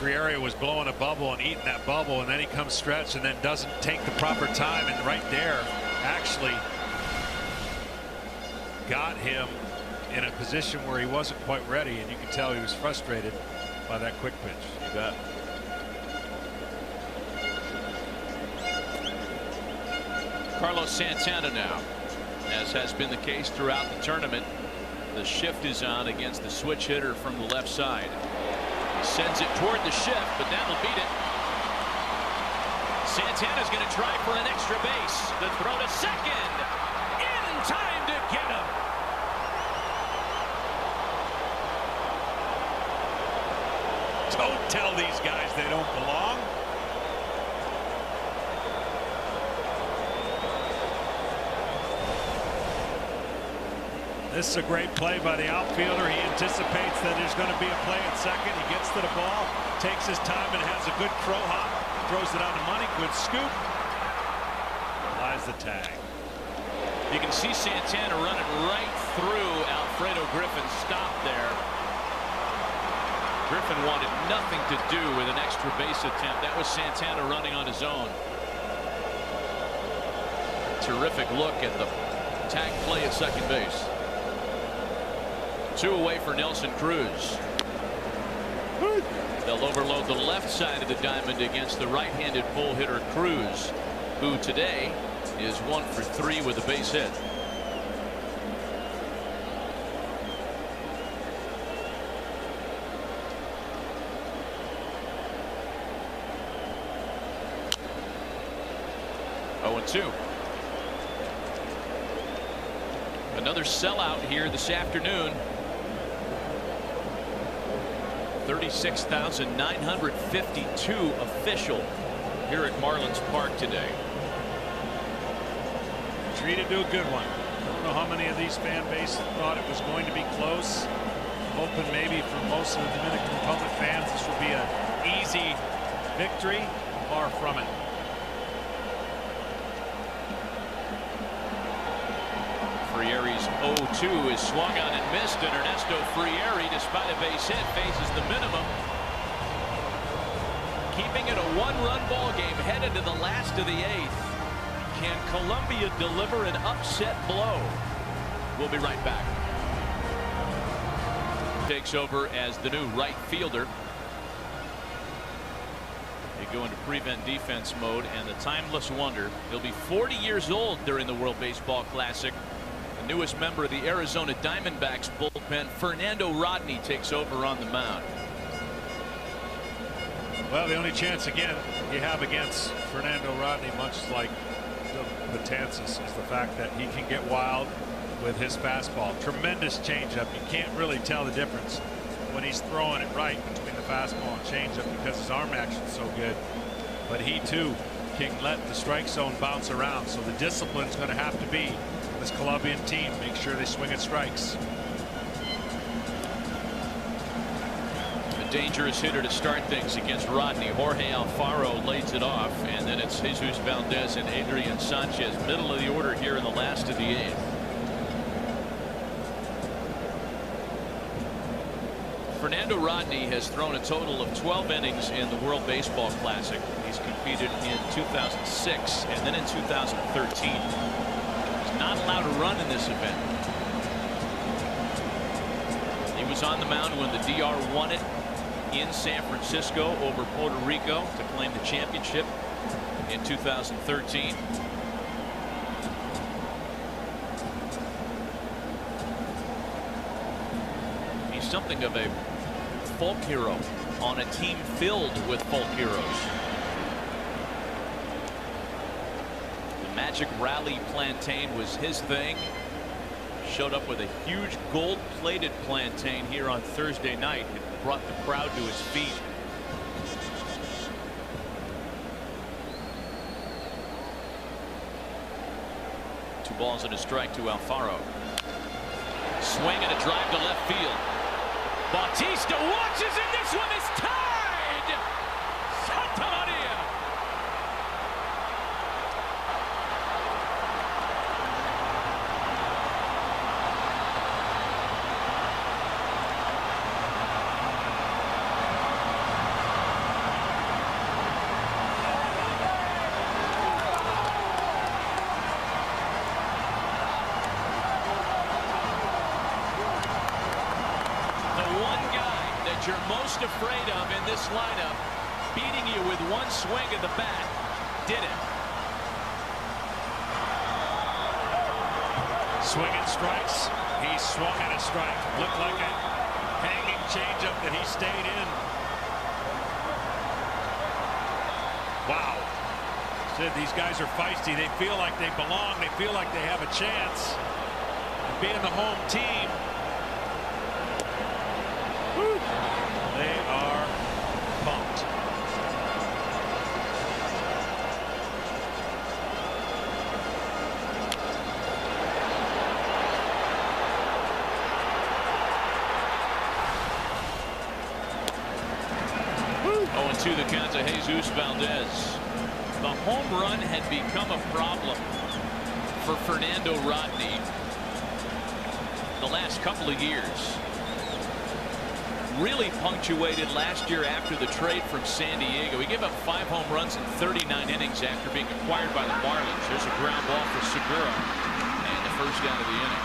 Friario was blowing a bubble and eating that bubble, and then he comes stretch and then doesn't take the proper time, and right there actually got him in a position where he wasn't quite ready, and you could tell he was frustrated by that quick pitch.
You bet. Carlos Santana now, as has been the case throughout the tournament. The shift is on against the switch hitter from the left side. He sends it toward the shift, but that'll beat it. Santana's going to try for an extra base. The throw to second. In time to get him.
Don't tell these guys they don't belong. This is a great play by the outfielder. He anticipates that there's going to be a play at second. He gets to the ball, takes his time, and has a good crow hop. Throws it on the money. Good scoop. Lies the tag.
You can see Santana running right through Alfredo Griffin's stop there. Griffin wanted nothing to do with an extra base attempt. That was Santana running on his own. Terrific look at the tag play at second base. 2 away for Nelson Cruz. They'll overload the left side of the diamond against the right-handed pull hitter Cruz, who today is 1 for 3 with a base hit. Two. Another sellout here this afternoon. 36,952 official here at Marlins Park today.
Treated to a good one. I don't know how many of these fan base thought it was going to be close. Hoping maybe for most of the Dominican Republic fans this will be an easy victory. Far from it.
Frieri's 0 0-2 is swung on and missed, and Ernesto Frieri, despite a base hit, faces the minimum. Keeping it a one-run ball game headed to the last of the 8th. Can Colombia deliver an upset blow? We'll be right back. Takes over as the new right fielder. They go into prevent defense mode, and the timeless wonder, he'll be 40 years old during the World Baseball Classic. The newest member of the Arizona Diamondbacks bullpen, Fernando Rodney, takes over on the mound.
Well, the only chance again you have against Fernando Rodney, much like Betances, is the fact that he can get wild with his fastball. Tremendous changeup. You can't really tell the difference when he's throwing it right between the fastball and changeup because his arm action is so good. But he too can let the strike zone bounce around. So the discipline is going to have to be this Colombian team. Make sure they swing at strikes.
A dangerous hitter to start things against Rodney. Jorge Alfaro lays it off, and then it's Jesus Valdez and Adrian Sanchez, middle of the order here in the last of the 8th. Fernando Rodney has thrown a total of 12 innings in the World Baseball Classic. He's competed in 2006 and then in 2013. He's not allowed to run in this event. He was on the mound when the DR won it in San Francisco over Puerto Rico to claim the championship in 2013. He's something of a folk hero on a team filled with folk heroes. The Magic Rally plantain was his thing. Showed up with a huge gold-plated plantain here on Thursday night. It brought the crowd to his feet. Two balls and a strike to Alfaro. Swing and a drive to left field. Bautista watches, and this one is tied. Santa Maria. You're most afraid of in this lineup, beating you with one swing of the bat, did it.
Swinging strikes. He swung at a strike. Looked like a hanging changeup that he stayed in. Wow. Said these guys are feisty. They feel like they belong. They feel like they have a chance. And being the home team, they are pumped.
Oh, and 2 the count to Jesus Valdez. The home run had become a problem for Fernando Rodney the last couple of years. Really punctuated last year after the trade from San Diego. He gave up 5 home runs in 39 innings after being acquired by the Marlins. There's a ground ball for Segura and the first out of the inning.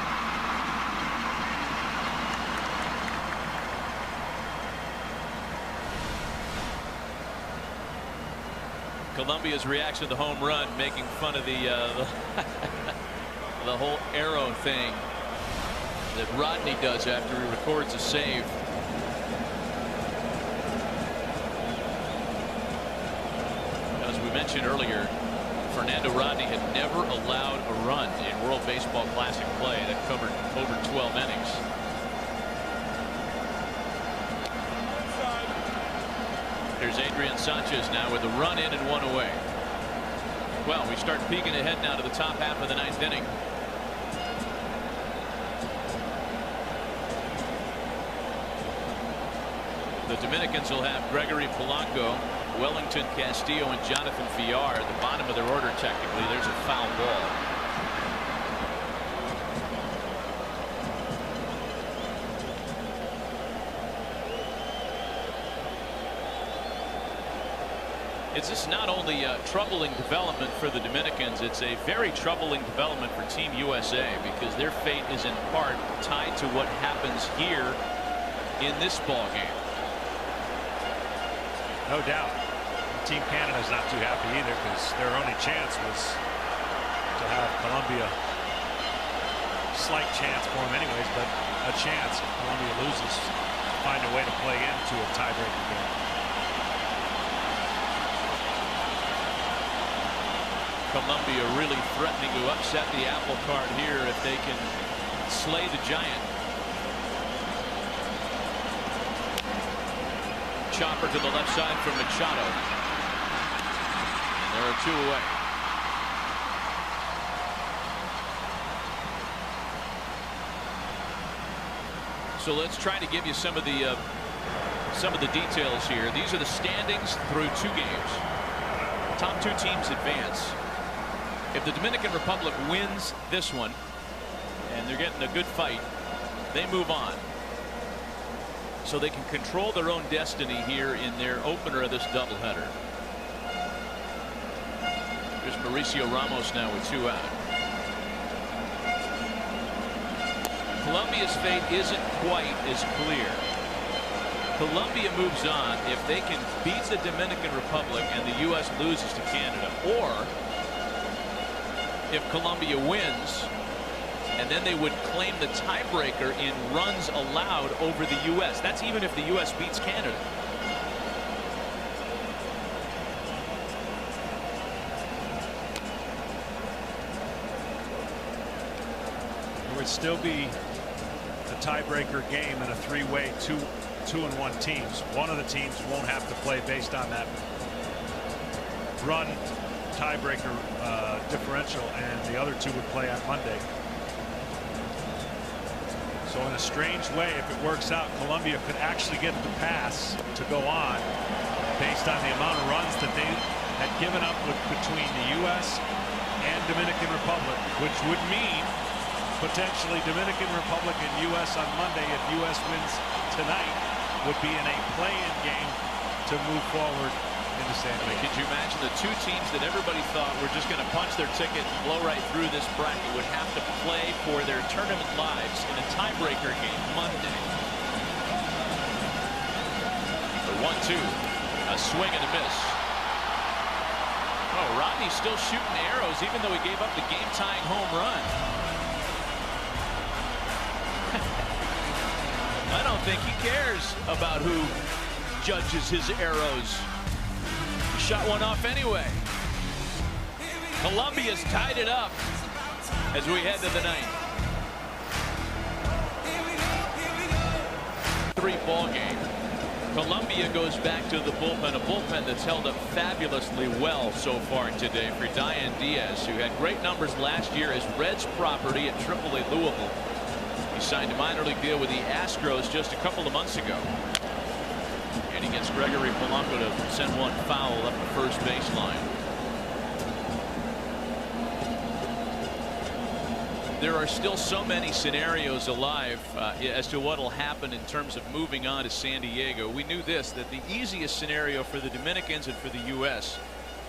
Colombia's reaction to the home run, making fun of the whole arrow thing that Rodney does after he records a save. Mentioned earlier, Fernando Rodney had never allowed a run in World Baseball Classic play that covered over 12 innings. Here's Adrian Sanchez now with a run in and 1 away. Well, we start peeking ahead now to the top half of the 9th inning. The Dominicans will have Gregory Polanco, Wellington Castillo, and Jonathan Villar at the bottom of their order. Technically, there's a foul ball. It's just not only a troubling development for the Dominicans, it's a very troubling development for Team USA, because their fate is in part tied to what happens here in this ball game.
No doubt. Team Canada's not too happy either, because their only chance was to have Colombia. Slight chance for them anyways, but a chance. If Colombia loses, find a way to play into a tiebreaker game.
Colombia really threatening to upset the apple cart here if they can slay the giant. Chopper to the left side from Machado. There are 2 away. So let's try to give you some of the details here. These are the standings through 2 games. Top 2 teams advance. If the Dominican Republic wins this one, and they're getting a good fight, they move on. So they can control their own destiny here in their opener of this doubleheader. There's Mauricio Ramos now with 2 out. Colombia's fate isn't quite as clear. Colombia moves on if they can beat the Dominican Republic and the U.S. loses to Canada, or if Colombia wins, and then they would claim the tiebreaker in runs allowed over the U.S. That's even if the U.S. beats Canada.
It would still be a tiebreaker game in a 3-way 2-1 teams. One of the teams won't have to play based on that run tiebreaker differential, and the other 2 would play on Monday. So in a strange way, if it works out, Colombia could actually get the pass to go on based on the amount of runs that they had given up between the U.S. and Dominican Republic, which would mean potentially Dominican Republic and U.S. on Monday, if U.S. wins tonight, would be in a play-in game to move forward into San Diego.
Could you imagine the 2 teams that everybody thought were just going to punch their ticket and blow right through this bracket would have to play for their tournament lives in a tiebreaker game Monday? The 1-2, a swing and a miss. Oh, Rodney's still shooting arrows even though he gave up the game-tying home run. I don't think he cares about who judges his arrows. He shot one off anyway. Colombia's tied it up as we head to the 9th. 3-ball game. Colombia goes back to the bullpen, a bullpen that's held up fabulously well so far today for Diane Diaz, who had great numbers last year as Reds property at AAA Louisville. He signed a minor league deal with the Astros just a couple of months ago. And he gets Gregory Polanco to send one foul up the first baseline. There are still so many scenarios alive as to what will happen in terms of moving on to San Diego. We knew this, that the easiest scenario for the Dominicans and for the U.S.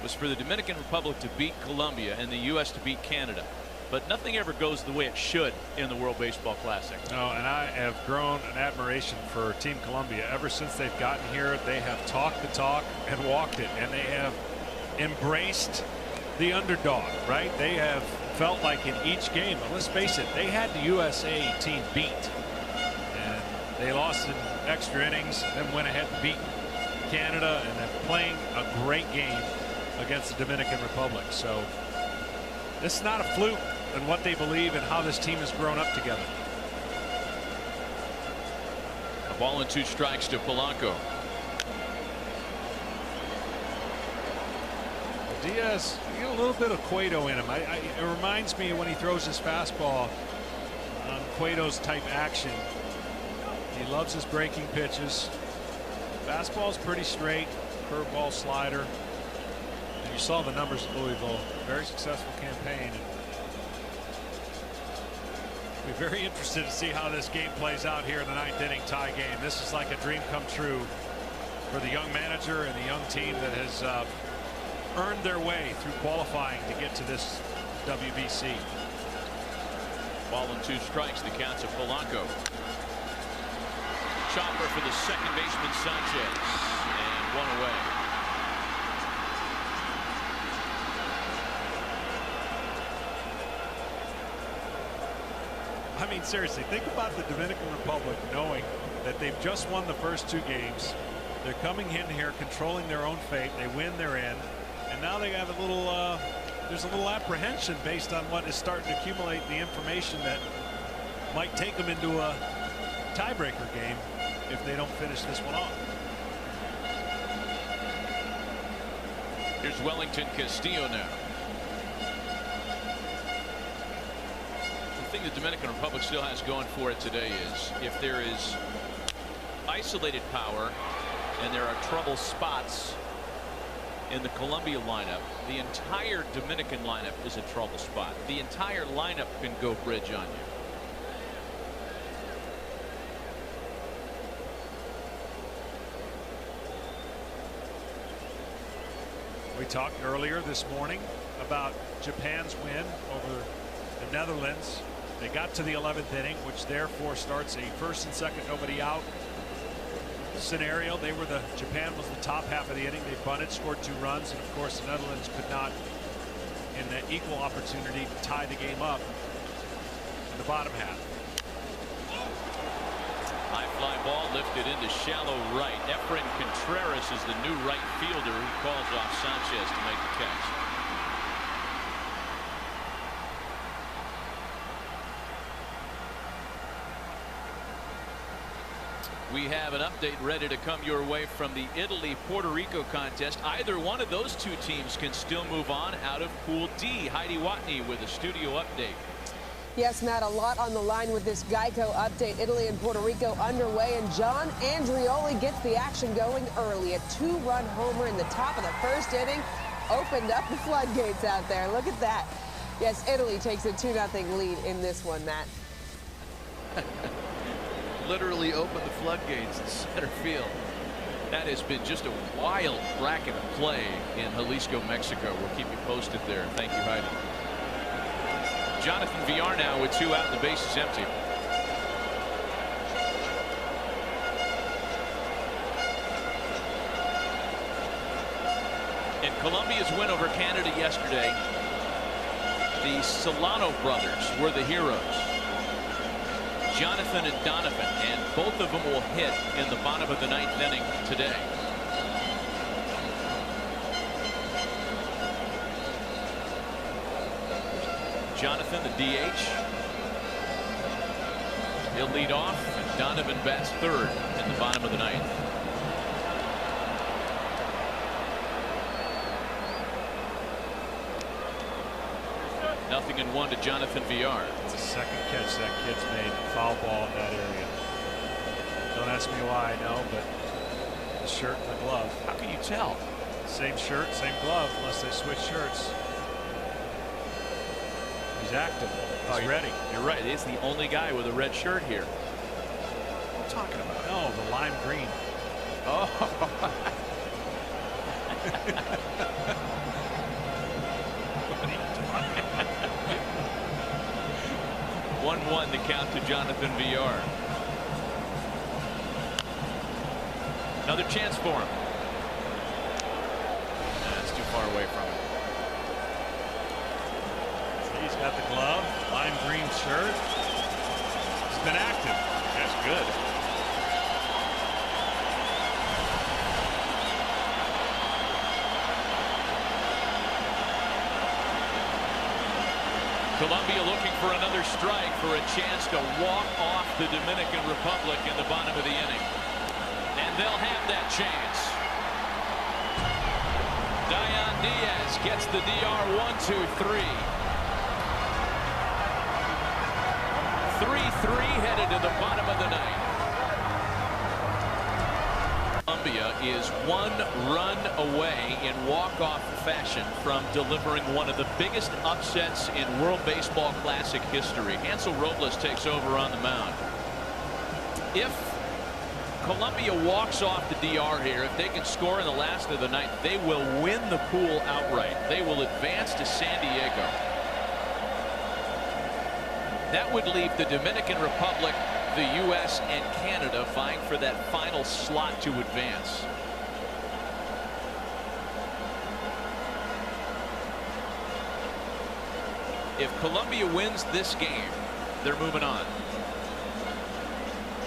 was for the Dominican Republic to beat Colombia and the U.S. to beat Canada. But nothing ever goes the way it should in the World Baseball Classic.
No, and I have grown an admiration for Team Colombia. Ever since they've gotten here, they have talked the talk and walked it, and they have embraced the underdog, right? They have felt like in each game, but let's face it, they had the USA team beat. And they lost in extra innings, then went ahead and beat Canada, and then playing a great game against the Dominican Republic. So this is not a fluke in what they believe and how this team has grown up together.
A ball and 2 strikes to Polanco.
Diaz, you get a little bit of Cueto in him. It reminds me when he throws his fastball on Cueto's type action. He loves his breaking pitches. Fastball's pretty straight, curveball, slider. And you saw the numbers at Louisville. Very successful campaign. And we're very interested to see how this game plays out here in the 9th inning tie game. This is like a dream come true for the young manager and the young team that has earned their way through qualifying to get to this WBC.
Ball and 2 strikes. The count's of Polanco. Chopper for the second baseman Sanchez, and 1 away.
I mean, seriously, think about the Dominican Republic knowing that they've just won the first 2 games. They're coming in here controlling their own fate. They win, they're in, and now they have a little there's a little apprehension based on what is starting to accumulate, the information that might take them into a tiebreaker game if they don't finish this one off.
Here's Wellington Castillo now. The thing the Dominican Republic still has going for it today is if there is isolated power and there are trouble spots in the Colombia lineup, the entire Dominican lineup is a trouble spot. The entire lineup can go bridge on you.
We talked earlier this morning about Japan's win over the Netherlands. They got to the 11th inning, which therefore starts a first and second nobody out scenario. Japan was the top half of the inning. They bunted, scored 2 runs, and of course the Netherlands could not, in that equal opportunity, tie the game up in the bottom half.
High fly ball lifted into shallow right. Efren Contreras is the new right fielder who calls off Sanchez to make the catch. We have an update ready to come your way from the Italy-Puerto Rico contest. Either one of those 2 teams can still move on out of Pool D. Heidi Watney with a studio update.
Yes, Matt, a lot on the line with this Geico update. Italy and Puerto Rico underway, and John Andrioli gets the action going early. A 2-run homer in the top of the first inning opened up the floodgates out there. Look at that. Yes, Italy takes a 2-0 lead in this one, Matt.
Literally opened the floodgates in center field. That has been just a wild bracket play in Jalisco, Mexico. We'll keep you posted there. Thank you, Heidi. Jonathan Villar now with 2 out and the base is empty. In Colombia's win over Canada yesterday, the Solano brothers were the heroes. Jonathan and Donovan, and both of them will hit in the bottom of the 9th inning today. Jonathan, the DH. He'll lead off, and Donovan bats 3rd in the bottom of the 9th. Nothing in 1 to Jonathan Villar.
It's the second catch that kid's made, foul ball in that area. Don't ask me why, I know, but the shirt and the glove.
How can you tell?
Same shirt, same glove, unless they switch shirts. He's active. He's ready.
You're right. He's the only guy with a red shirt here. What are you talking about?
No, the lime green.
Oh. 1-1 the count to Jonathan Villar. Another chance for him. That's too far away from him.
He's got the glove, lime green shirt. He's been active.
That's good. Colombia looking for another strike for a chance to walk off the Dominican Republic in the bottom of the inning. And they'll have that chance. Dayan Diaz gets the DR 1-2-3. 3-3 headed to the bottom of the 9th. Colombia is 1 run away in walk-off fashion from delivering one of the biggest upsets in World Baseball Classic history. Hansel Robles takes over on the mound. If Colombia walks off the DR here, if they can score in the last of the night, they will win the pool outright. They will advance to San Diego. That would leave the Dominican Republic, the U.S. and Canada vying for that final slot to advance. If Colombia wins this game, they're moving on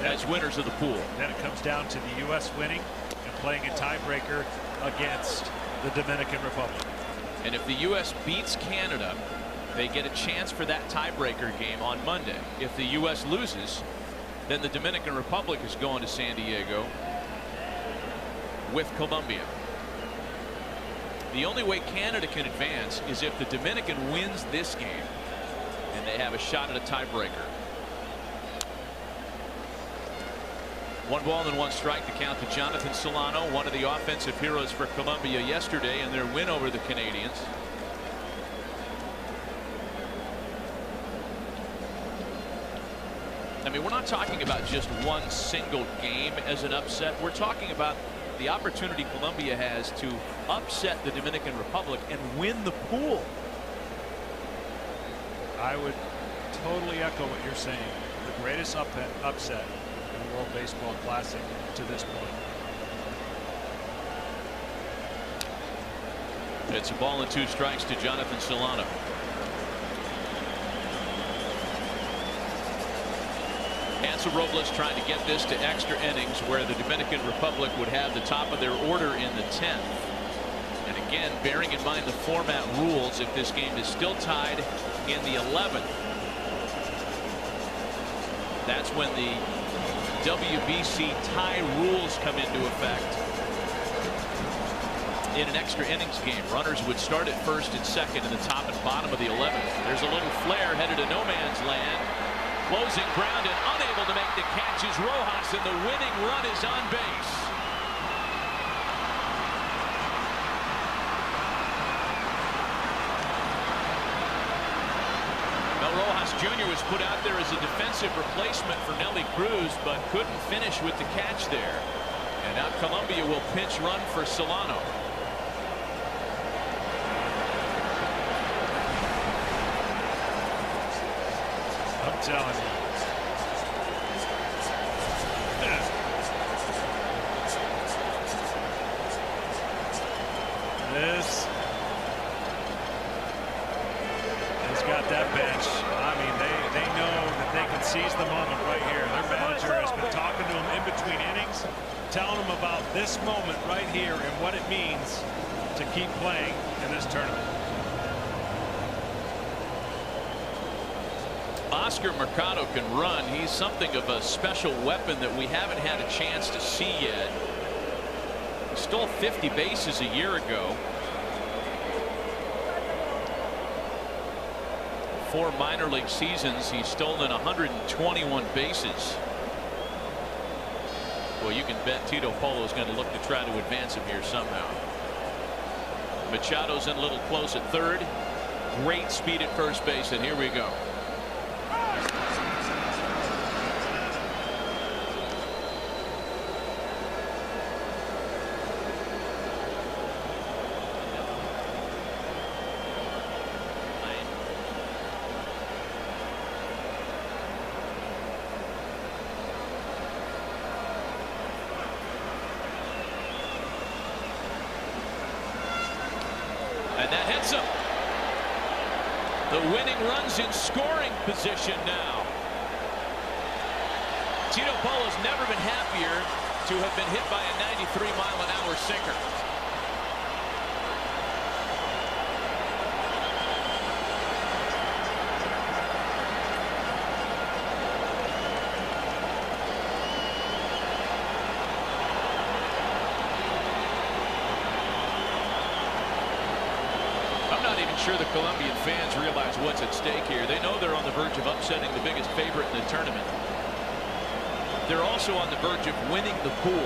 as winners of the pool.
Then it comes down to the U.S. winning and playing a tiebreaker against the Dominican Republic.
And if the U.S. beats Canada, they get a chance for that tiebreaker game on Monday. If the U.S. loses, then the Dominican Republic is going to San Diego with Colombia. The only way Canada can advance is if the Dominican wins this game and they have a shot at a tiebreaker. 1 ball and 1 strike to count to Jonathan Solano, one of the offensive heroes for Colombia yesterday in their win over the Canadians. I mean, we're not talking about just one single game as an upset. We're talking about the opportunity Colombia has to upset the Dominican Republic and win the pool.
I would totally echo what you're saying. The greatest upset in the World Baseball Classic to this point.
It's a ball and 2 strikes to Jonathan Solano. Hansel Robles trying to get this to extra innings, where the Dominican Republic would have the top of their order in the 10th. And again, bearing in mind the format rules, if this game is still tied in the 11th, that's when the WBC tie rules come into effect. In an extra innings game, runners would start at first and second in the top and bottom of the 11th. There's a little flare headed to no man's land. Closing ground and unable to make the catch is Rojas, and the winning run is on base. Mel Rojas Jr. was put out there as a defensive replacement for Nelly Cruz, but couldn't finish with the catch there. And now Colombia will pinch run for Solano.
I'm telling you. This has got that bench. I mean, they know that they can seize the moment right here. Their manager has been talking to them in between innings, telling them about this moment right here and what it means to keep playing in this tournament.
Oscar Mercado can run. He's something of a special weapon that we haven't had a chance to see yet. He stole 50 bases a year ago. 4 minor league seasons, he's stolen 121 bases. Well, you can bet Tito Polo is going to look to try to advance him here somehow. Machado's in a little close at third. Great speed at first base, and here we go. And that hits him. The winning run's in scoring position now. Tito Polo's never been happier to have been hit by a 93-mile-an-hour sinker. Sure the Colombian fans realize what's at stake here. They know they're on the verge of upsetting the biggest favorite in the tournament. They're also on the verge of winning the pool,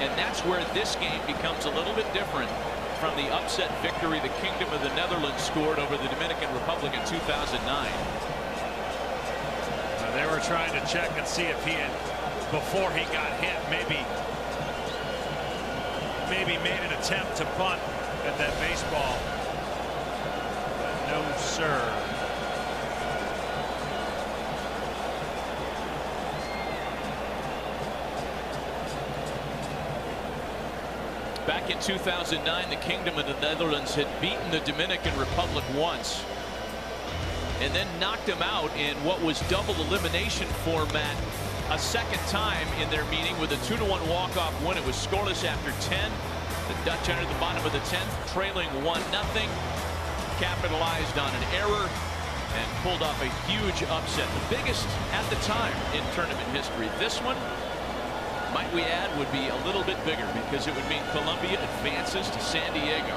and that's where this game becomes a little bit different from the upset victory the Kingdom of the Netherlands scored over the Dominican Republic in 2009.
They were trying to check and see if he had before he got hit. Maybe made an attempt to bunt at that baseball. But no, sir.
Back in 2009, the Kingdom of the Netherlands had beaten the Dominican Republic once and then knocked them out in what was double elimination format a second time in their meeting with a 2-1 walk-off win. It was scoreless after 10. The Dutch entered the bottom of the 10th, trailing 1-0, capitalized on an error and pulled off a huge upset, the biggest at the time in tournament history. This one, might we add, would be a little bit bigger because it would mean Colombia advances to San Diego.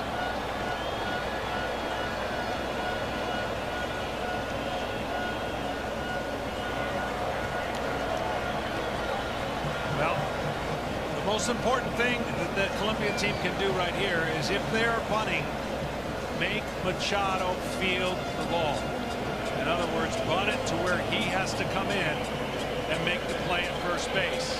Well, the most important thing that the Colombia team can do right here is, if they're bunting, make Machado field the ball. In other words, bunt it to where he has to come in and make the play at first base.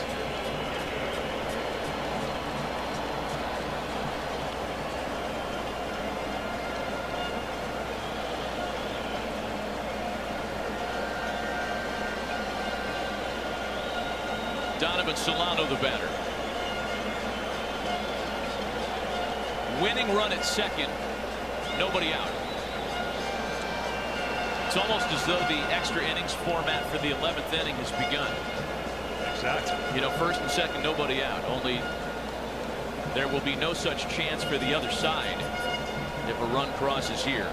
Donovan Solano, the batter. Winning run at second, nobody out. It's almost as though the extra innings format for the 11th inning has begun.
Exactly.
You know, first and second, nobody out. Only there will be no such chance for the other side if a run crosses here.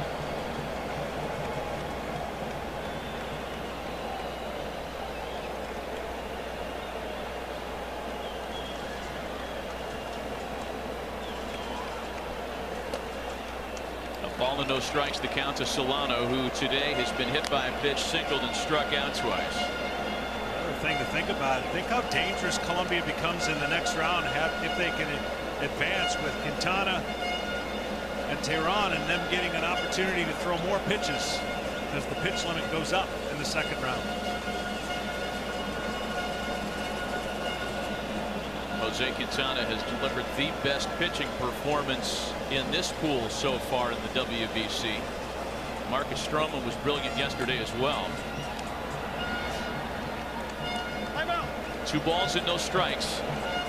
Ball and no strikes, the count to Solano, who today has been hit by a pitch, singled and struck out twice.
Another thing to think about, think how dangerous Colombia becomes in the next round if they can advance with Quintana and Tehran, and them getting an opportunity to throw more pitches as the pitch limit goes up in the second round.
Jose Quintana has delivered the best pitching performance in this pool so far in the WBC. Marcus Stroman was brilliant yesterday as well. 2 balls and no strikes.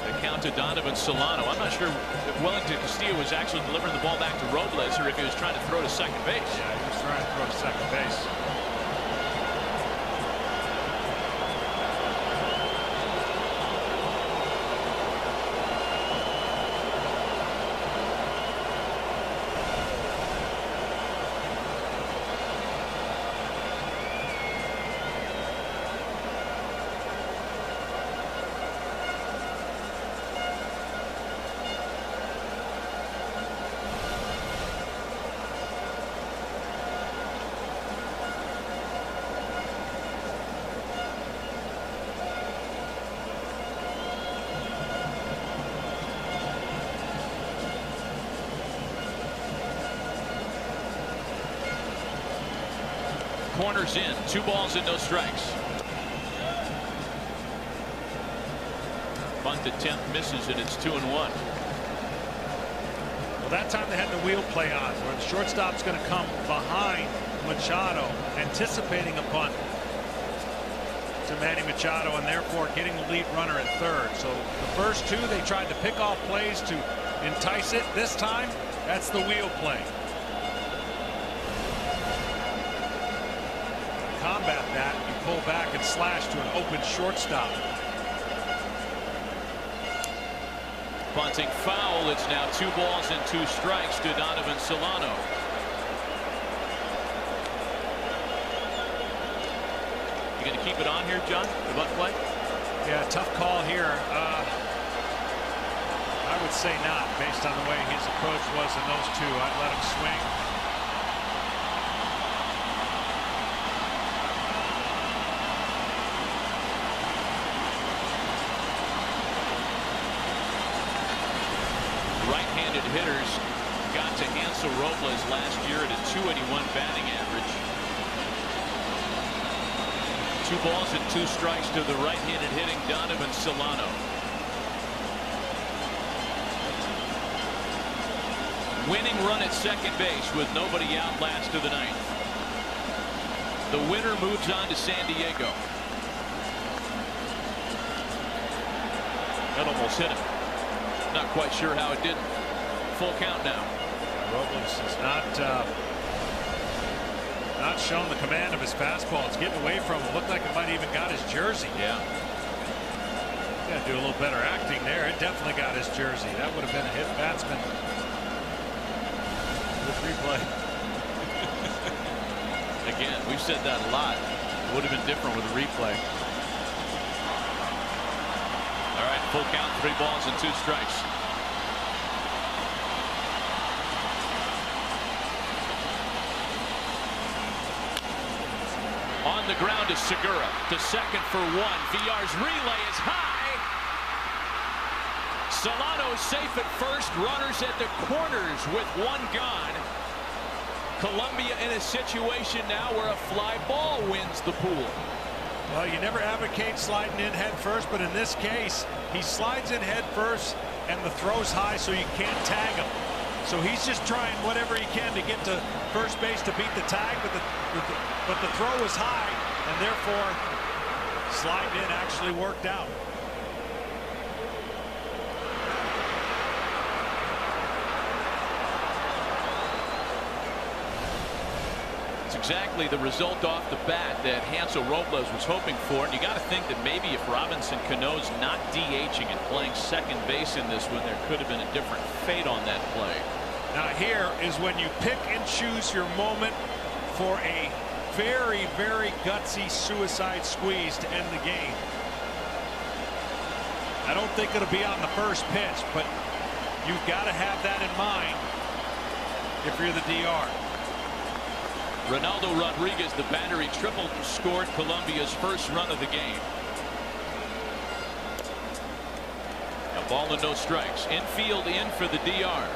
The count to Donovan Solano. I'm not sure if Wellington Castillo was actually delivering the ball back to Robles or if he was trying to throw to second base.
Yeah, he was trying to throw to second base.
Corners in, 2 balls and no strikes. Bunt attempt misses, and it's 2-1.
Well, that time they had the wheel play on, where the shortstop's going to come behind Machado, anticipating a bunt to Manny Machado, and therefore getting the lead runner at third. So the first 2, they tried to pick off plays to entice it. This time, that's the wheel play. Combat that, you pull back and slash to an open shortstop.
Bunting foul. It's now 2 balls and 2 strikes to Donovan Solano. You going to keep it on here, John? The bunt play?
Yeah, tough call here. I would say not, based on the way his approach was in those 2. I'd let him swing.
Right-handed hitters got to Hansel Robles last year at a .281 batting average. 2 balls and 2 strikes to the right-handed hitting Donovan Solano. Winning run at second base with nobody out last of the 9th. The winner moves on to San Diego. That almost hit him. Not quite sure how it didn't. Full count now.
Robles has not shown the command of his fastball. It's getting away from him. Looked like it might even got his jersey.
Yeah.
Got to do a little better acting there. It definitely got his jersey. That would have been a hit batsman. This replay.
Again, we've said that a lot. It would have been different with a replay. All right, full count, 3 balls and 2 strikes. On the ground is Segura to second for 1. Villar's relay is high. Solano safe at first. Runners at the corners with 1 gone. Columbia in a situation now where a fly ball wins the pool.
Well, you never advocate sliding in head first, but in this case, he slides in head first, and the throw's high, so you can't tag him. So he's just trying whatever he can to get to first base to beat the tag, but the throw was high, and therefore sliding in actually worked out.
Exactly the result off the bat that Hansel Robles was hoping for, and you got to think that maybe if Robinson Cano's not DHing and playing second base in this one, there could have been a different fate on that play.
Now here is when you pick and choose your moment for a very, very gutsy suicide squeeze to end the game. I don't think it'll be on the first pitch, but you've got to have that in mind if you're the DR.
Ronaldo Rodriguez, the batter, he tripled and scored Colombia's first run of the game. A ball and no strikes. Infield in for the DR.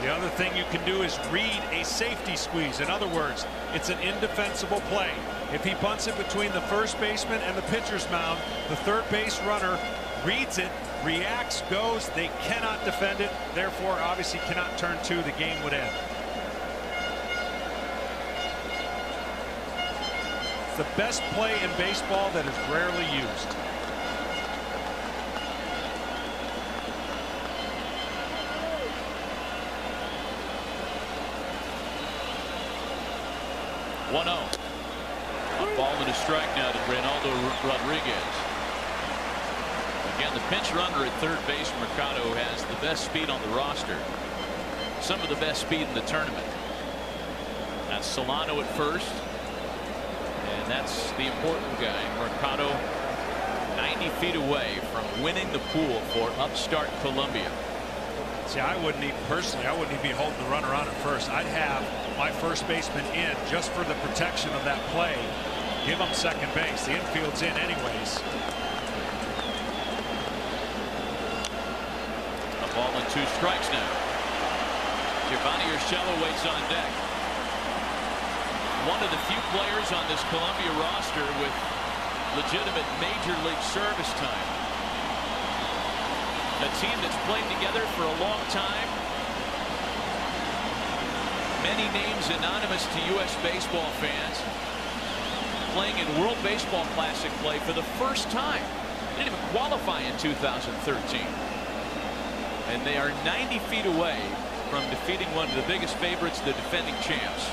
The other thing you can do is read a safety squeeze. In other words, it's an indefensible play. If he bunts it between the first baseman and the pitcher's mound, the third base runner reads it, reacts, goes. They cannot defend it. Therefore, obviously cannot turn 2. The game would end. It's the best play in baseball that is rarely used. A ball and a strike now to Ronaldo Rodriguez.
Again, the pinch runner at third base, Mercado, has the best speed on the roster. Some of the best speed in the tournament. That's Solano at first. And that's the important guy, Mercado, 90 feet away from winning the pool for upstart Columbia.
See, I wouldn't even be holding the runner on at first. I'd have my first baseman in just for the protection of that play. Give him second base. The infield's in anyways.
A ball and 2 strikes now. Giovanni Urshela waits on deck. One of the few players on this Columbia roster with legitimate major league service time. A team that's played together for a long time. Many names anonymous to U.S. baseball fans. Playing in World Baseball Classic play for the first time. They didn't even qualify in 2013. And they are 90 feet away from defeating one of the biggest favorites, the defending champs.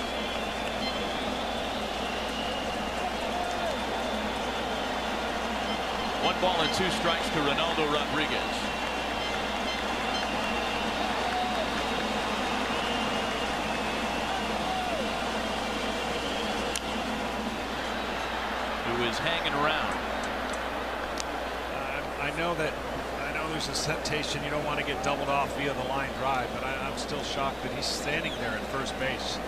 One ball and 2 strikes to Ronaldo Rodriguez. Who is hanging around.
I know there's a temptation. You don't want to get doubled off via the line drive, but I'm still shocked that he's standing there at first base.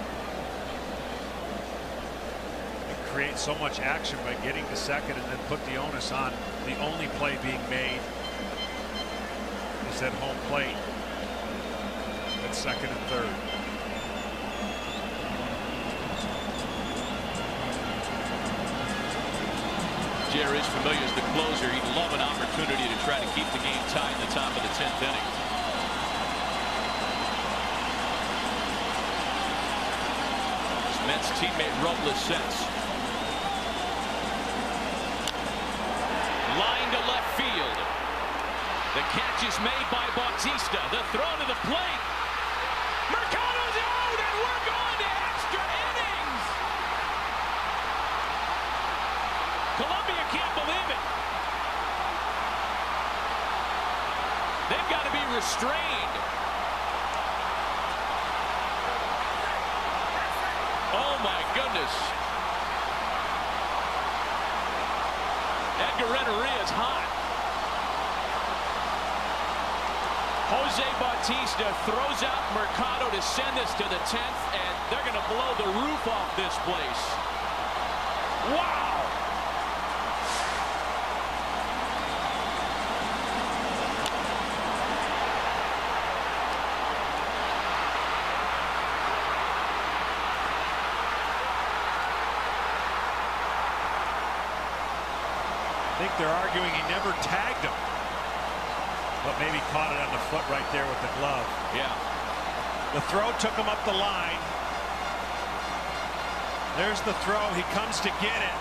Create so much action by getting to second and then put the onus on the only play being made is at home plate at second and third.
Jerry is familiar as the closer. He'd love an opportunity to try to keep the game tied in the top of the 10th inning. His Mets teammate Robles sets. Line to left field. The catch is made by Bautista. The throw to the plate. Mercado's out, and we're going to extra innings. Columbia can't believe it. They've got to be restrained. Oh my goodness. Edgar Renteria is hot. Jose Bautista throws out Mercado to send this to the 10th, and they're going to blow the roof off this place. Wow!
I think they're arguing he never tagged him. But maybe caught it on the foot right there with the glove.
Yeah.
The throw took him up the line. There's the throw. He comes to get it.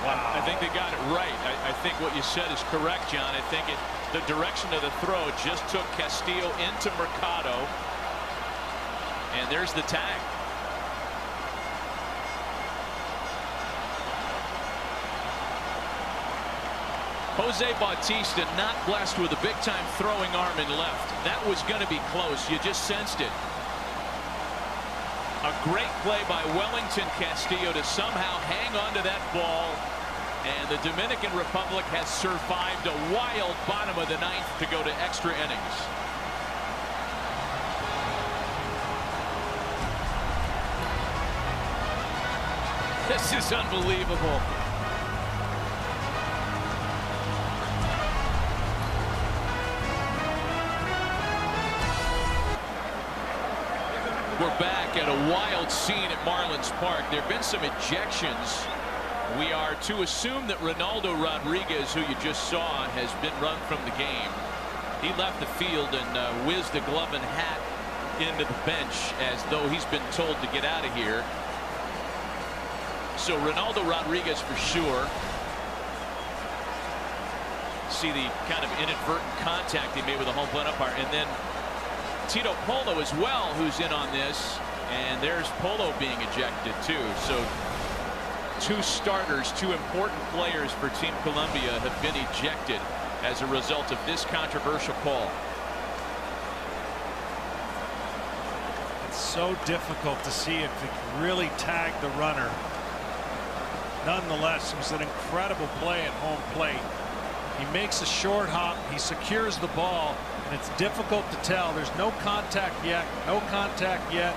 Wow.
I think they got it right. I think what you said is correct, John. I think the direction of the throw just took Castillo into Mercado. And there's the tag. Jose Bautista not blessed with a big-time throwing arm in left. That was going to be close. You just sensed it. A great play by Wellington Castillo to somehow hang on to that ball. And the Dominican Republic has survived a wild bottom of the 9th to go to extra innings. This is unbelievable. We're back at a wild scene at Marlins Park. There have been some ejections. We are to assume that Ronaldo Rodriguez, who you just saw, has been run from the game. He left the field and whizzed the glove and hat into the bench as though he's been told to get out of here. So Ronaldo Rodriguez for sure. See the kind of inadvertent contact he made with the home plate umpire, and then Tito Polo as well, who's in on this, and there's Polo being ejected too. So two starters, two important players for Team Colombia have been ejected as a result of this controversial call.
It's so difficult to see if it really tagged the runner. Nonetheless, it was an incredible play at home plate. He makes a short hop, he secures the ball, and it's difficult to tell. There's no contact yet, no contact yet.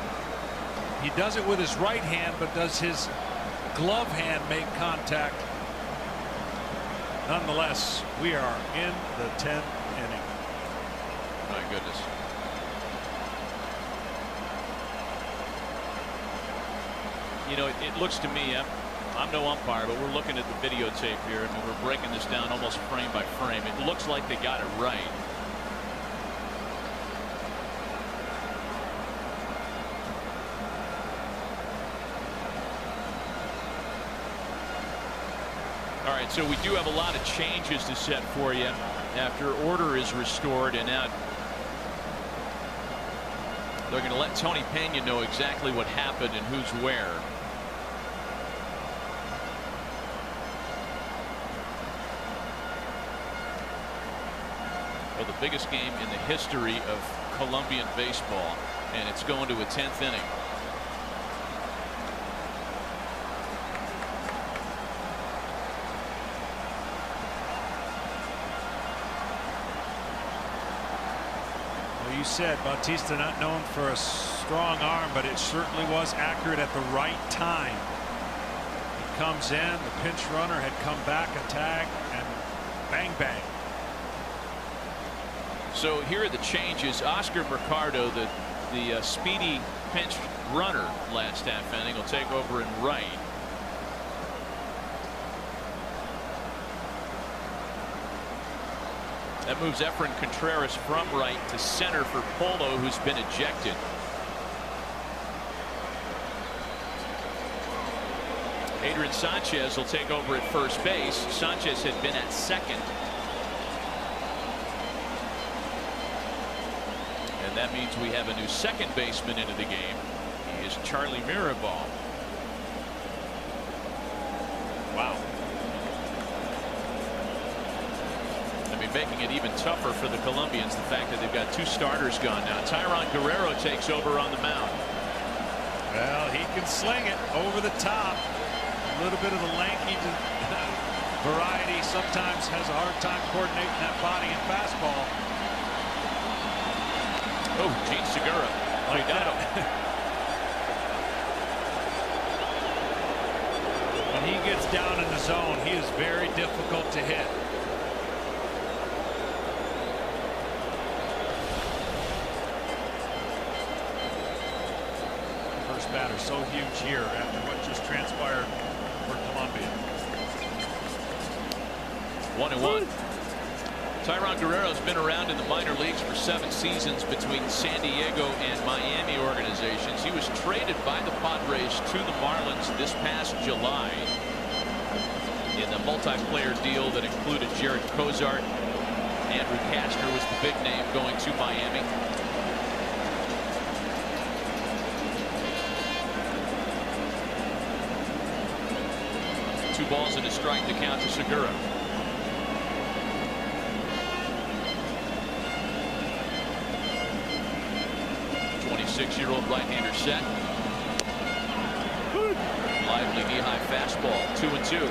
He does it with his right hand, but does his glove hand make contact? Nonetheless, we are in the 10th inning.
My goodness. You know, it looks to me, I'm no umpire, but we're looking at the videotape here. I mean, we're breaking this down almost frame by frame. It looks like they got it right. All right, so we do have a lot of changes to set for you after order is restored, and now they're going to let Tony Pena know exactly what happened and who's where. Well, the biggest game in the history of Colombian baseball, and it's going to a 10th inning.
Well, you said Bautista not known for a strong arm, but it certainly was accurate at the right time. He comes in, the pinch runner had come back, a tag, and bang bang.
So here are the changes. Oscar Mercado, the speedy pinch runner last half inning, will take over in right. That moves Efren Contreras from right to center for Polo, who's been ejected. Adrian Sanchez will take over at first base. Sanchez had been at second. And that means we have a new second baseman into the game. He is Charlie Mirabal. Wow. I mean, making it even tougher for the Colombians, the fact that they've got two starters gone now. Tyron Guerrero takes over on the mound.
Well, he can sling it over the top. A little bit of the lanky variety sometimes has a hard time coordinating that body and fastball.
Oh, Gene Segura.
Like that. When he gets down in the zone, he is very difficult to hit. First batter so huge here after what just transpired for Colombia.
1-1. Tyron Guerrero's been around in the minor leagues for 7 seasons between San Diego and Miami organizations. He was traded by the Padres to the Marlins this past July in the multiplayer deal that included Jared Cozart. Andrew Kastner was the big name going to Miami. Two balls and a strike to count to Segura. 26-year-old right-hander set. Lively knee-high fastball. 2-2.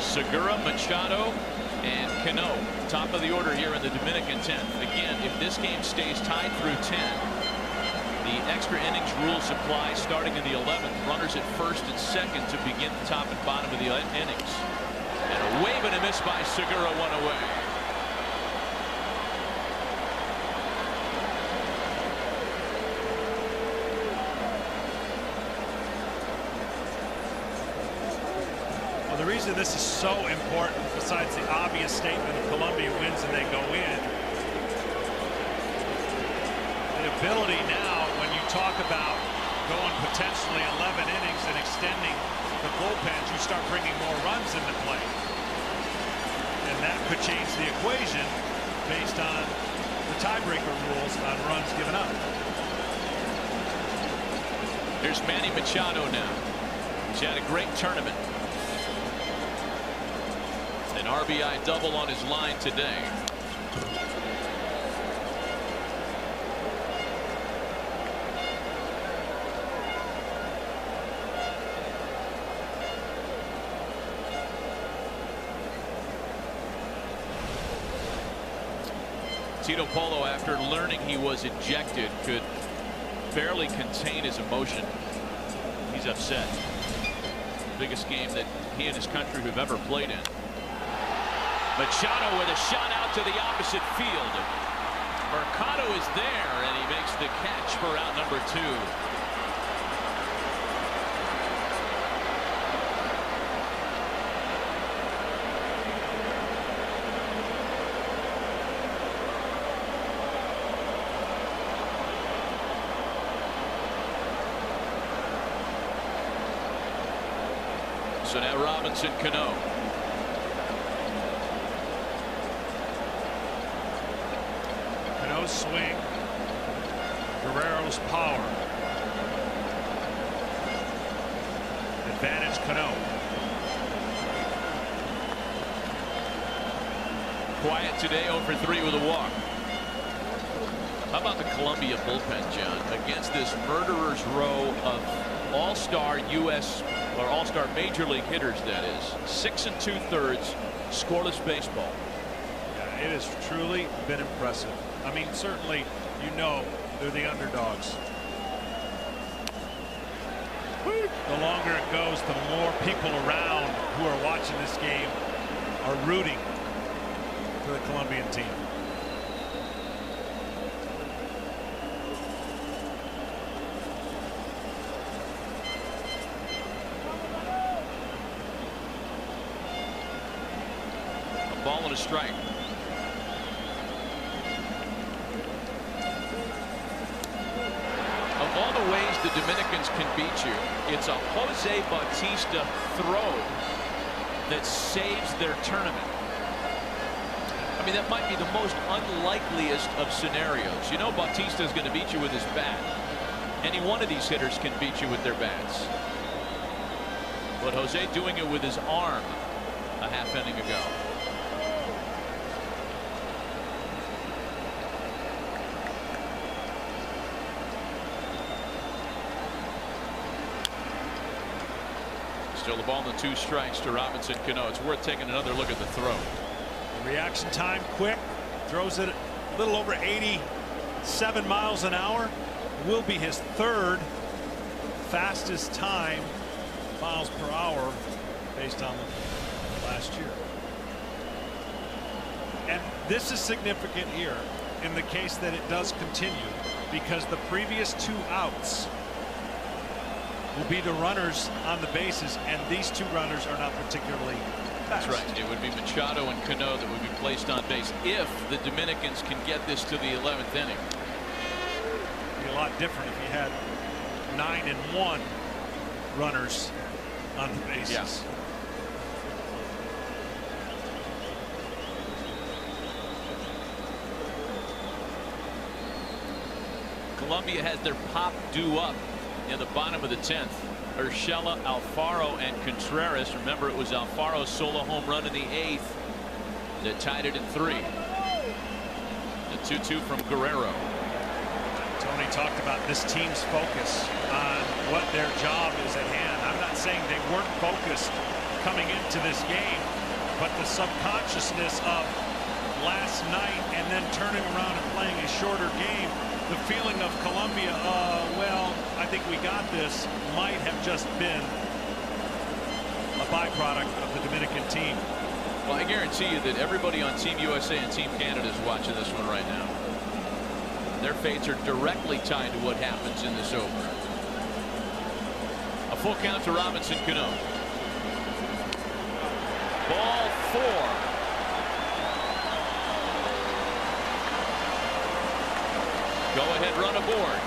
Segura, Machado, and Cano, top of the order here in the Dominican 10th. Again, if this game stays tied through 10, the extra innings rules apply starting in the 11th. Runners at first and second to begin the top and bottom of the innings. And a wave and a miss by Segura, one away.
The reason this is so important, besides the obvious statement of Colombia wins and they go in, the ability now, when you talk about going potentially 11 innings and extending the bullpens, you start bringing more runs into play. And that could change the equation based on the tiebreaker rules on runs given up.
Here's Manny Machado now. He's had a great tournament. An RBI double on his line today. Tito Polo, after learning he was ejected, could barely contain his emotion. He's upset. Biggest game that he and his country have ever played in. Machado with a shot out to the opposite field. Mercado is there, and he makes the catch for out number 2. So now Robinson Cano.
Cano's swing, Guerrero's power. Advantage Cano.
Quiet today, 0-for-3 with a walk. How about the Columbia bullpen, John, against this murderer's row of all-star U.S. or all-star major league hitters, that is. 6 2/3 scoreless baseball.
Yeah, it has truly been impressive. I mean, certainly, you know, they're the underdogs. The longer it goes, the more people around who are watching this game are rooting for the Colombian team.
a strike. Of all the ways the Dominicans can beat you, it's a Jose Bautista throw that saves their tournament. I mean, that might be the most unlikeliest of scenarios. You know, Bautista is going to beat you with his bat. Any one of these hitters can beat you with their bats. But Jose doing it with his arm a half inning ago. Still the ball in the 2 strikes to Robinson Cano. It's worth taking another look at the throw.
Reaction time quick. Throws it a little over 87 miles an hour. Will be his 3rd fastest time miles per hour based on last year. And this is significant here in the case that it does continue, because the previous 2 outs will be the runners on the bases, and these 2 runners are not particularly fast.
That's right. It would be Machado and Cano that would be placed on base if the Dominicans can get this to the 11th inning.
It'd be a lot different if you had 9 and 1 runners on the bases.
Yes. Colombia has their pop due up in the bottom of the 10th. Urshela, Alfaro, and Contreras. Remember, it was Alfaro's solo home run in the 8th that tied it in 3. The 2-2 from Guerrero.
Tony talked about this team's focus on what their job is at hand. I'm not saying they weren't focused coming into this game, but the subconsciousness of last night and then turning around and playing a shorter game, the feeling of Colombia, well, I think we got this, might have just been a byproduct of the Dominican team.
Well, I guarantee you that everybody on Team USA and Team Canada is watching this one right now. Their fates are directly tied to what happens in this over. A full count to Robinson Cano. Ball 4. Go ahead run aboard.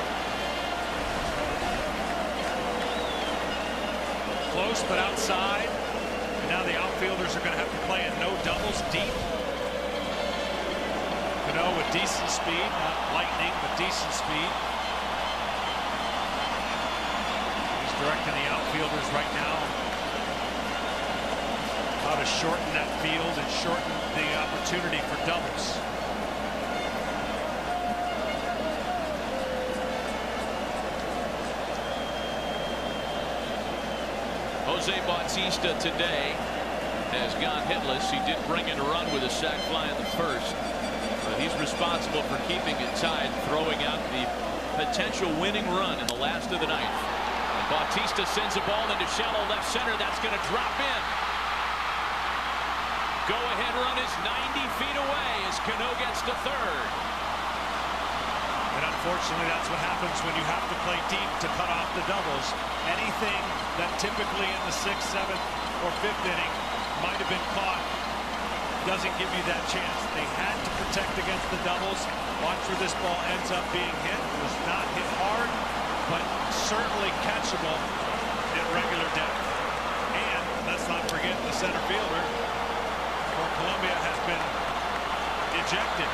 Close but outside. And now the outfielders are going to have to play in no doubles deep. Cano with decent speed, not lightning, but decent speed. He's directing the outfielders right now how to shorten that field and shorten the opportunity for doubles.
Jose Bautista today has gone hitless. He did bring in a run with a sac fly in the 1st, but he's responsible for keeping it tied, throwing out the potential winning run in the last of the 9th. And Bautista sends a ball into shallow left center. That's going to drop in. Go ahead run is 90 feet away as Cano gets to 3rd.
And unfortunately, that's what happens when you have to play deep to cut off the doubles. Anything that typically in the 6th, 7th, or 5th inning might have been caught doesn't give you that chance. They had to protect against the doubles. Watch where this ball ends up being hit. It was not hit hard, but certainly catchable at regular depth. And let's not forget the center fielder for Colombia has been ejected.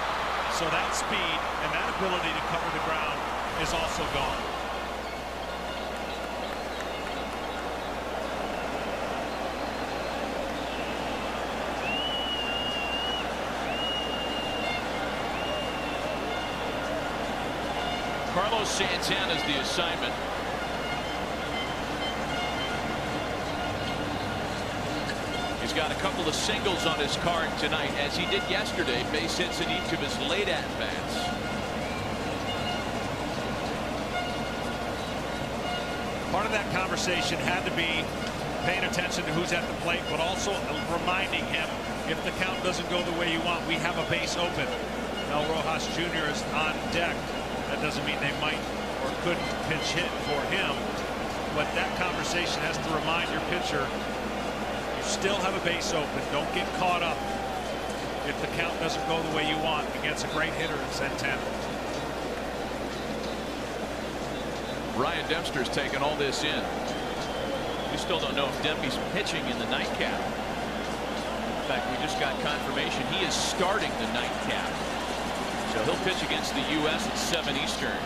So that speed and that ability to cover the ground is also gone.
Carlos Santana's the assignment. He's got a couple of singles on his card tonight, as he did yesterday. Base hits in each of his late at-bats.
Part of that conversation had to be paying attention to who's at the plate, but also reminding him, if the count doesn't go the way you want, we have a base open. Mel Rojas Jr. is on deck. That doesn't mean they might or couldn't pinch hit for him, but that conversation has to remind your pitcher, you still have a base open. Don't get caught up if the count doesn't go the way you want against a great hitter in Santana.
Ryan Dempster's taking all this in. We still don't know if Dempy's pitching in the nightcap. In fact, we just got confirmation he is starting the nightcap. So he'll pitch against the U.S. at 7 Eastern.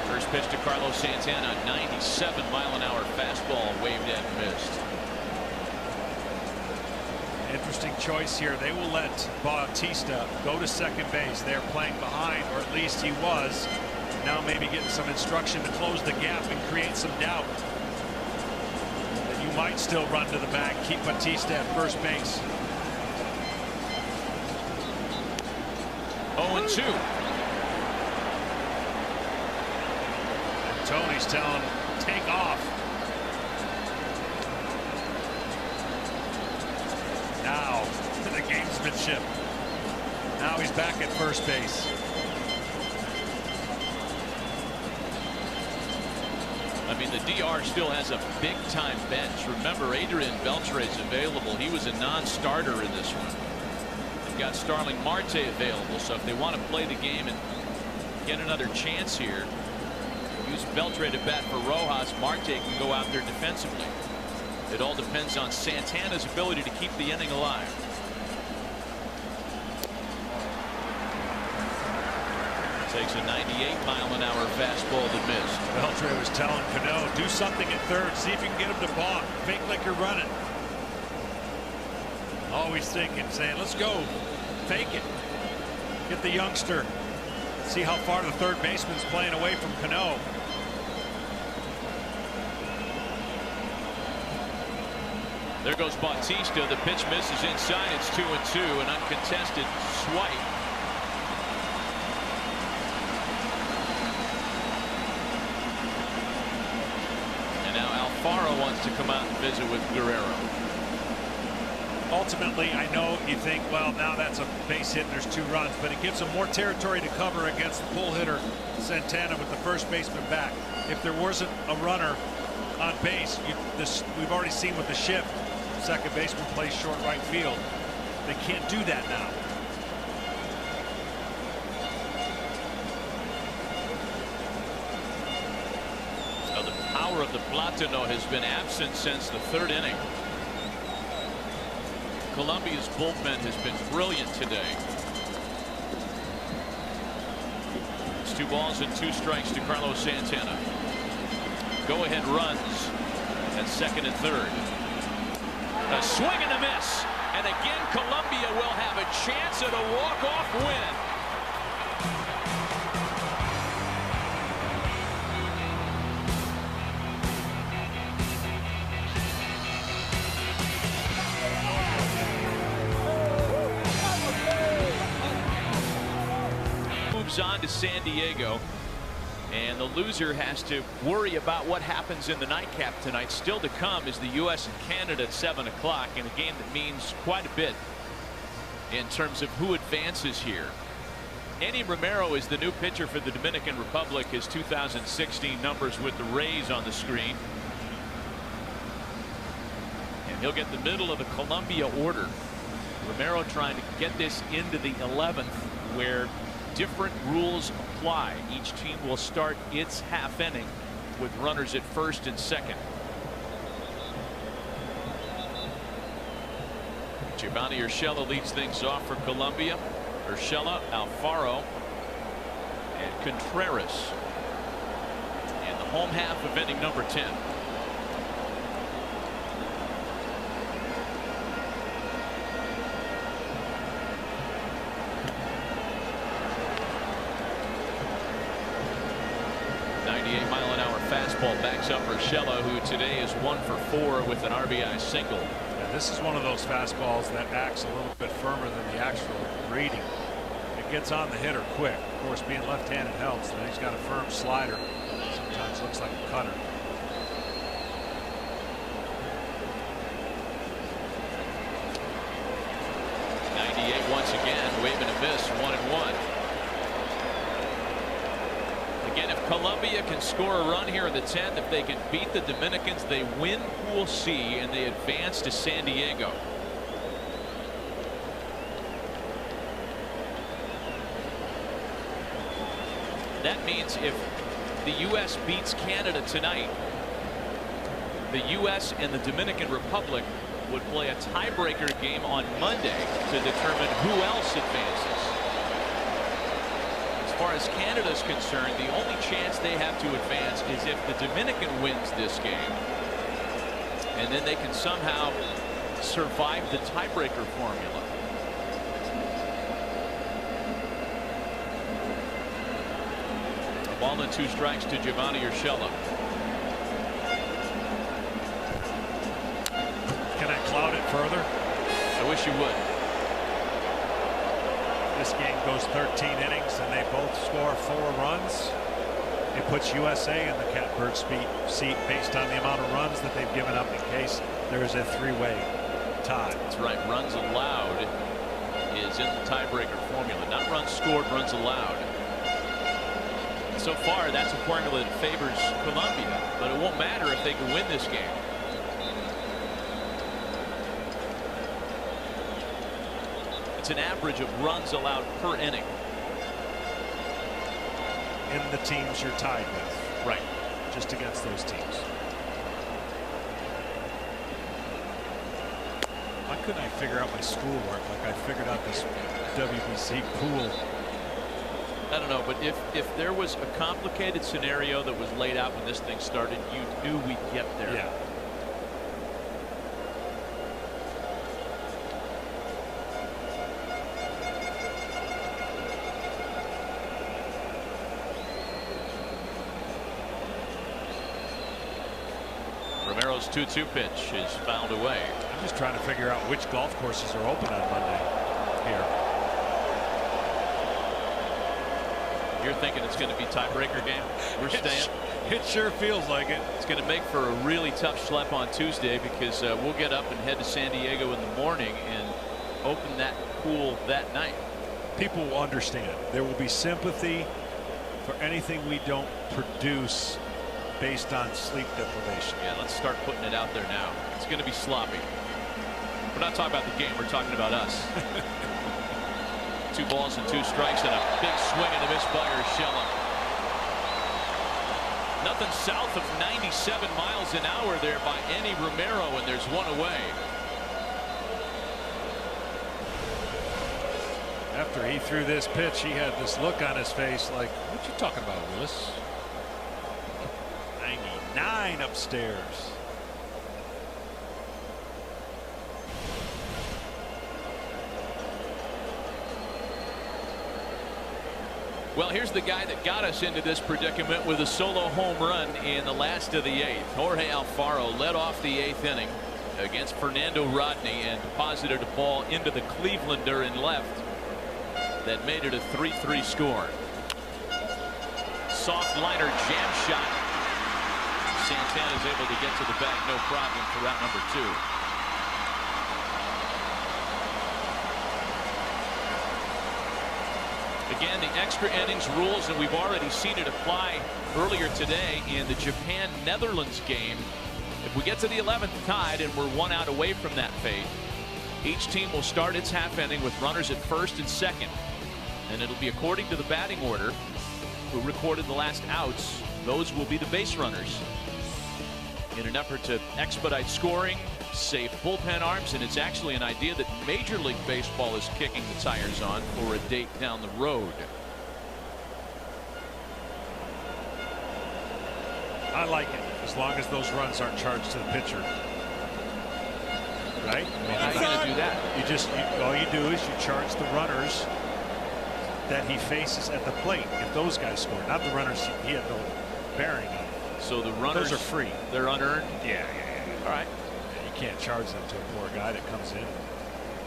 First pitch to Carlos Santana, 97-mile-an-hour fastball, waved and missed.
Interesting choice here. They will let Bautista go to second base. They're playing behind, or at least he was. Now maybe getting some instruction to close the gap and create some doubt that you might still run to the bag, keep Bautista at first base.
0-2.
And Tony's telling him, take off. Now to the gamesmanship. Now he's back at first base.
I mean, the DR still has a big-time bench. Remember, Adrian Beltre's available. He was a non-starter in this one. They've got Starling Marte available, so if they want to play the game and get another chance here, use Beltre to bat for Rojas. Marte can go out there defensively. It all depends on Santana's ability to keep the inning alive. Takes a 98-mile-an-hour fastball to miss.
Beltre was telling Cano, do something at third. See if you can get him to balk. Fake like you're running. Always thinking, saying, let's go. Fake it. Get the youngster. See how far the third baseman's playing away from Cano.
There goes Bautista. The pitch misses inside. It's 2-2. An uncontested swipe. Alfaro wants to come out and visit with Guerrero.
Ultimately, I know you think, well, now that's a base hit and there's 2 runs, but it gives them more territory to cover against the pull hitter Santana with the first baseman back. If there wasn't a runner on base, we've already seen with the shift, second baseman plays short right field. They can't do that now.
Of the Platano has been absent since the 3rd inning. Colombia's bullpen has been brilliant today. It's 2 balls and 2 strikes to Carlos Santana. Go-ahead runs at second and third. A swing and a miss, and again Colombia will have a chance at a walk-off win. On to San Diego, and the loser has to worry about what happens in the nightcap tonight. Still to come is the U.S. and Canada at 7 o'clock in a game that means quite a bit in terms of who advances here. Eddie Romero is the new pitcher for the Dominican Republic. His 2016 numbers with the Rays on the screen, and he'll get the middle of the Colombia order. Romero trying to get this into the 11th, where different rules apply. Each team will start its half inning with runners at first and second. Giovanni Urshela leads things off for Colombia. Urshela, Alfaro, and Contreras in the home half of inning number 10. Fastball backs up Urshela, who today is 1 for 4 with an RBI single.
Yeah, this is one of those fastballs that acts a little bit firmer than the actual reading. It gets on the hitter quick. Of course, being left-handed helps. Then he's got a firm slider. Sometimes looks like a cutter.
Once again, waving a miss, 1-1. Again, if Colombia can score a run here in the 10th, if they can beat the Dominicans, they win Pool C and they advance to San Diego. That means if the U.S. beats Canada tonight, the U.S. and the Dominican Republic would play a tiebreaker game on Monday to determine who else advances. As far as Canada is concerned, the only chance they have to advance is if the Dominican wins this game, and then they can somehow survive the tiebreaker formula. Ball and 2 strikes to Giovanni Urshela.
Can I cloud it further?
I wish you would.
This game goes 13 innings and they both score 4 runs. It puts USA in the catbird seat based on the amount of runs that they've given up in case there is a 3-way tie.
That's right. Runs allowed is in the tiebreaker formula. Not runs scored, runs allowed. So far, that's a formula that favors Colombia, but it won't matter if they can win this game. It's an average of runs allowed per inning.
In the teams you're tied with.
Right.
Just against those teams. Why couldn't I figure out my schoolwork like I figured out this WBC pool?
I don't know, but if there was a complicated scenario that was laid out when this thing started, you knew we'd get there.
Yeah.
Romero's 2-2 pitch is fouled away.
I'm just trying to figure out which golf courses are open on Monday here.
You're thinking it's going to be tiebreaker game? We're staying.
It sure feels like it.
It's going to make for a really tough schlep on Tuesday because we'll get up and head to San Diego in the morning and open that pool that night.
People will understand. There will be sympathy for anything we don't produce based on sleep deprivation.
Yeah, let's start putting it out there now. It's going to be sloppy. We're not talking about the game. We're talking about us. 2 balls and 2 strikes and a big swing and a miss by Urshela. Nothing south of 97 miles an hour there by Enny Romero, and there's 1 away.
After he threw this pitch, he had this look on his face like, what you talking about, Willis? 99 upstairs.
Well, here's the guy that got us into this predicament with a solo home run in the last of the 8th. Jorge Alfaro led off the 8th inning against Fernando Rodney and deposited a ball into the Clevelander in left that made it a 3-3 score. Soft liner jam shot. Santana's able to get to the bag no problem for route number 2. Again, the extra innings rules, and we've already seen it apply earlier today in the Japan-Netherlands game. If we get to the 11th tied and we're 1 out away from that fate, each team will start its half inning with runners at first and second. And it'll be according to the batting order who recorded the last outs. Those will be the base runners. In an effort to expedite scoring, save bullpen arms, and it's actually an idea that Major League Baseball is kicking the tires on for a date down the road.
I like it as long as those runs aren't charged to the pitcher. Right?
How are you going to do that?
All you do is you charge the runners that he faces at the plate. If those guys score, not the runners he had no bearing on.
So the runners
are free.
They're unearned.
Yeah.
All right.
You can't charge them to a poor guy that comes in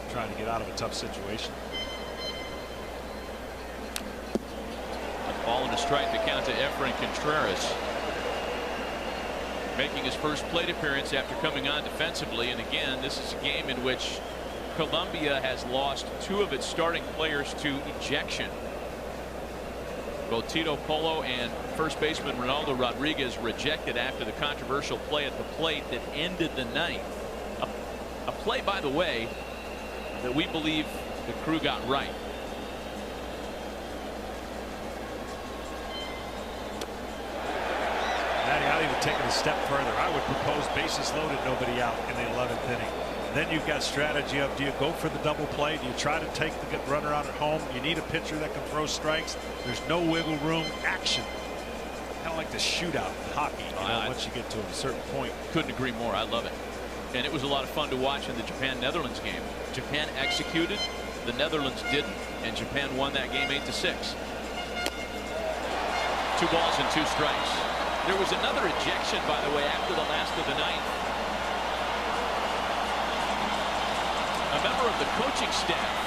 trying to get out of a tough situation.
A ball and a strike to count to Efrain Contreras, making his first plate appearance after coming on defensively. And again, this is a game in which Colombia has lost 2 of its starting players to ejection. Both Tito Polo and first baseman Ronaldo Rodriguez rejected after the controversial play at the plate that ended the 9th. A play, by the way, that we believe the crew got right.
I'd even take it a step further. I would propose bases loaded, nobody out in the 11th inning. Then you've got strategy of, do you go for the double play? Do you try to take the runner out at home? You need a pitcher that can throw strikes. There's no wiggle room. Action. Kind of like the shootout in hockey. Once you get to a certain point.
Couldn't agree more. I love it. And it was a lot of fun to watch in the Japan-Netherlands game. Japan executed, the Netherlands didn't, and Japan won that game 8-6. 2 balls and 2 strikes. There was another ejection, by the way, after the last of the ninth. A member of the coaching staff,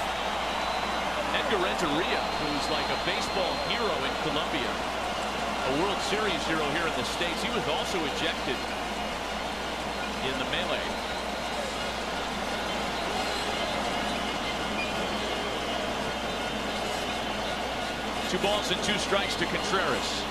Edgar Renteria, who's like a baseball hero in Colombia, a World Series hero here in the States, he was also ejected in the melee. Two balls and 2 strikes to Contreras.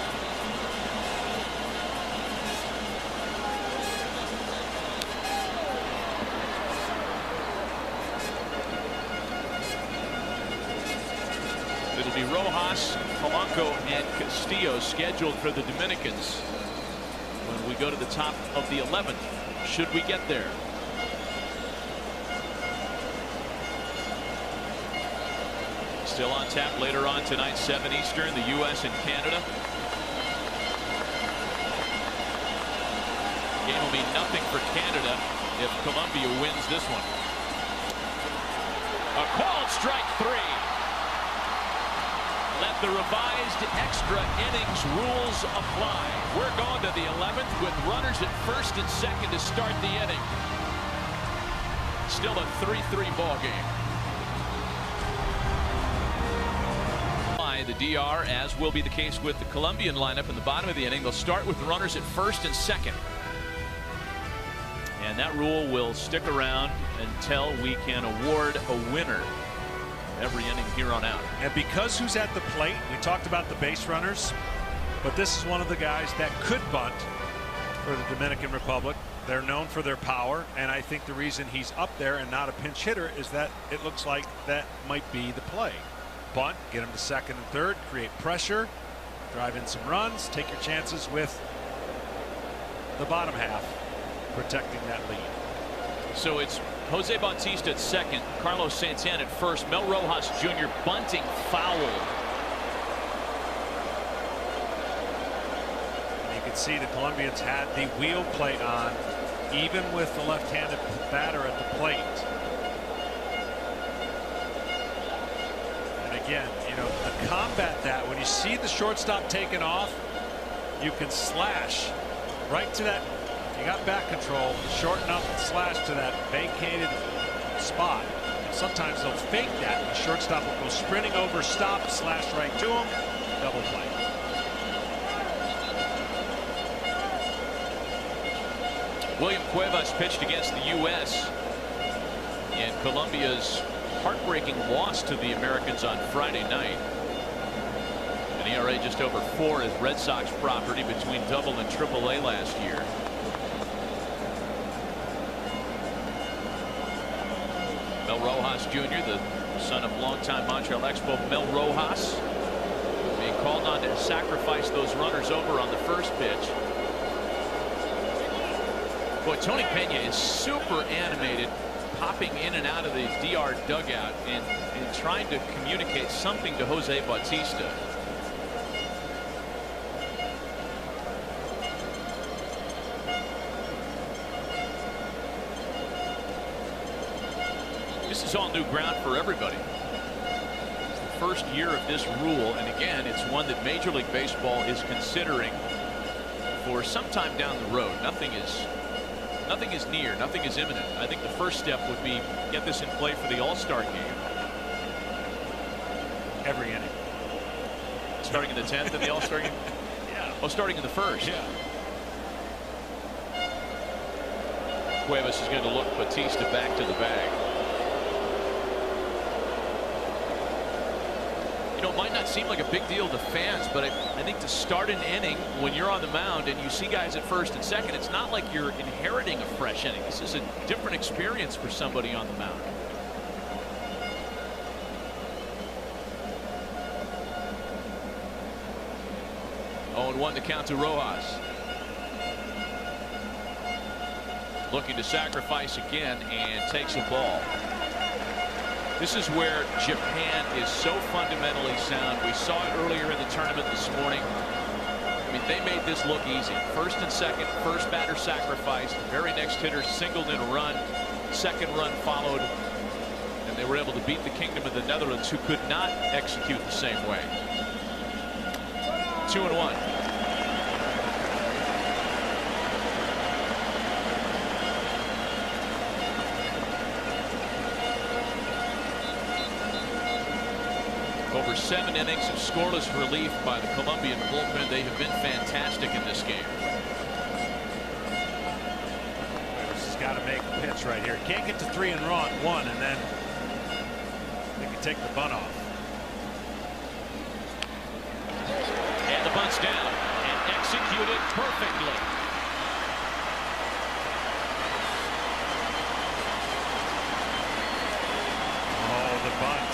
It'll be Rojas, Polanco, and Castillo scheduled for the Dominicans when we go to the top of the 11th, should we get there. Still on tap later on tonight, 7 Eastern, the U.S. and Canada. Game will mean nothing for Canada if Colombia wins this one. A called strike 3. Let the revised extra innings rules apply. We're going to the 11th with runners at first and second to start the inning. Still a 3-3 ball game. The DR, as will be the case with the Colombian lineup in the bottom of the inning. They'll start with runners at first and second. And that rule will stick around until we can award a winner every inning here on out.
And because who's at the plate, we talked about the base runners, but this is one of the guys that could bunt for the Dominican Republic. They're known for their power, and I think the reason he's up there and not a pinch hitter is that it looks like that might be the play. Bunt, get him to second and third, create pressure, drive in some runs, take your chances with the bottom half protecting that lead.
So it's Jose Bautista at second, Carlos Santana at first, Mel Rojas Jr. bunting foul.
And you can see the Colombians had the wheel plate on, even with the left-handed batter at the plate. Again, you know, to combat that, when you see the shortstop taking off, you can slash right to that. You got back control, shorten up and slash to that vacated spot. Sometimes they'll fake that. The shortstop will go sprinting over, stop, slash right to him, double play.
William Cuevas pitched against the U.S. in Colombia's heartbreaking loss to the Americans on Friday night. An ERA just over 4 is Red Sox property between Double and Triple A last year. Mel Rojas Jr., the son of longtime Montreal Expo Mel Rojas, being called on to sacrifice those runners over on the first pitch. Boy, Tony Pena is super animated, popping in and out of the DR dugout and trying to communicate something to Jose Bautista. This is all new ground for everybody. It's the first year of this rule, and again, it's one that Major League Baseball is considering for some time down the road. Nothing is near, nothing is imminent. I think the first step would be get this in play for the All-Star game.
Every inning.
Starting in the 10th in the All-Star game?
Yeah.
Oh, starting in the first.
Yeah.
Cuevas is going to look Bautista back to the bag. You know, it might not seem like a big deal to fans, but I think to start an inning when you're on the mound and you see guys at first and second, it's not like you're inheriting a fresh inning. This is a different experience for somebody on the mound. Oh, and 1 to count to Rojas. looking to sacrifice again and takes a ball. This is where Japan is so fundamentally sound. We saw it earlier in the tournament this morning. I mean, they made this look easy. First and second, first batter sacrificed. The very next hitter singled in a run. Second run followed. And they were able to beat the Kingdom of the Netherlands, who could not execute the same way. 2-1. Over 7 innings of scoreless relief by the Colombian bullpen. They have been fantastic in this game.
Rivers has got to make a pitch right here. Can't get to 3 and 1, and then they can take the bunt off.
And the bunt's down and executed perfectly.
Oh, the bunt.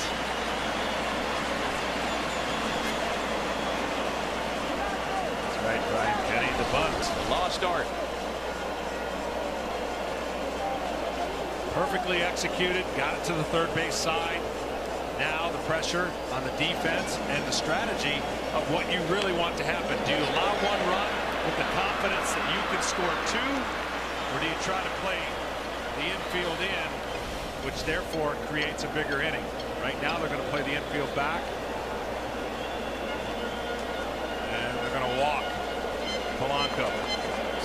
Right, Brian Kenny, the bunt.
The lost art.
Perfectly executed, got it to the third base side. Now the pressure on the defense and the strategy of what you really want to happen. Do you allow 1 run with the confidence that you can score 2, or do you try to play the infield in, which therefore creates a bigger inning? Right now they're going to play the infield back, and they're going to walk Polanco.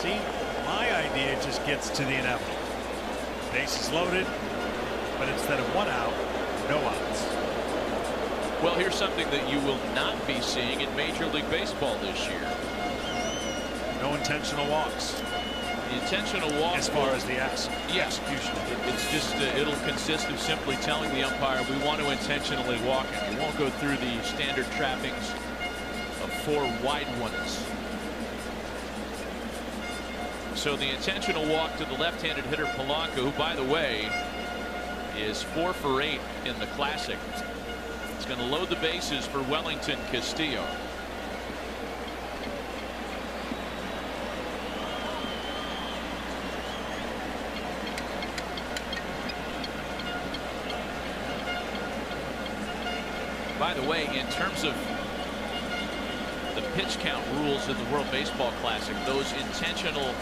See, my idea just gets to the inevitable. Base is loaded, but instead of 1 out, no outs.
Well, here's something that you will not be seeing in Major League Baseball this year.
No intentional walks.
The intentional walk,
as far as the execution.
It's just it'll consist of simply telling the umpire we want to intentionally walk him. You won't go through the standard trappings of 4 wide ones. So the intentional walk to the left-handed hitter Polanco, who, by the way, is 4 for 8 in the Classic. It's going to load the bases for Wellington Castillo. By the way, in terms of the pitch count rules in the World Baseball Classic, those intentional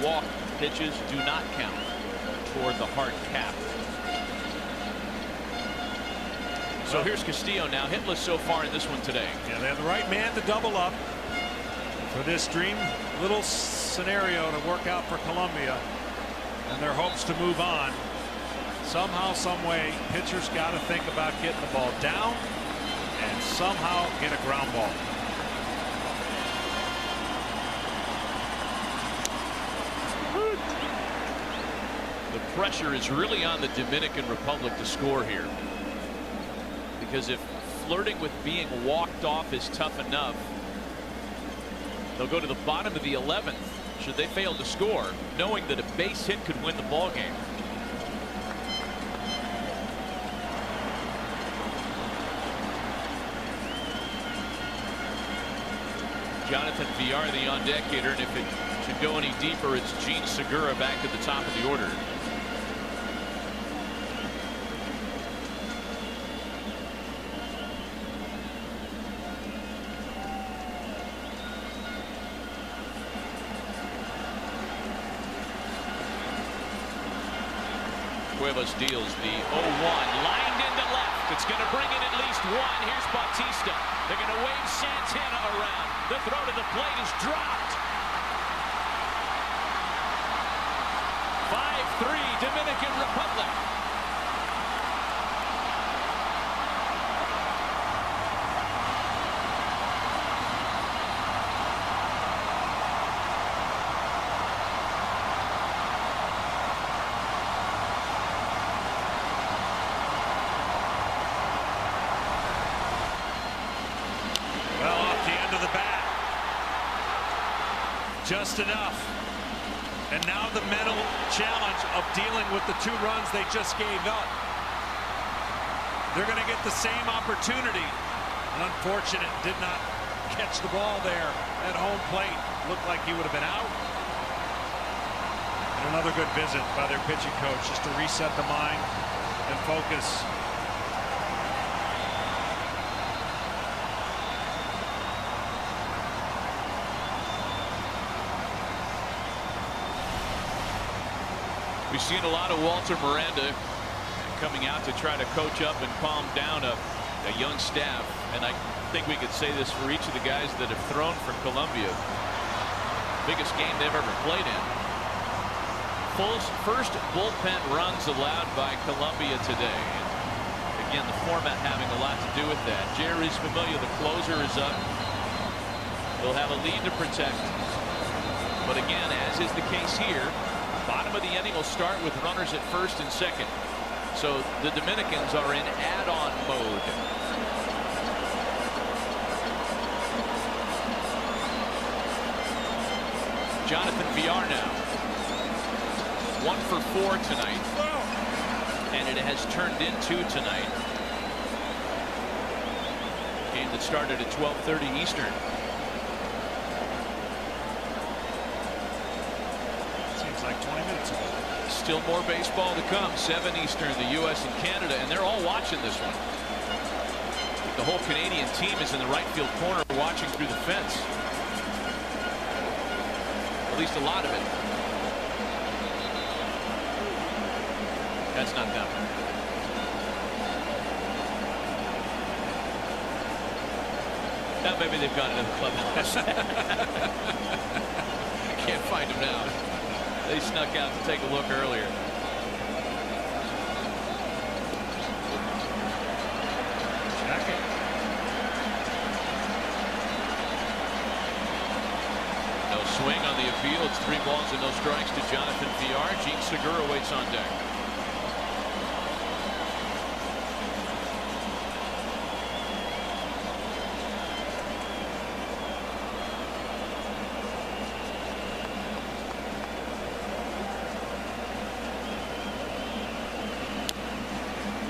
walk pitches do not count toward the hard cap. So here's Castillo now, hitless so far in this one today.
Yeah, they have the right man to double up for this dream little scenario to work out for Colombia and their hopes to move on. Somehow, some way, pitchers got to think about getting the ball down and somehow get a ground ball.
The pressure is really on the Dominican Republic to score here, because if flirting with being walked off is tough enough, they'll go to the bottom of the 11th should they fail to score, knowing that a base hit could win the ball game. Jonathan Villar, the on deck hitter, and if it should go any deeper, it's Gene Segura back at the top of the order. Cuevas deals the 0-1, lined into left. It's going to bring in at least 1. Here's Bautista. They're going to wave Santana around. The throw to the plate is dropped. 5-3 Dominican Republic.
Just enough. And now the mental challenge of dealing with the 2 runs they just gave up. They're going to get the same opportunity. Unfortunate, did not catch the ball there at home plate. Looked like he would have been out. Another good visit by their pitching coach just to reset the mind and focus.
We've seen a lot of Walter Miranda coming out to try to coach up and calm down a young staff, and I think we could say this for each of the guys that have thrown for Columbia. Biggest game they've ever played in. First bullpen runs allowed by Columbia today. And again, the format having a lot to do with that. Jerry's familiar. The closer is up. They'll have a lead to protect. But again, as is the case here, bottom of the inning will start with runners at first and second. So the Dominicans are in add-on mode. Jonathan Villar now. 1 for 4 tonight. And it has turned into tonight. Game that started at 12:30 Eastern.
Seems like 20 minutes ago.
Still more baseball to come. 7 Eastern, the U.S. and Canada, and they're all watching this one. The whole Canadian team is in the right field corner watching through the fence. At least a lot of it. That's not them. Now maybe they've gone into the clubhouse. Can't find them now. They snuck out to take a look earlier. No swing on the appeal. It's 3 balls and no strikes to Jonathan Villar. Gene Segura waits on deck.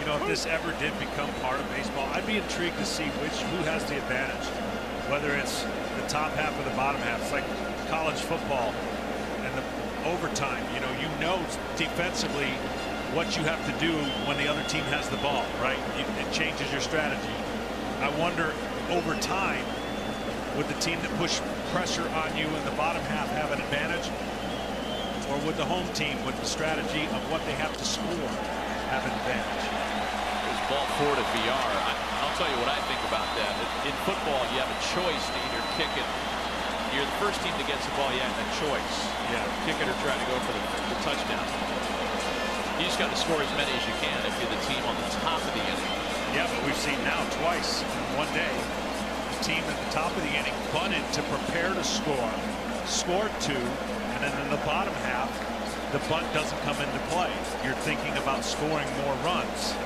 If this ever did become part of baseball, I'd be intrigued to see who has the advantage, whether it's the top half or the bottom half. It's like college football and the overtime. You know defensively what you have to do when the other team has the ball, right? It changes your strategy. I wonder over time, would the team that push pressure on you in the bottom half have an advantage, or would the home team with the strategy of what they have to score have an advantage?
Ball 4 to Villar. I'll tell you what I think about that. In football, you have a choice to either kick it. You're the first team that gets the ball. You have a choice.
Yeah,
kick it or try to go for the touchdown. You just got to score as many as you can if you're the team on the top of the inning.
Yeah, but we've seen now twice in one day, the team at the top of the inning bunted to prepare to score, scored 2, and then in the bottom half, the bunt doesn't come into play. You're thinking about scoring more runs.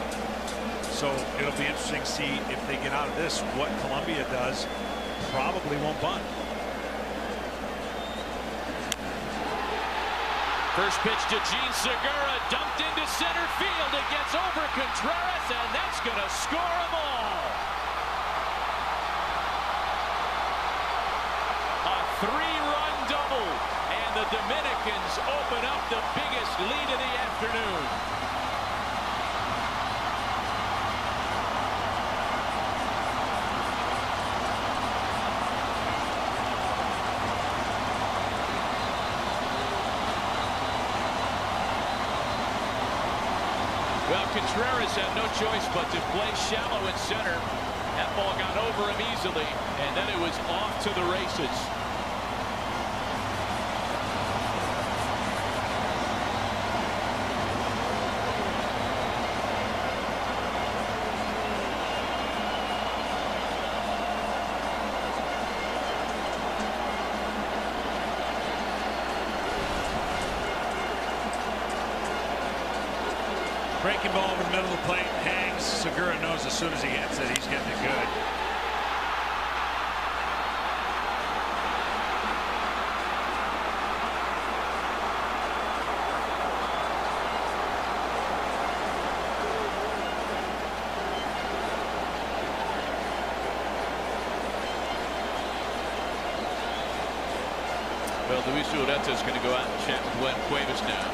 So it'll be interesting to see if they get out of this what Columbia does. Probably won't bunt.
First pitch to Gene Segura, dumped into center field. It gets over Contreras, and that's going to score them all. A 3-run double, and the Dominicans open up the biggest lead of the afternoon. Well, Contreras had no choice but to play shallow in center. That ball got over him easily, and then it was off to the races.
Breaking ball over the middle of the plate, hangs. Segura knows as soon as he hits it, he's getting it good.
Well, Luis Ureta is going to go out and chat with Glenn Cuevas now.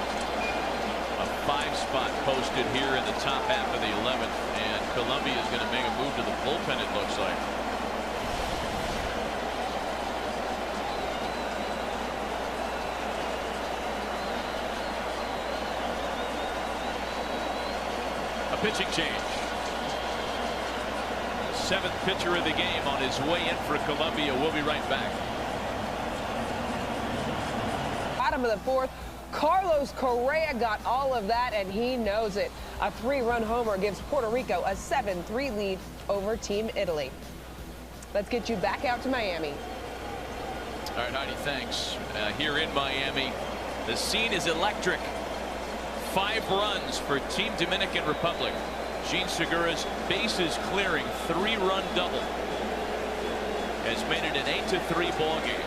A 5-spot posted here in the top half of the 11th, and Colombia is going to make a move to the bullpen, it looks like. A pitching change. 7th pitcher of the game on his way in for Colombia. We'll be right back.
Bottom of the 4th, Carlos Correa got all of that, and he knows it. A 3-run homer gives Puerto Rico a 7-3 lead over Team Italy. Let's get you back out to Miami.
All right, Heidi, thanks. Here in Miami, the scene is electric. 5 runs for Team Dominican Republic. Jean Segura's bases clearing 3-run double has made it an 8-3 ball game.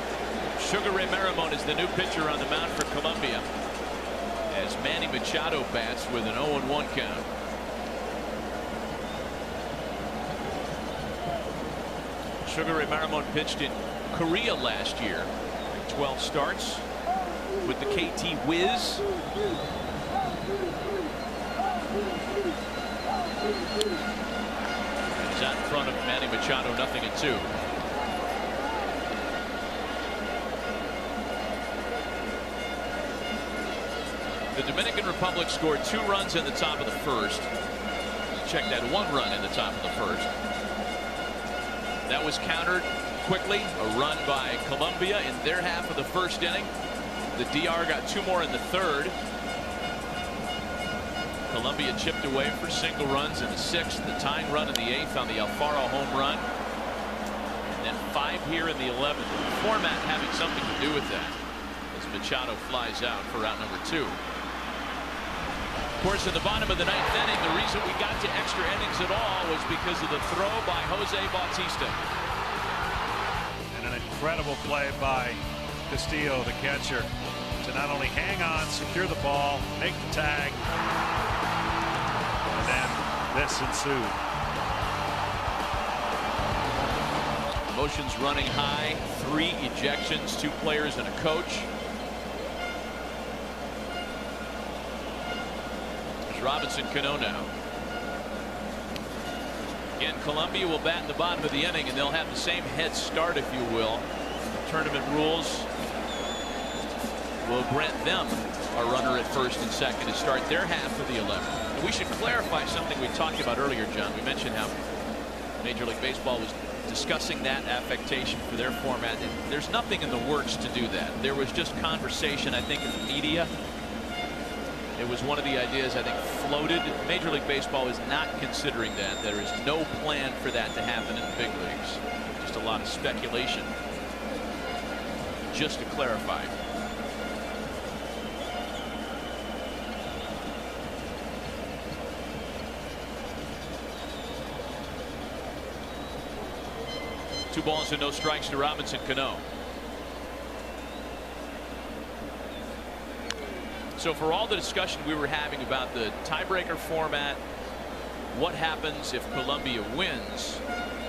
Sugar Ray Maramon is the new pitcher on the mound for Colombia as Manny Machado bats with an 0-1 count. Sugar Ray Maramon pitched in Korea last year. 12 starts with the KT Wiz. He's out in front of Manny Machado, 0-2. The Dominican Republic scored 2 runs in the top of the 1st. Check that, 1 run in the top of the 1st. That was countered quickly. A run by Colombia in their half of the 1st inning. The DR got 2 more in the 3rd. Colombia chipped away for single runs in the 6th, the tying run in the 8th on the Alfaro home run, and then 5 here in the 11th. The format having something to do with that as Machado flies out for out number 2. Of course, in the bottom of the 9th inning, the reason we got to extra innings at all was because of the throw by Jose Bautista.
And an incredible play by Castillo, the catcher, to not only hang on, secure the ball, make the tag, and then this ensued.
Emotions running high, 3 ejections, 2 players and a coach. There's Robinson Cano now. Again, Colombia will bat in the bottom of the inning, and they'll have the same head start, if you will. Tournament rules will grant them a runner at 1st and 2nd to start their half of the 11th. And we should clarify something we talked about earlier, John. We mentioned how Major League Baseball was discussing that affectation for their format. And there's nothing in the works to do that. There was just conversation, I think, in the media. It was one of the ideas, I think, floated. Major League Baseball is not considering that. There is no plan for that to happen in the big leagues. Just a lot of speculation. Just to clarify. Two balls and no strikes to Robinson Cano. So for all the discussion we were having about the tiebreaker format, what happens if Colombia wins,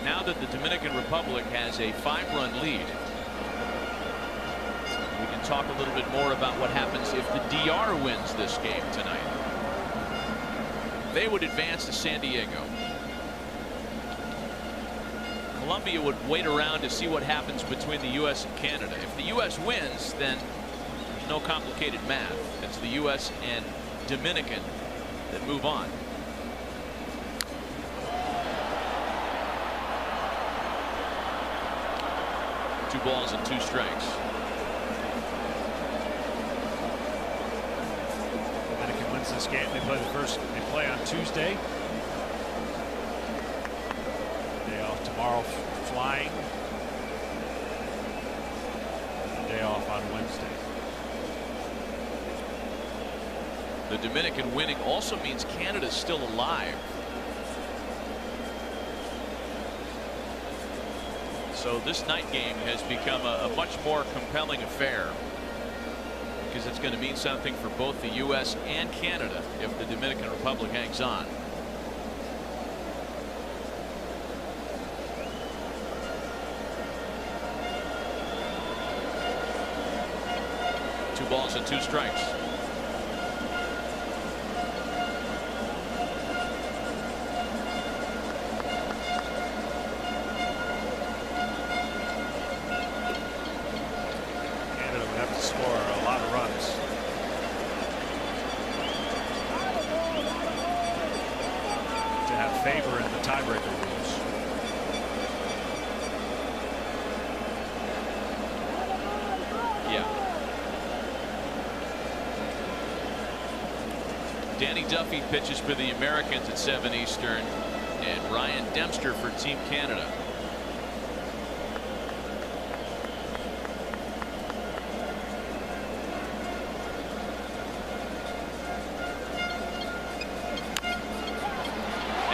now that the Dominican Republic has a 5-run lead, we can talk a little bit more about what happens if the DR wins this game tonight. They would advance to San Diego. Colombia would wait around to see what happens between the U.S. and Canada. If the U.S. wins, then there's no complicated math. It's the U.S. and Dominican that move on. Two balls and 2 strikes.
Dominican wins this game. They play on Tuesday. Day off tomorrow flying. Day off on Wednesday.
The Dominican winning also means Canada's still alive. So this night game has become a much more compelling affair, because it's going to mean something for both the U.S. and Canada if the Dominican Republic hangs on. 2 balls and 2 strikes.
Canada would have to score a lot of runs. To have favor in the tiebreaker rules.
Yeah. Danny Duffy pitches for the Americans at 7 Eastern, and Ryan Dempster for Team Canada.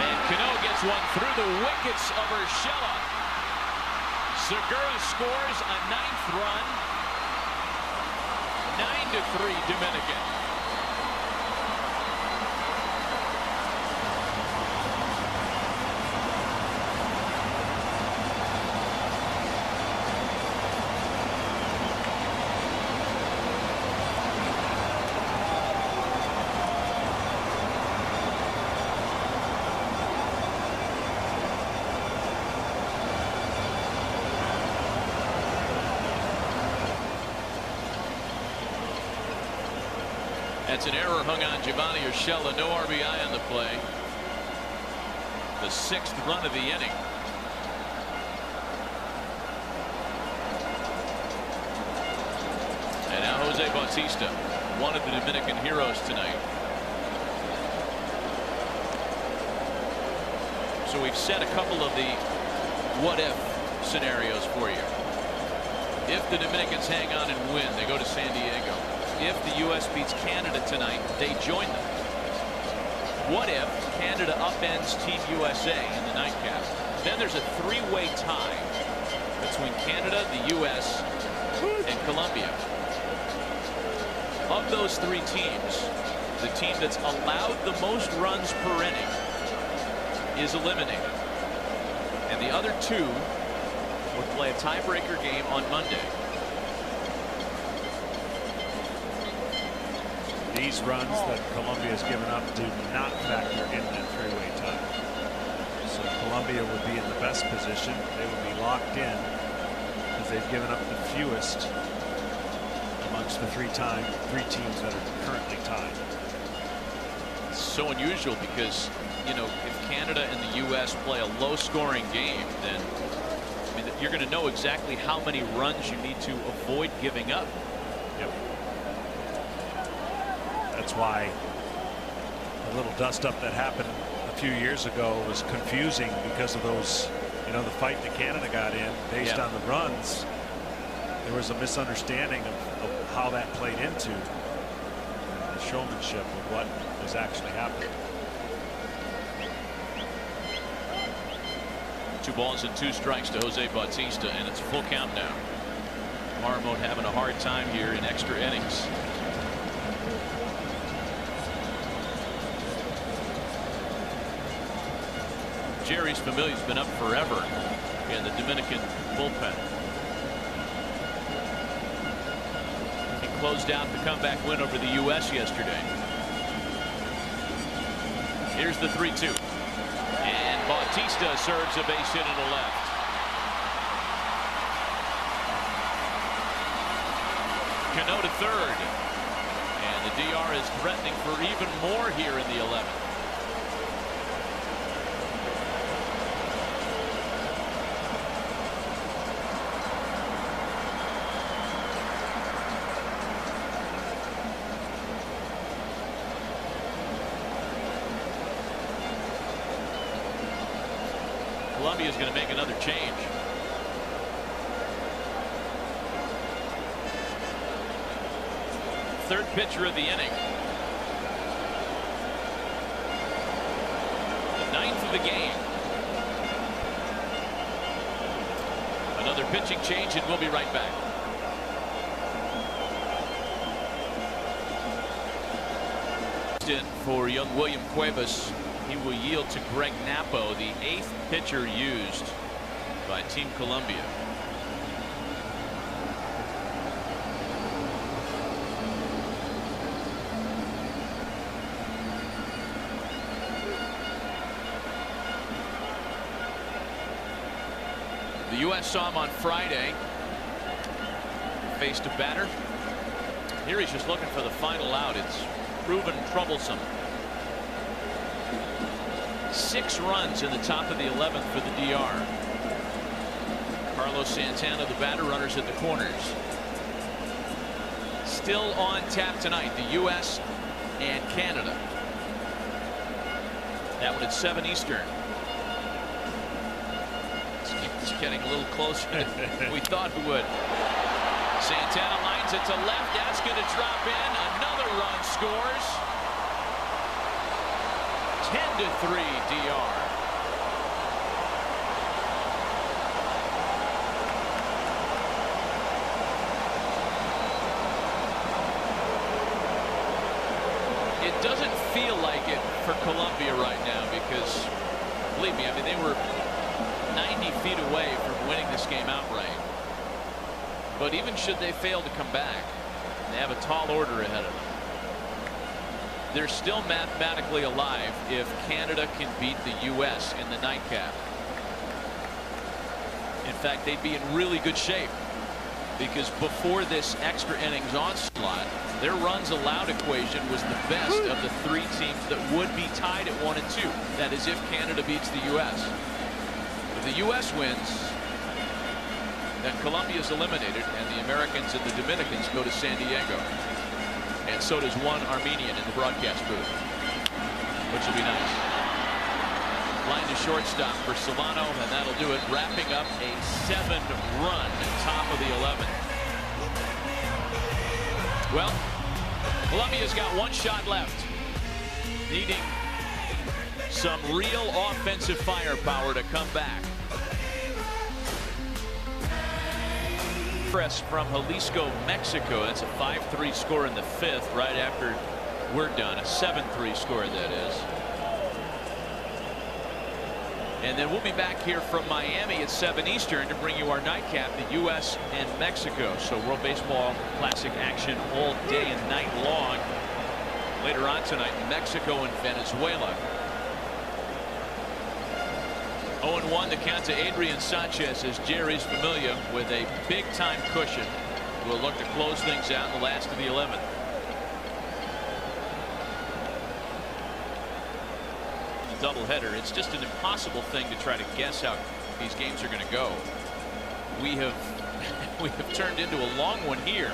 And Cano gets one through the wickets of Urshela. Segura scores a 9th run. 9-3 Dominican. That's an error hung on Giovanni Urshela. No RBI on the play. The 6th run of the inning. And now Jose Bautista, one of the Dominican heroes tonight. So we've set a couple of the what if scenarios for you. If the Dominicans hang on and win, they go to San Diego. If the U.S. beats Canada tonight, they join them. What if Canada upends Team USA in the nightcap? Then there's a 3-way tie between Canada, the U.S., and Colombia. Of those 3 teams, the team that's allowed the most runs per inning is eliminated. And the other 2 would play a tiebreaker game on Monday.
These runs that Colombia has given up do not factor in that 3-way tie. So Colombia would be in the best position. They would be locked in because they've given up the fewest amongst the 3 teams that are currently tied.
It's so unusual because, you know, if Canada and the U.S. play a low-scoring game, then I mean, you're going to know exactly how many runs you need to avoid giving up.
Yep. That's why the little dust-up that happened a few years ago was confusing because of those, you know, the fight that Canada got in based on the runs. There was a misunderstanding of how that played into the showmanship of what was actually happening.
2 balls and 2 strikes to Jose Bautista, and it's a full count now. Marmot having a hard time here in extra innings. Jerry's Familia's been up forever in the Dominican bullpen. He closed out the comeback win over the U.S. yesterday. Here's the 3-2. And Bautista serves a base hit in the left. Cano to third. And the DR is threatening for even more here in the 11th. Colombia is going to make another change. Third pitcher of the inning. The 9th of the game. Another pitching change, and we'll be right back. For young William Cuevas. He will yield to Greg Napo, the 8th pitcher used by Team Colombia. U.S. saw him on Friday. Faced a batter. Here he's just looking for the final out. It's proven troublesome. 6 runs in the top of the 11th for the DR. Carlos Santana, the batter, runners at the corners. Still on tap tonight, the U.S. and Canada. That one at 7 Eastern. It's getting a little closer than we thought it would. Santana lines it to left. That's going to drop in. Another run scores. 10-3 DR. It doesn't feel like it for Colombia right now because, believe me, I mean, they were 90 feet away from winning this game outright. But even should they fail to come back, they have a tall order ahead of them. They're still mathematically alive if Canada can beat the U.S. in the nightcap. In fact, they'd be in really good shape because before this extra innings onslaught, their runs allowed equation was the best of the 3 teams that would be tied at 1 and 2. That is if Canada beats the U.S. If the U.S. wins, then Colombia is eliminated and the Americans and the Dominicans go to San Diego. And so does one Armenian in the broadcast booth, which will be nice. Line to shortstop for Solano, and that'll do it, wrapping up a 7-run top of the 11th. Well, Colombia's got 1 shot left, needing some real offensive firepower to come back. Press from Jalisco, Mexico. That's a 5-3 score in the 5th, right after we're done. A 7-3 score, that is. And then we'll be back here from Miami at 7 Eastern to bring you our nightcap, the U.S. and Mexico. So World Baseball Classic action all day and night long. Later on tonight, Mexico and Venezuela. 0-1 the count to Adrian Sanchez as Jerry's familiar with a big-time cushion. We'll look to close things out in the last of the 11th. The doubleheader. It's just an impossible thing to try to guess how these games are going to go. We have turned into a long one here.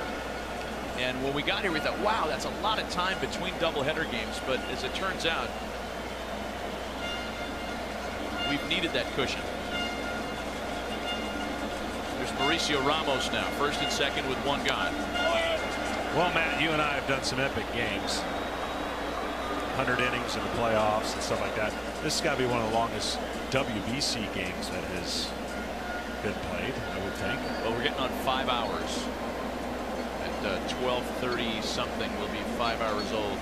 And when we got here, we thought, wow, that's a lot of time between doubleheader games. But as it turns out, we've needed that cushion. There's Mauricio Ramos now, first and second with 1 gone.
Well, Matt, you and I have done some epic games. 100 innings in the playoffs and stuff like that. This has got to be one of the longest WBC games that has been played, I would think.
Well, we're getting on 5 hours. At 12:30 something, we'll be 5 hours old.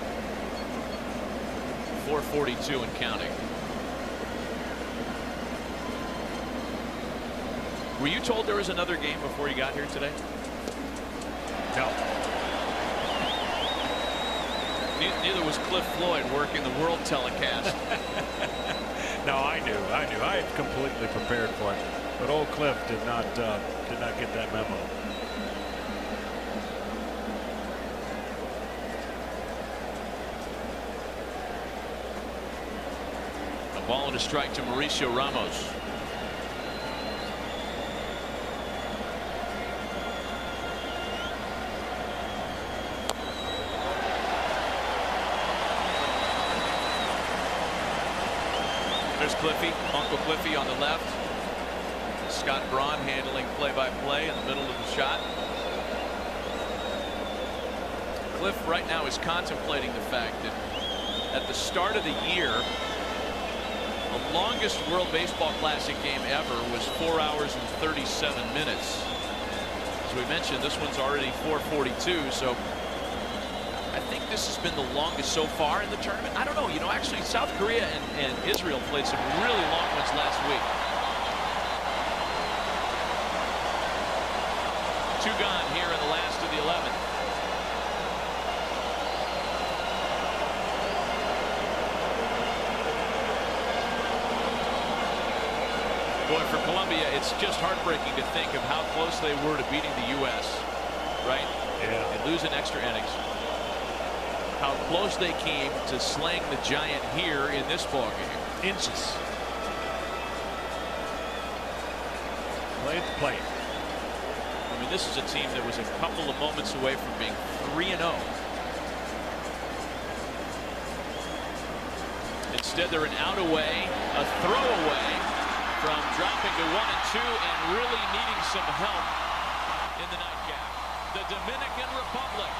4:42 and counting. Were you told there was another game before you got here today?
No.
Neither was Cliff Floyd working the world telecast.
No, I knew. I had completely prepared for it, but old Cliff did not get that memo.
A ball and a strike to Mauricio Ramos. There's Cliffy, Uncle Cliffy on the left. Scott Braun handling play-by-play in the middle of the shot. Cliff right now is contemplating the fact that at the start of the year, the longest World Baseball Classic game ever was 4 hours and 37 minutes. As we mentioned, this one's already 4:42, so I think this has been the longest so far in the tournament. I don't know. You know, actually, South Korea and Israel played some really long ones last week. 2 gone here in the last of the 11th. Boy, for Colombia, it's just heartbreaking to think of how close they were to beating the U.S., right?
Yeah.
And losing extra innings. How close they came to slaying the giant here in this ballgame.
Inches. Play at the plate.
I mean, this is a team that was a couple of moments away from being 3-0. Instead, they're an out away, a throw away from dropping to 1-2 and really needing some help in the nightcap. The Dominican Republic,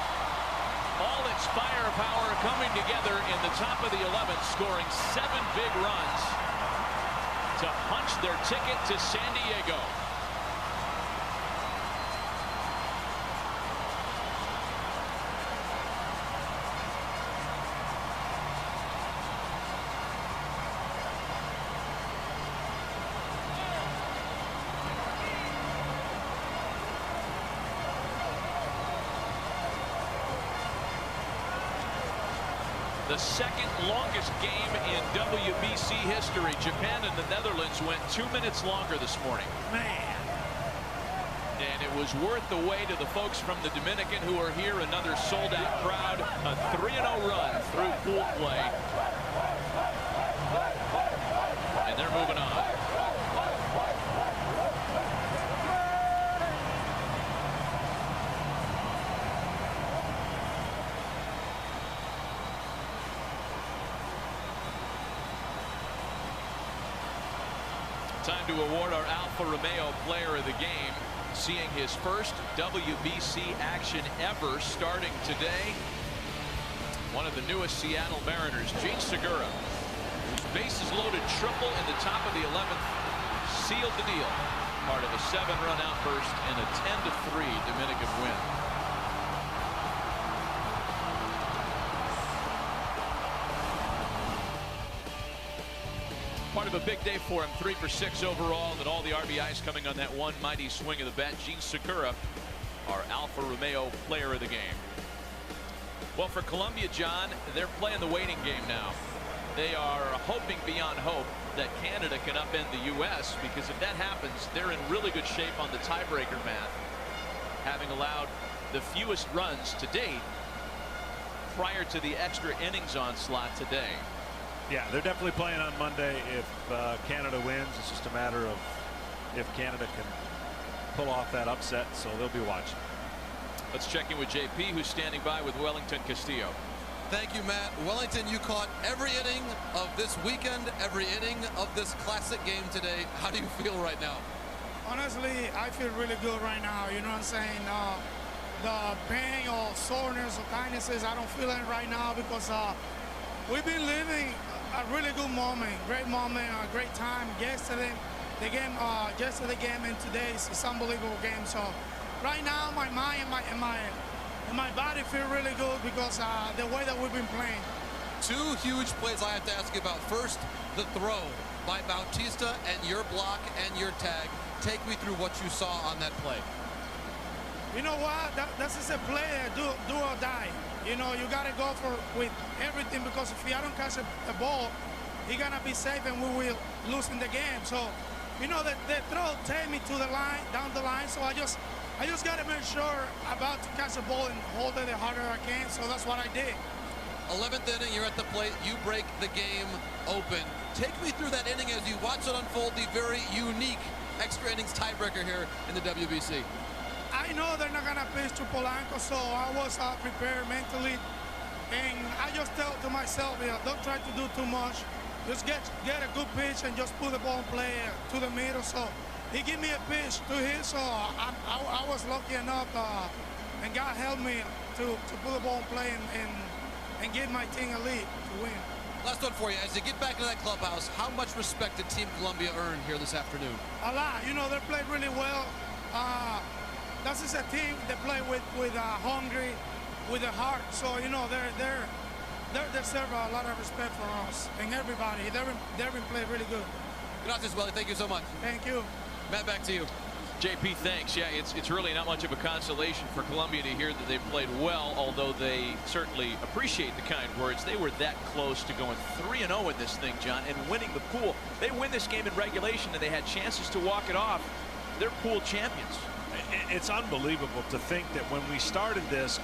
all its firepower coming together in the top of the 11th, scoring 7 big runs to punch their ticket to San Diego. The second longest game in WBC history. Japan and the Netherlands went 2 minutes longer this morning.
Man.
And it was worth the wait to the folks from the Dominican who are here. Another sold-out crowd. A 3-0 run through pool play. And they're moving on. Time to award our Alfa Romeo Player of the Game, seeing his first WBC action ever starting today. One of the newest Seattle Mariners, Gene Segura, whose bases loaded triple in the top of the 11th, sealed the deal. Part of a 7-run outburst and a 10-3 Dominican win. Part of a big day for him, 3 for 6 overall, and all the RBIs coming on that one mighty swing of the bat. Gene Segura, our Alfa Romeo Player of the Game. Well, for Colombia, John, they're playing the waiting game now. They are hoping beyond hope that Canada can upend the U.S. because if that happens, they're in really good shape on the tiebreaker math, having allowed the fewest runs to date prior to the extra innings onslaught today.
Yeah, they're definitely playing on Monday. If Canada wins, it's just a matter of if Canada can pull off that upset, so they'll be watching.
Let's check in with JP, who's standing by with Wellington Castillo.
Thank you, Matt. Wellington, you caught every inning of this weekend, every inning of this classic game today. How do you feel right now?
Honestly, I feel really good right now. You know what I'm saying? The pain or soreness or kindnesses, I don't feel it right now because we've been living a really good moment, great moment, a great time. Yesterday, the game, and today is an unbelievable game. So right now, my mind and my body feel really good because the way that we've been playing.
2 huge plays I have to ask you about. First, the throw by Bautista and your block and your tag. Take me through what you saw on that play.
You know what? That's just a play, do or die. You know, you got to go with everything because if you don't catch the ball, you're going to be safe and we will lose in the game. So, you know, the throw take me to the line, down the line. So I just got to make sure about to catch the ball and hold it the harder I can. So that's what I did.
11th inning, you're at the plate. You break the game open. Take me through that inning as you watch it unfold, the very unique extra innings tiebreaker here in the WBC.
I know they're not going to pitch to Polanco, so I was prepared mentally. And I just tell to myself, don't try to do too much. Just get a good pitch and just put the ball in play to the middle. So he gave me a pitch to hit, so I was lucky enough, and God helped me to put the ball in play and give my team a lead to win.
Last one for you. As you get back into that clubhouse, how much respect did Team Colombia earn here this afternoon?
A lot. You know, they played really well. This is a team that play with hungry, with a heart. So you know they deserve a lot of respect for us and everybody. They've been playing really good.
Gracias, Welly. Thank you so much.
Thank you.
Matt, back to you.
JP, thanks. Yeah, it's really not much of a consolation for Colombia to hear that they played well, although they certainly appreciate the kind words. They were that close to going 3-0 in this thing, John, and winning the pool. They win this game in regulation, and they had chances to walk it off. They're pool champions.
It's unbelievable to think that when we started this,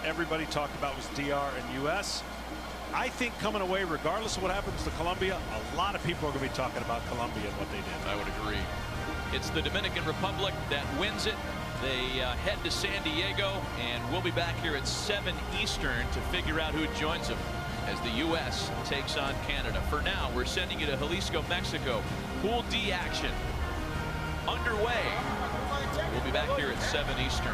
everybody talked about was DR and US. I think coming away, regardless of what happens to Colombia, a lot of people are going to be talking about Colombia and what they did.
I would agree. It's the Dominican Republic that wins it. They head to San Diego, and we'll be back here at 7 Eastern to figure out who joins them as the U.S. takes on Canada. For now, we're sending you to Jalisco, Mexico. Pool D action underway. We'll be back here at 7 Eastern.